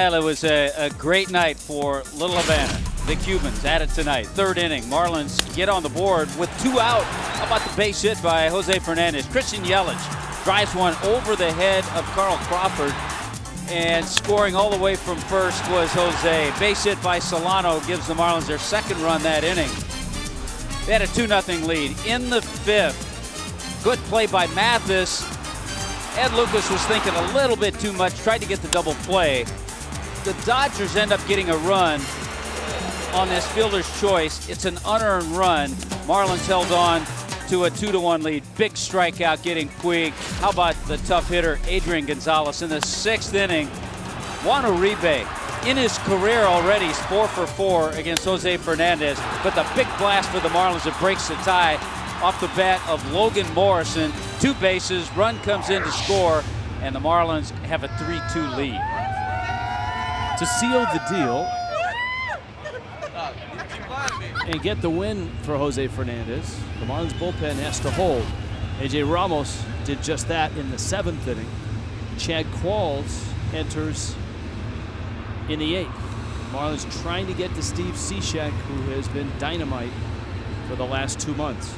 Well, it was a great night for Little Havana. The Cubans at it tonight. Third inning. Marlins get on the board with 2 out. How about the base hit by Jose Fernandez? Christian Yelich drives one over the head of Carl Crawford. And scoring all the way from first was Jose. Base hit by Solano gives the Marlins their second run that inning. They had a 2-0 lead. In the 5th, good play by Mathis. Ed Lucas was thinking a little bit too much, tried to get the double play. The Dodgers end up getting a run on this fielder's choice. It's an unearned run. Marlins held on to a 2-1 lead. Big strikeout getting Puig. How about the tough hitter Adrian Gonzalez in the 6th inning? Juan Uribe in his career already is 4 for 4 against Jose Fernandez, but the big blast for the Marlins that breaks the tie off the bat of Logan Morrison. 2 bases, run comes in to score, and the Marlins have a 3-2 lead. To seal the deal and get the win for Jose Fernandez, the Marlins bullpen has to hold. A.J. Ramos did just that in the 7th inning. Chad Qualls enters in the 8th. Marlins trying to get to Steve Cishek, who has been dynamite for the last 2 months.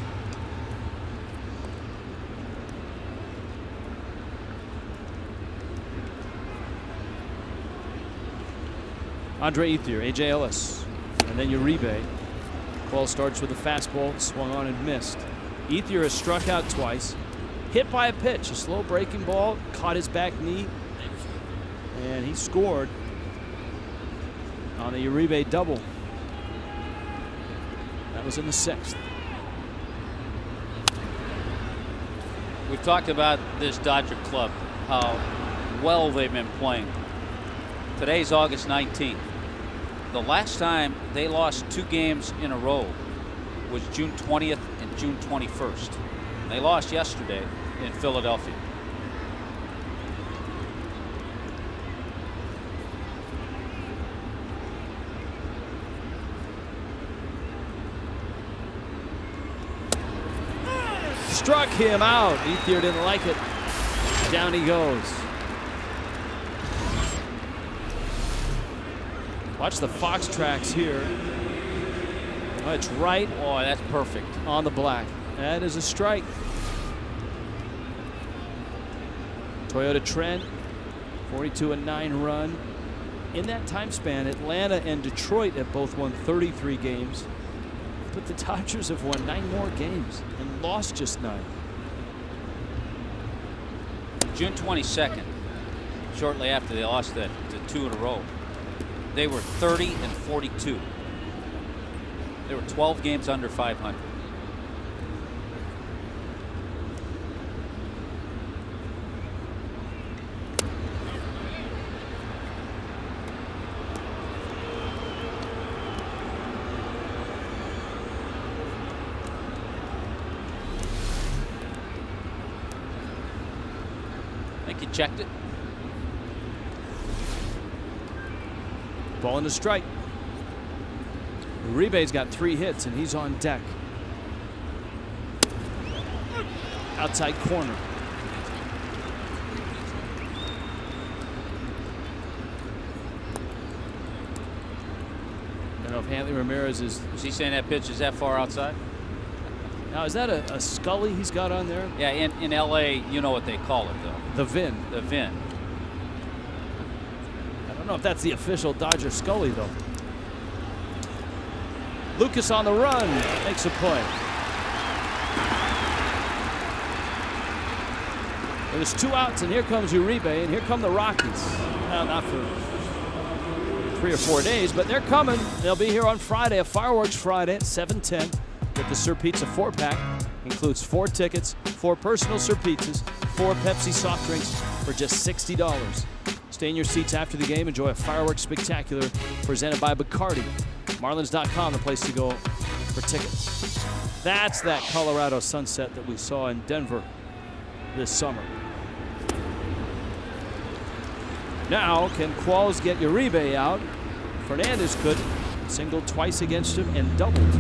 Andre Ethier, A.J. Ellis, and then Uribe. Ball starts with a fastball, swung on and missed. Ethier has struck out twice, hit by a pitch, a slow breaking ball, caught his back knee, and he scored on the Uribe double. That was in the 6th. We've talked about this Dodger club, how well they've been playing. Today's August 19th. The last time they lost 2 games in a row was June 20th and June 21st. They lost yesterday in Philadelphia. Struck him out. Ethier didn't like it. Down he goes. Watch the Fox tracks here. Oh, it's right. Oh, that's perfect. On the black. That is a strike. Toyota Trent, 42-9 run. In that time span, Atlanta and Detroit have both won 33 games. But the Dodgers have won 9 more games and lost just 9. June 22nd, shortly after they lost that 2 in a row, they were 30-42. They were 12 games under 500. I think he checked it. Ball in the strike. Uribe's got 3 hits and he's on deck. Outside corner. I don't know if Hanley Ramirez is he saying that pitch is that far outside? Now, is that a Scully he's got on there? Yeah, in L.A., you know what they call it, though. The VIN. The VIN. I don't know if that's the official Dodger Scully, though. Lucas on the run, makes a play. There's 2 outs, and here comes Uribe, and here come the Rockies. Well, not for 3 or 4 days, but they're coming. They'll be here on Friday, a fireworks Friday at 7:10. Get the Sir Pizza 4-pack. Includes 4 tickets, 4 personal Sir Pizzas, 4 Pepsi soft drinks for just $60. Stay in your seats after the game. Enjoy a fireworks spectacular presented by Bacardi. Marlins.com, the place to go for tickets. That's that Colorado sunset that we saw in Denver this summer. Now, can Qualls get Uribe out? Fernandez couldn't. Singled twice against him and doubled.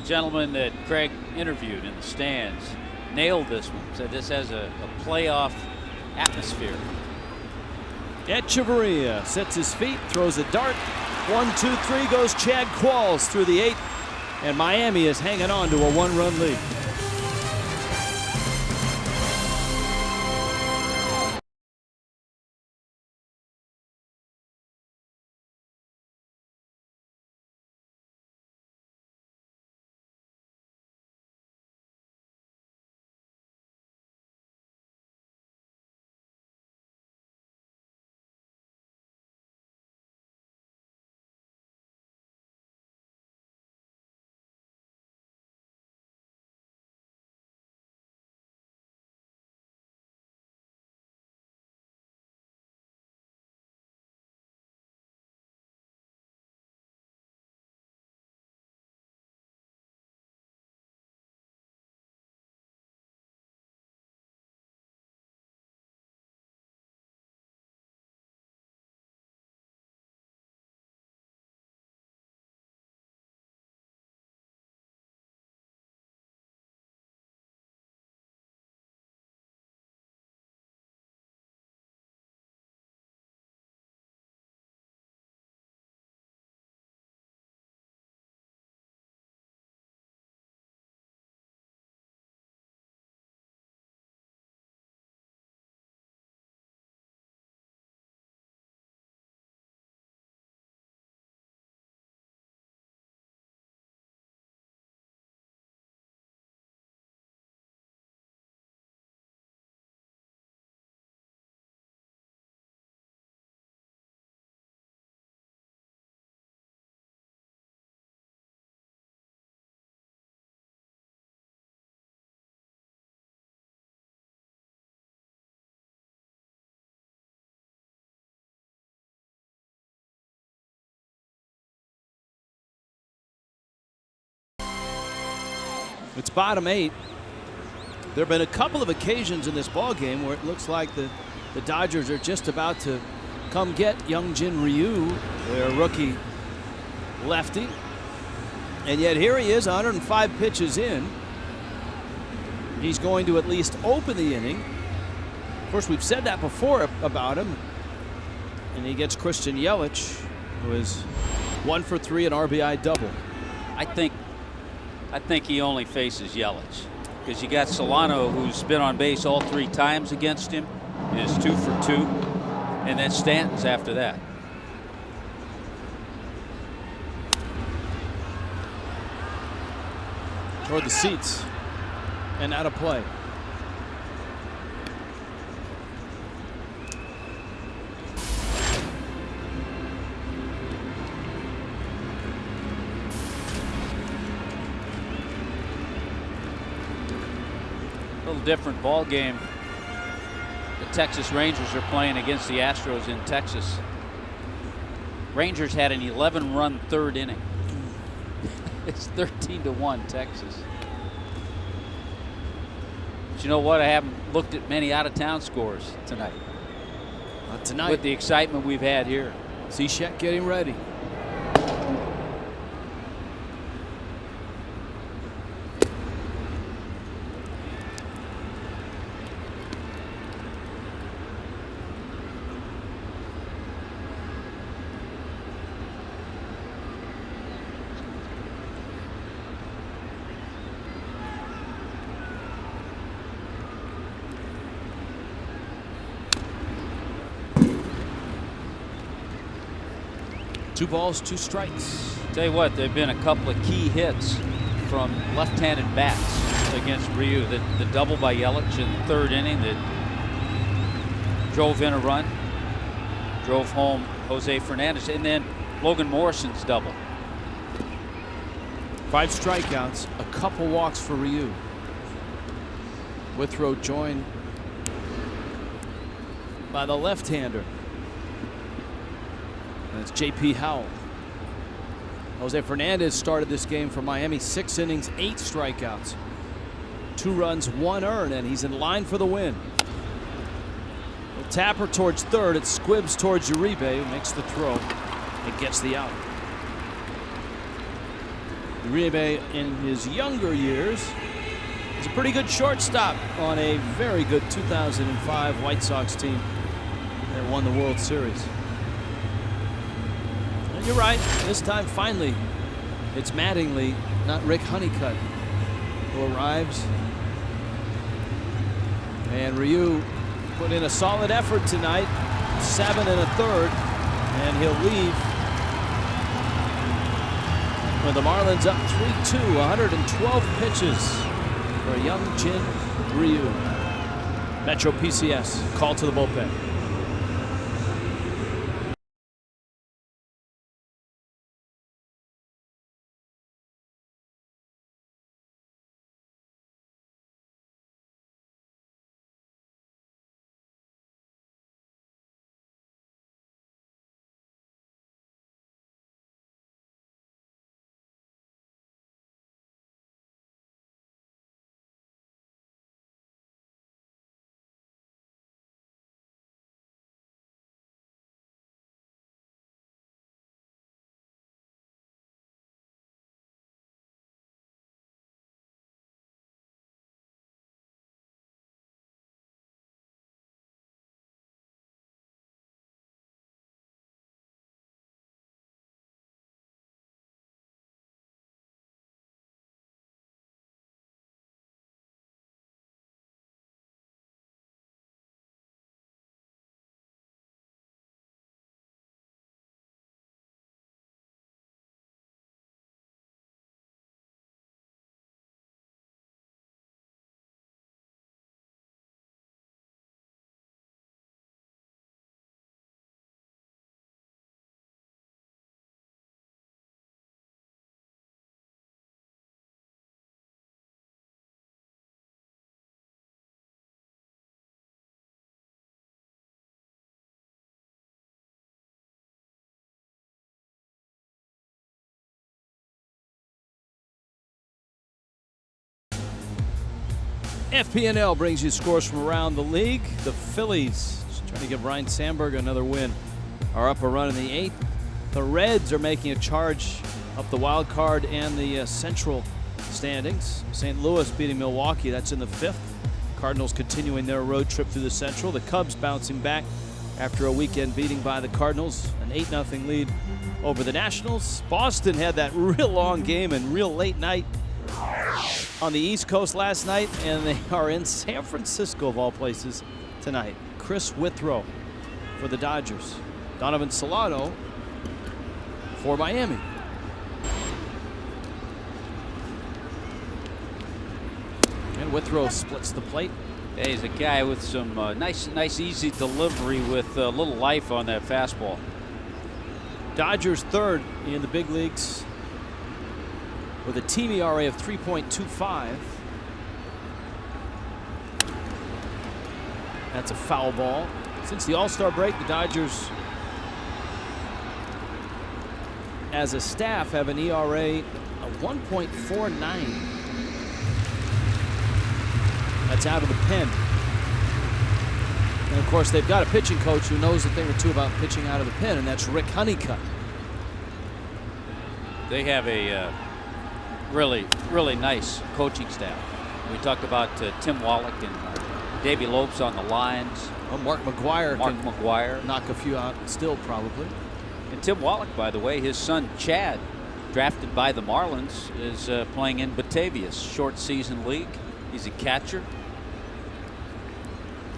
gentleman that Craig interviewed in the stands nailed this one. Said this has a playoff atmosphere. Echeverria sets his feet, throws a dart. 1, 2, 3 goes Chad Qualls through the 8th, and Miami is hanging on to a 1-run lead. It's bottom 8. There have been a couple of occasions in this ball game where it looks like the Dodgers are just about to come get Youngjin Ryu, their rookie lefty. And yet here he is, 105 pitches in. He's going to at least open the inning. Of course, we've said that before about him. And he gets Christian Yelich, who is 1 for 3, an RBI double. I think he only faces Yelich because you got Solano, who's been on base all 3 times against him, is 2 for 2, and then Stanton's after that. Toward the seats and out of play. Different ball game. The Texas Rangers are playing against the Astros in Texas. Rangers had an 11-run 3rd inning. It's 13-1 Texas. But you know what? I haven't looked at many out-of-town scores tonight. Not tonight. With the excitement we've had here. Cishek getting ready. Two balls, 2 strikes. Tell you what, there have been a couple of key hits from left-handed bats against Ryu. The double by Yelich in the 3rd inning that drove in a run, drove home Jose Fernandez, and then Logan Morrison's double. 5 strikeouts, a couple walks for Ryu. Withrow joined by the left-hander. And it's J.P. Howell. Jose Fernandez started this game for Miami, 6 innings, 8 strikeouts, 2 runs, 1 earned, and he's in line for the win. The tapper towards 3rd. It squibs towards Uribe, who makes the throw and gets the out. Uribe in his younger years is a pretty good shortstop on a very good 2005 White Sox team that won the World Series. And you're right, this time finally it's Mattingly, not Rick Honeycutt, who arrives. And Ryu put in a solid effort tonight, 7 1/3, and he'll leave with the Marlins up 3-2, 112 pitches for young Jin Ryu. Metro PCS, call to the bullpen. FPNL brings you scores from around the league. The Phillies, just trying to give Ryan Sandberg another win, are up a run in the 8th. The Reds are making a charge up the wild card and the Central standings. St. Louis beating Milwaukee, that's in the 5th. Cardinals continuing their road trip through the Central. The Cubs bouncing back after a weekend beating by the Cardinals, an 8-0 lead over the Nationals. Boston had that real long game and real late night on the East Coast last night, and they are in San Francisco of all places tonight. Chris Withrow for the Dodgers. Donovan Solano for Miami. And Withrow splits the plate. Yeah, he's a guy with some nice, easy delivery with a little life on that fastball. Dodgers 3rd in the big leagues with a team ERA of 3.25. That's a foul ball. Since the All-Star break, the Dodgers as a staff have an ERA of 1.49. That's out of the pen. And of course, they've got a pitching coach who knows a thing or two about pitching out of the pen, and that's Rick Honeycutt. They have a really nice coaching staff. We talked about Tim Wallach and Davey Lopes on the lines. Well, Mark McGuire can knock a few out still, probably. And Tim Wallach, by the way, his son Chad, drafted by the Marlins, is playing in Batavia's short season league. He's a catcher.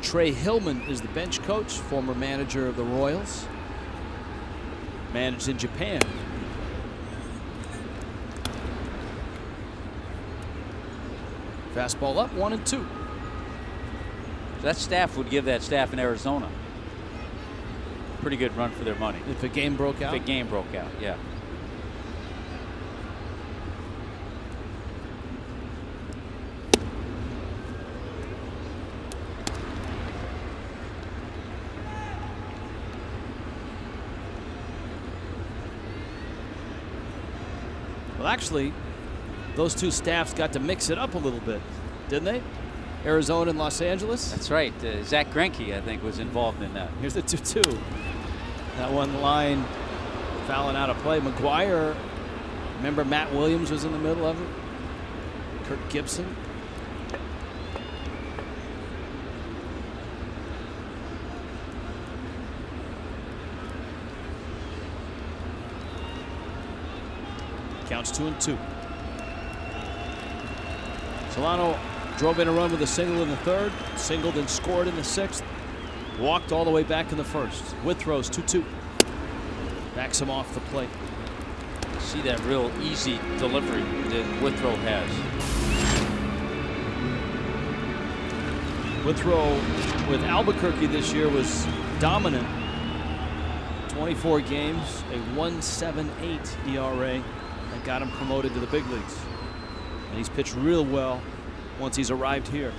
Trey Hillman is the bench coach, former manager of the Royals. Managed in Japan. Fastball up, 1-2. So that staff would give that staff in Arizona a pretty good run for their money. If a game broke out? If a game broke out, yeah. Well, actually, those two staffs got to mix it up a little bit, didn't they? Arizona and Los Angeles. That's right. Zach Greinke, I think, was involved in that. Here's the 2-2. That one line fouling out of play. McGuire Remember Matt Williams was in the middle of it? Kirk Gibson. Counts 2-2. Solano drove in a run with a single in the third, singled and scored in the sixth, walked all the way back in the first. Withrows 2-2. Backs him off the plate. See that real easy delivery that Withrow has. Withrow with Albuquerque this year was dominant. 24 games, a 1.78 ERA that got him promoted to the big leagues. And he's pitched real well once he's arrived here,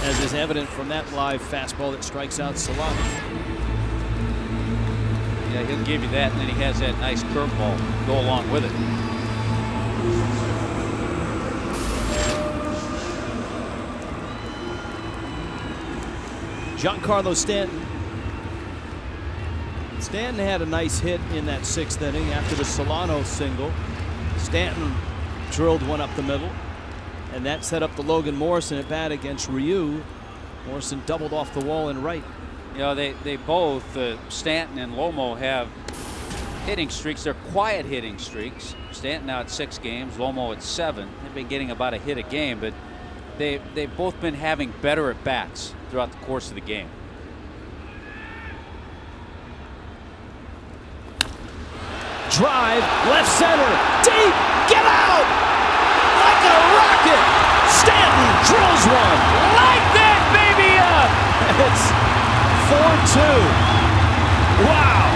as is evident from that live fastball that strikes out Solano. Yeah, he'll give you that, and then he has that nice curveball go along with it. Giancarlo Stanton. Stanton had a nice hit in that sixth inning after the Solano single. Stanton drilled one up the middle, and that set up the Logan Morrison at bat against Ryu. Morrison doubled off the wall and right. You know, they both, Stanton and Lomo, have hitting streaks. They're quiet hitting streaks. Stanton now at 6 games, Lomo at 7. They've been getting about a hit a game, but they've both been having better at bats throughout the course of the game. Drive, left center, deep, get out! Like a rocket! Stanton drills one. Light that baby up! It's 4-2. Wow!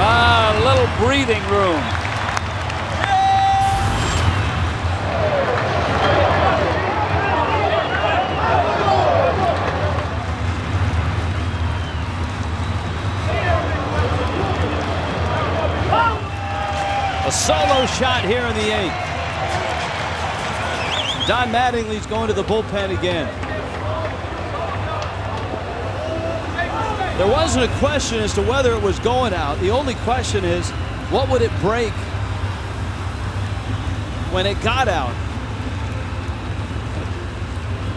A little breathing room. A solo shot here in the 8th. Don Mattingly's going to the bullpen again. There wasn't a question as to whether it was going out. The only question is, what would it break when it got out?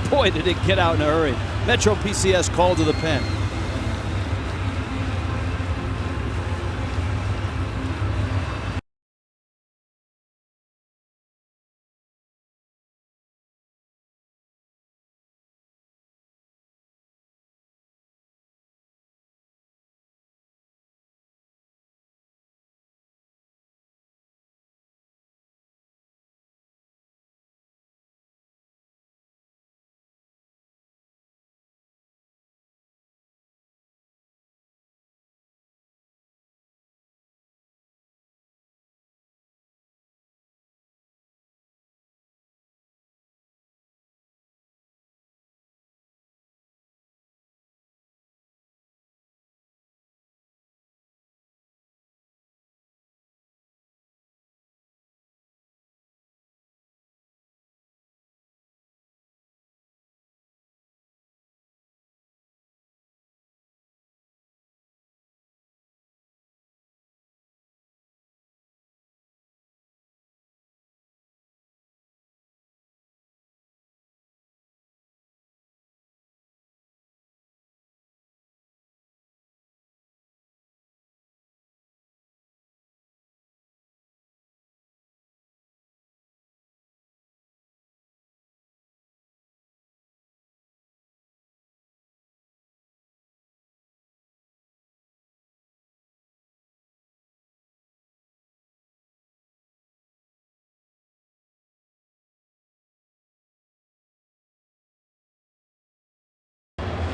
Boy, did it get out in a hurry. Metro PCS called to the pen.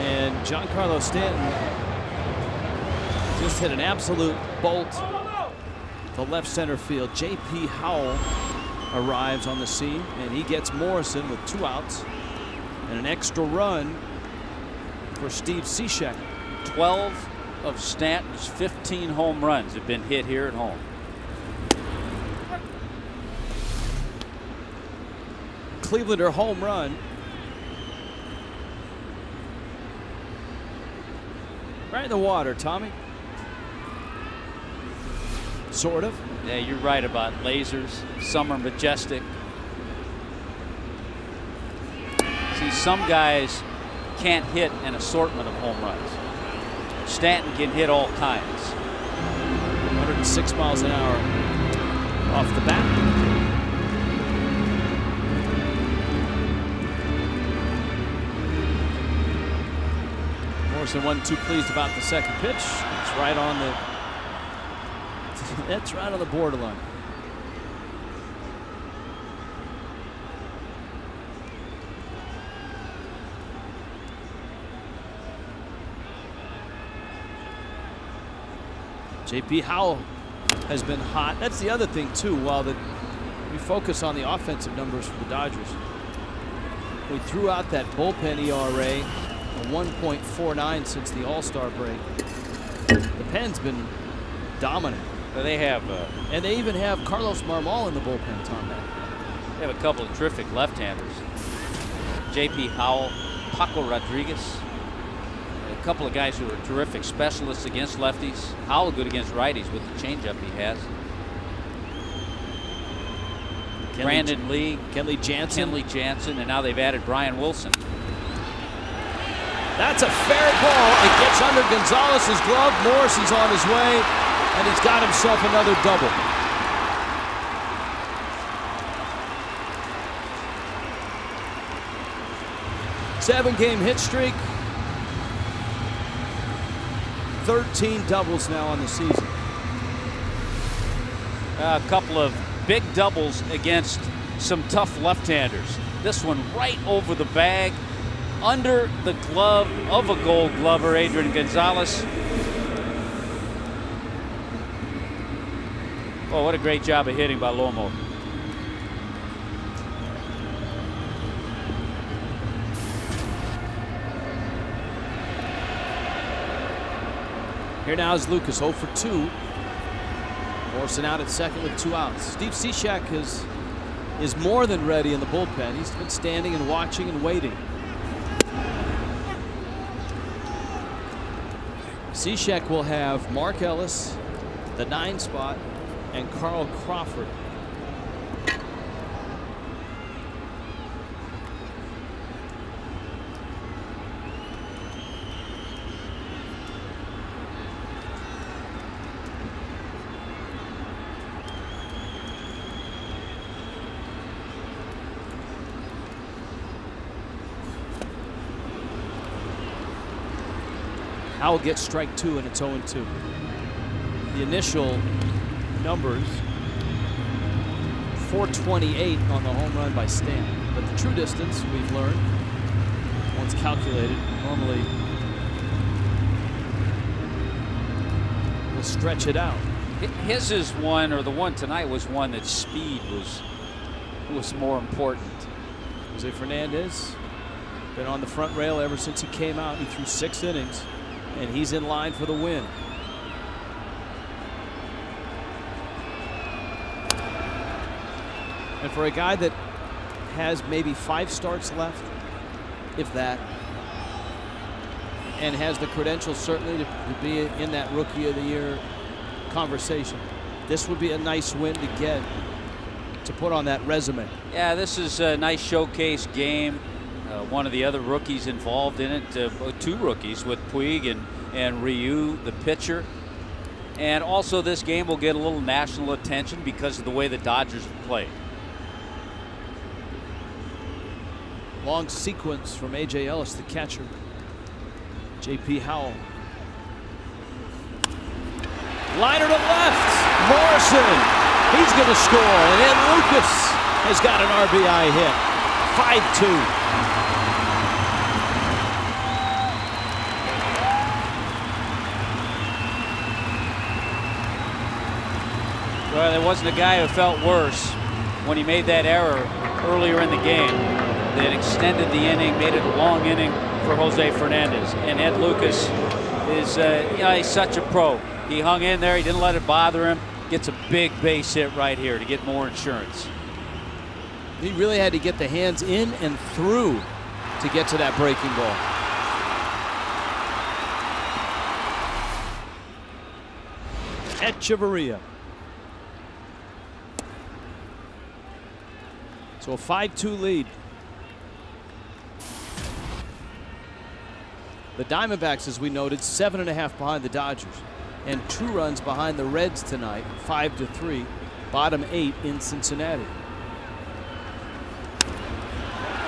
And Giancarlo Stanton just hit an absolute bolt to left center field. J.P. Howell arrives on the scene, and he gets Morrison with 2 outs and an extra run for Steve Cishek. 12 of Stanton's 15 home runs have been hit here at home. Clevelander home run. Right in the water, Tommy. Sort of. Yeah, you're right about lasers. Some are majestic. See, some guys can't hit an assortment of home runs. Stanton can hit all kinds. 106 miles an hour off the bat. Morrison wasn't too pleased about the second pitch. It's right on the. That's right on the borderline. J.P. Howell has been hot. That's the other thing too. While we focus on the offensive numbers for the Dodgers, we threw out that bullpen ERA, a 1.49 since the All-Star break. The pen's been dominant. Well, they have, and they even have Carlos Marmol in the bullpen, Tom. They have a couple of terrific left-handers. J.P. Howell, Paco Rodriguez. A couple of guys who are terrific specialists against lefties. Howell good against righties with the changeup he has. Brandon Lee, Kenley Jansen, and now they've added Brian Wilson. That's a fair ball. It gets under Gonzalez's glove. Morrison's on his way, and he's got himself another double. Seven-game hit streak. 13 doubles now on the season. A couple of big doubles against some tough left-handers. This one right over the bag, under the glove of a Gold Glover, Adrian Gonzalez. Oh, what a great job of hitting by Lomo. Here now is Lucas, 0 for 2. Morrison out at second with 2 outs. Steve Cishek is more than ready in the bullpen. He's been standing and watching and waiting. Cishek will have Mark Ellis, the 9 spot, and Carl Crawford. Howell gets strike 2, and it's 0-2. The initial numbers, 428 on the home run by Stanton. But the true distance, we've learned, once calculated, normally will stretch it out. His is one, or the one tonight was one that speed was more important. Jose Fernandez been on the front rail ever since he came out. He threw 6 innings. And he's in line for the win. And for a guy that has maybe 5 starts left, if that, and has the credentials certainly to be in that Rookie of the Year conversation, this would be a nice win to get, to put on that resume. Yeah, this is a nice showcase game. One of the other rookies involved in it, 2 rookies with Puig and Ryu, the pitcher. And also this game will get a little national attention because of the way the Dodgers play. Long sequence from A.J. Ellis, the catcher. J.P. Howell. Liner to left. Morrison. He's going to score. And then Lucas has got an RBI hit. 5-2. Well, there wasn't a guy who felt worse when he made that error earlier in the game. That extended the inning, made it a long inning for Jose Fernandez. And Ed Lucas is, he's such a pro. He hung in there, he didn't let it bother him. Gets a big base hit right here to get more insurance. He really had to get the hands in and through to get to that breaking ball. Echeverria. So a 5-2 lead. The Diamondbacks, as we noted, 7.5 behind the Dodgers, and 2 runs behind the Reds tonight, 5-3, bottom 8 in Cincinnati.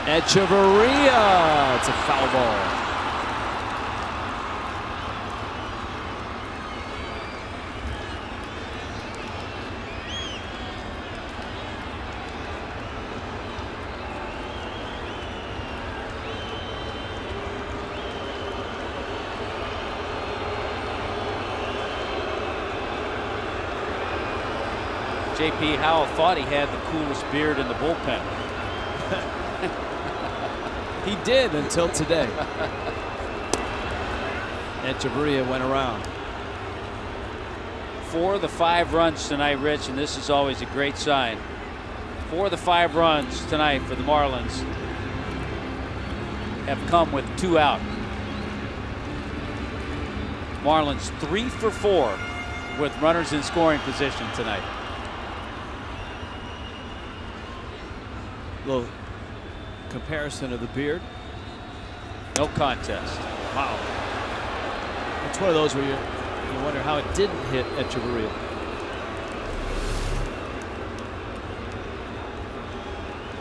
Echeverria, it's a foul ball. J.P. Howell thought he had the coolest beard in the bullpen. He did until today. Echeverria went around. 4 of the 5 runs tonight, Rich, and this is always a great sign. 4 of the 5 runs tonight for the Marlins have come with 2 out. Marlins 3 for 4 with runners in scoring position tonight. Little comparison of the beard. No contest. Wow. It's one of those where you wonder how it didn't hit Echeverria.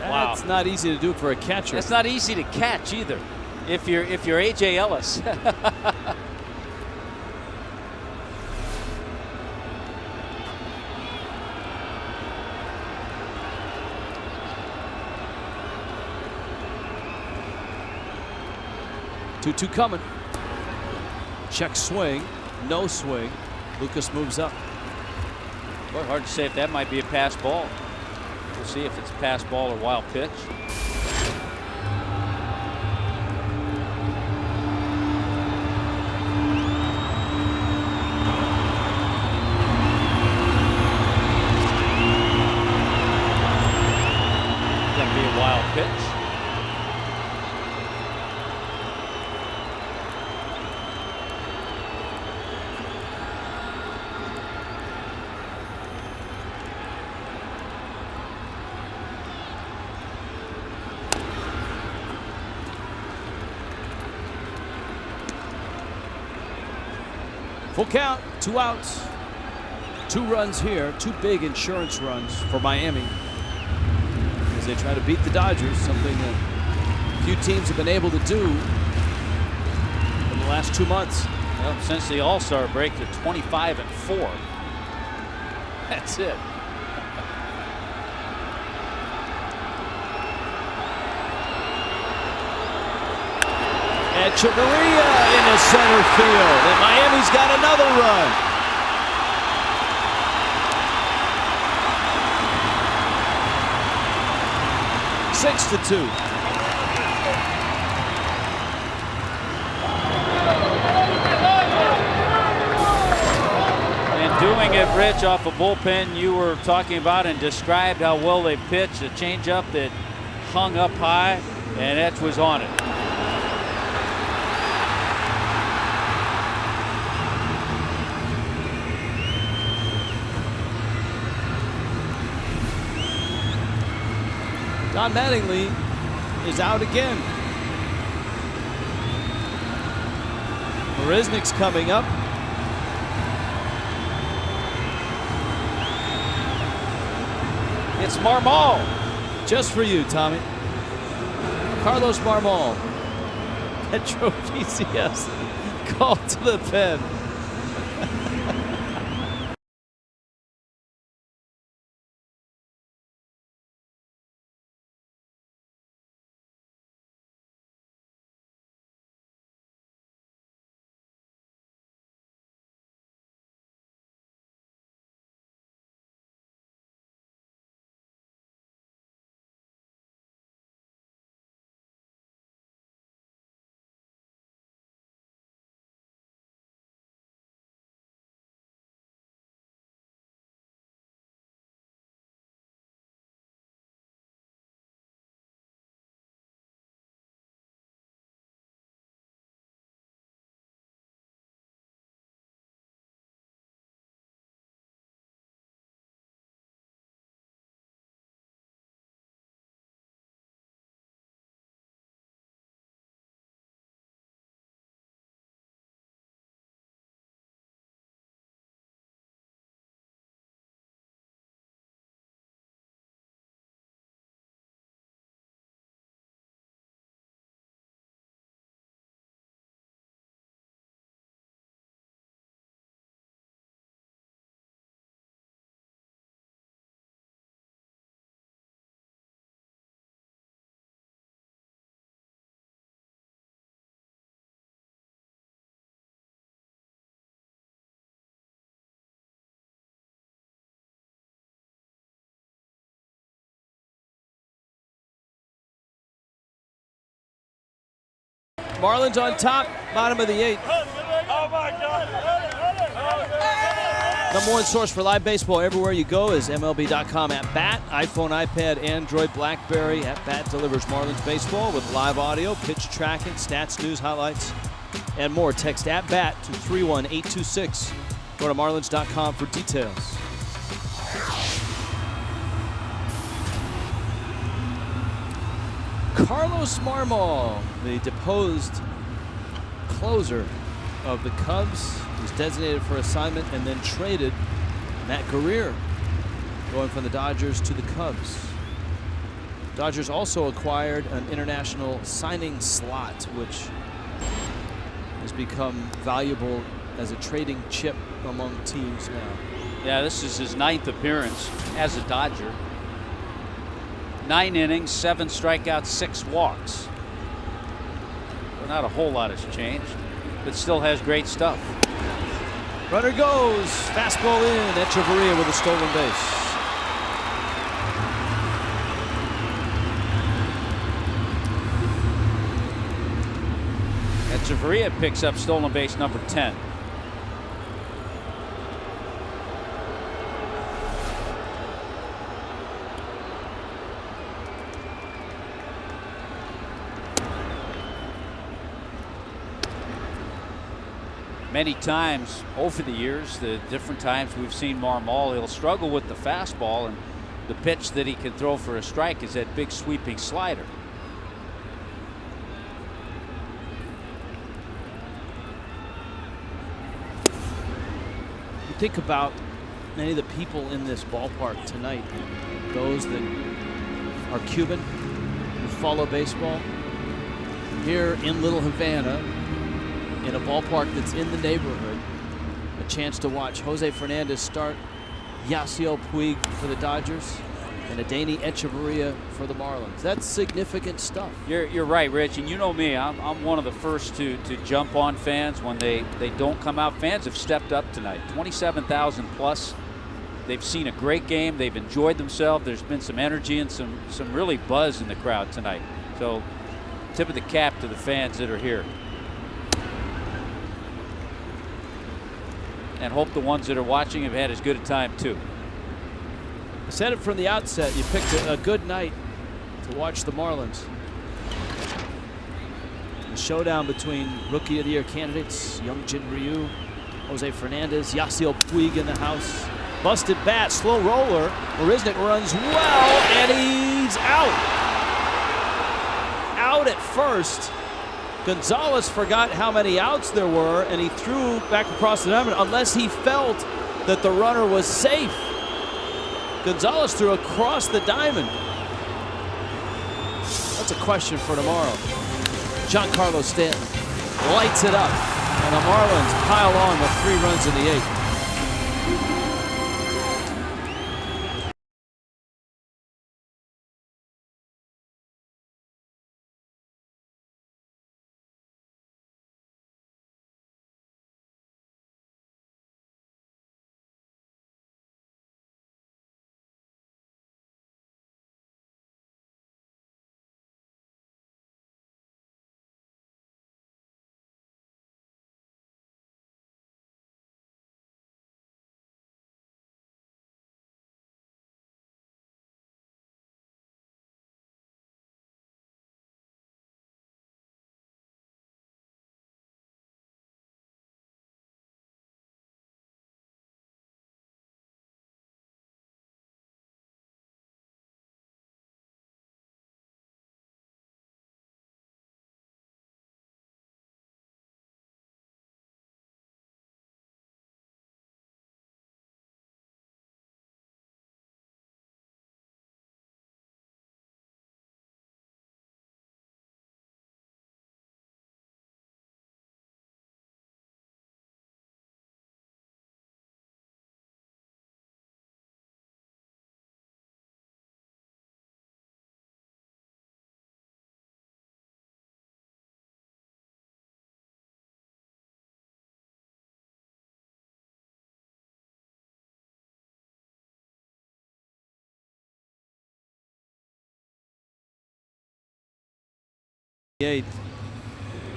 Wow. That's not easy to do for a catcher. It's not easy to catch either. If you're A.J. Ellis. 2-2 coming. Check swing. No swing. Lucas moves up. Boy, hard to say if that might be a pass ball. We'll see if it's a pass ball or wild pitch. Gonna be a wild pitch. Full count, 2 outs. 2 runs here, 2 big insurance runs for Miami as they try to beat the Dodgers, something that few teams have been able to do in the last 2 months. Well, since the All-Star break, they're 25-4. That's it. Echeverria into center field, and Miami's got another run. Six to 2. And doing it, Rich, off a bullpen you were talking about and described how well they pitched. A changeup that hung up high, and Etch was on it. Don Mattingly is out again. Marisnick's coming up. It's Marmol. Just for you, Tommy. Carlos Marmol. Petro PCS called to the pen. Marlins on top, bottom of the 8th. Oh my God! Number one source for live baseball everywhere you go is MLB.com at bat. iPhone, iPad, Android, BlackBerry. At bat delivers Marlins baseball with live audio, pitch tracking, stats, news, highlights, and more. Text at bat to 31826. Go to Marlins.com for details. Carlos Marmol, the deposed closer of the Cubs, was designated for assignment and then traded. Matt Guerrier going from the Dodgers to the Cubs. Dodgers also acquired an international signing slot, which has become valuable as a trading chip among teams now. Yeah, this is his 9th appearance as a Dodger. 9 innings, 7 strikeouts, 6 walks. Well, not a whole lot has changed, but still has great stuff. Runner goes, fastball in, Echeverria with a stolen base. Echeverria picks up stolen base number 10. Many times over the years, the different times we've seen Marmol, he'll struggle with the fastball, and the pitch that he can throw for a strike is that big sweeping slider. You think about many of the people in this ballpark tonight, those that are Cuban, who follow baseball. Here in Little Havana, in a ballpark that's in the neighborhood, a chance to watch Jose Fernandez start, Yasiel Puig for the Dodgers, and Adeiny Echeverria for the Marlins. That's significant stuff. You're right, Rich, and you know me, I'm one of the first to jump on fans when they don't come out. Fans have stepped up tonight, 27,000 plus. They've seen a great game, they've enjoyed themselves, there's been some energy and some really buzz in the crowd tonight. So tip of the cap to the fans that are here. And hope the ones that are watching have had as good a time too. I said it from the outset, you picked a good night to watch the Marlins. The showdown between Rookie of the Year candidates, Youngjin Ryu, Jose Fernandez, Yasiel Puig in the house. Busted bat, slow roller. Marisnik runs well, and he's out. Out at first. Gonzalez forgot how many outs there were, and he threw back across the diamond unless he felt that the runner was safe. Gonzalez threw across the diamond. That's a question for tomorrow. Giancarlo Stanton lights it up, and the Marlins pile on with 3 runs in the 8th.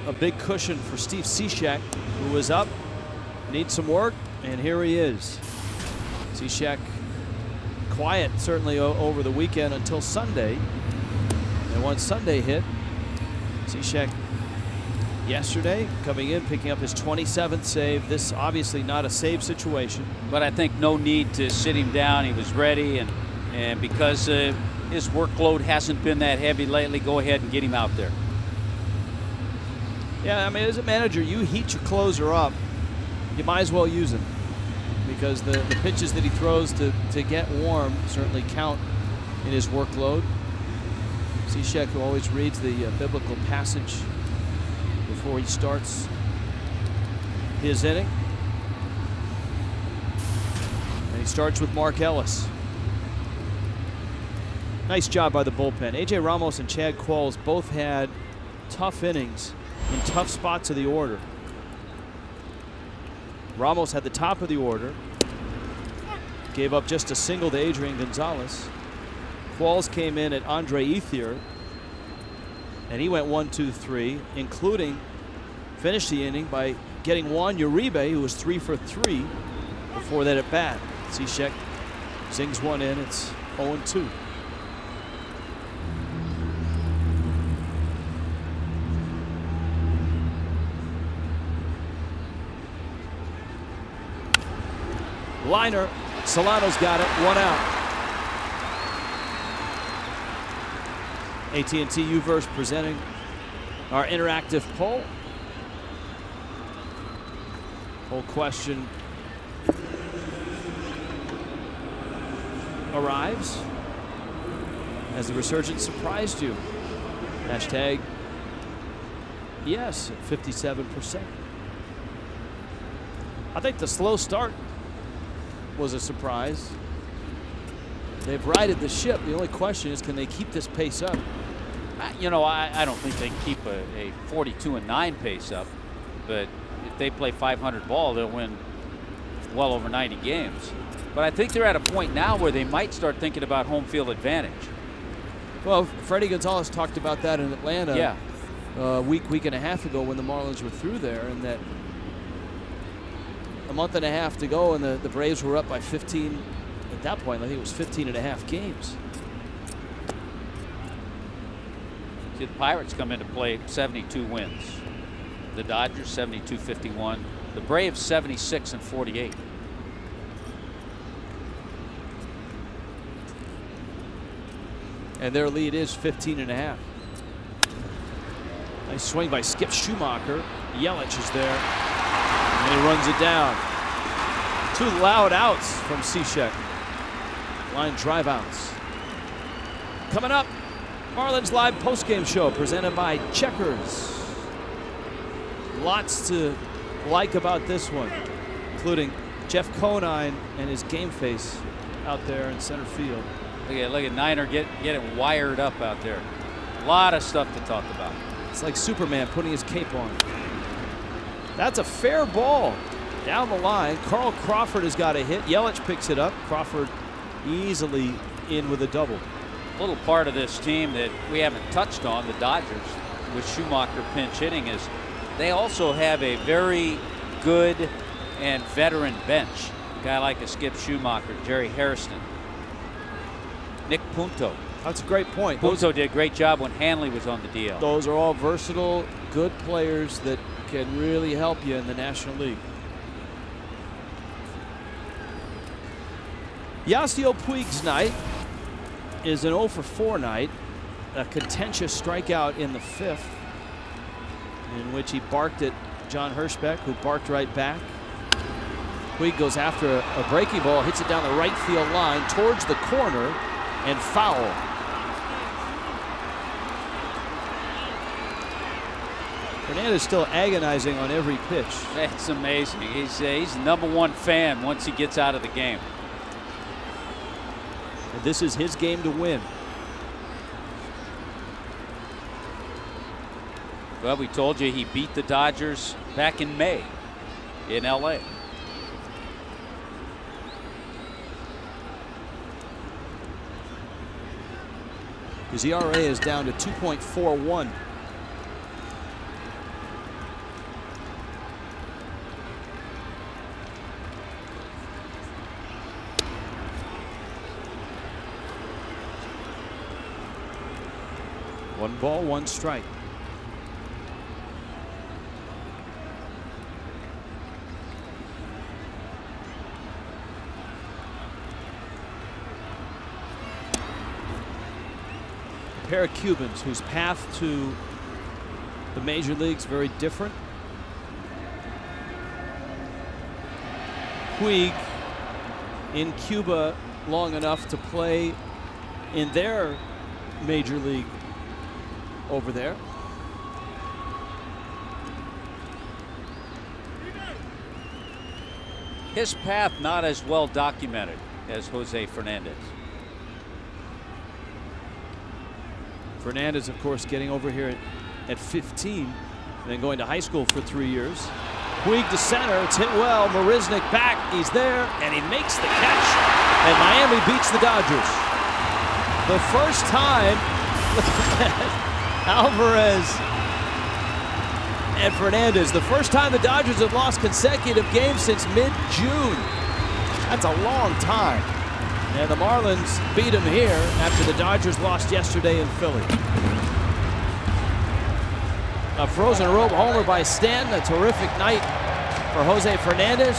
a big cushion for Steve Cishek, who was up, needs some work, and here he is. Cishek quiet certainly over the weekend until Sunday. And once Sunday hit, Cishek yesterday coming in, picking up his 27th save. This obviously not a save situation. But I think no need to sit him down. He was ready, and because his workload hasn't been that heavy lately, go ahead and get him out there. Yeah, I mean, as a manager, you heat your closer up, you might as well use him, because the pitches that he throws to get warm certainly count in his workload. Cishek, who always reads the biblical passage before he starts his inning. And he starts with Mark Ellis. Nice job by the bullpen. A.J. Ramos and Chad Qualls both had tough innings in tough spots of the order. Ramos had the top of the order, gave up just a single to Adrian Gonzalez. Qualls came in at Andre Ethier, and he went 1-2-3, including finished the inning by getting Juan Uribe, who was 3 for 3 before that at bat. Cishek sings one in. It's 0-2. Liner, Solano's got it, 1 out. AT&T U-verse presenting our interactive poll. Poll question arrives. Has the resurgence surprised you? Hashtag yes at 57%. I think the slow start was a surprise. They've righted the ship. The only question is, can they keep this pace up? You know, I don't think they can keep a 42-9 pace up, but if they play 500 ball, they'll win well over 90 games. But I think they're at a point now where they might start thinking about home field advantage. Well, Freddie Gonzalez talked about that in Atlanta. Yeah. A week and a half ago when the Marlins were through there, and that a month and a half to go, and the Braves were up by 15. At that point, I think it was 15.5 games. See, the Pirates come into play 72 wins. The Dodgers 72-51. The Braves 76-48. And their lead is 15.5. Nice swing by Skip Schumacher. Yelich is there, and he runs it down. 2 loud outs from Cishek. Line drive outs. Coming up, Marlins Live postgame show presented by Checkers. Lots to like about this one, including Jeff Conine and his game face out there in center field. Look at Niner getting wired up out there. A lot of stuff to talk about. It's like Superman putting his cape on. That's a fair ball down the line. Carl Crawford has got a hit. Yelich picks it up. Crawford easily in with a double. A little part of this team that we haven't touched on, the Dodgers, with Schumacher pinch hitting, is they also have a very good and veteran bench. A guy like a Skip Schumacher, Jerry Hairston, Nick Punto. That's a great point. Punto did a great job when Hanley was on the DL. Those are all versatile, good players that can really help you in the National League. Yasiel Puig's night is an 0 for 4 night. A contentious strikeout in the 5th, in which he barked at John Hirschbeck, who barked right back. Puig goes after a breaking ball, hits it down the right field line towards the corner, and foul. Hernandez still agonizing on every pitch. That's amazing. He's the #1 fan once he gets out of the game. And this is his game to win. Well, we told you he beat the Dodgers back in May in LA. His ERA is down to 2.41. 1 ball, 1 strike. A pair of Cubans whose path to the major leagues very different. Puig in Cuba long enough to play in their major league over there. His path not as well documented as Jose Fernandez. Fernandez, of course, getting over here at 15 and then going to high school for 3 years. Puig to center. It's hit well. Marisnik back. He's there, and he makes the catch. And Miami beats the Dodgers. The first time, look at that, Alvarez and Fernandez. The first time the Dodgers have lost consecutive games since mid-June. That's a long time. And the Marlins beat them here after the Dodgers lost yesterday in Philly. A frozen rope homer by Stanton. A terrific night for Jose Fernandez.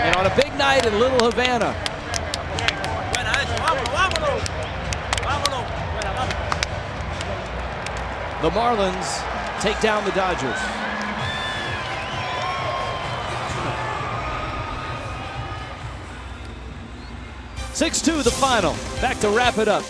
And on a big night in Little Havana. The Marlins take down the Dodgers. 6-2 the final. Back to wrap it up.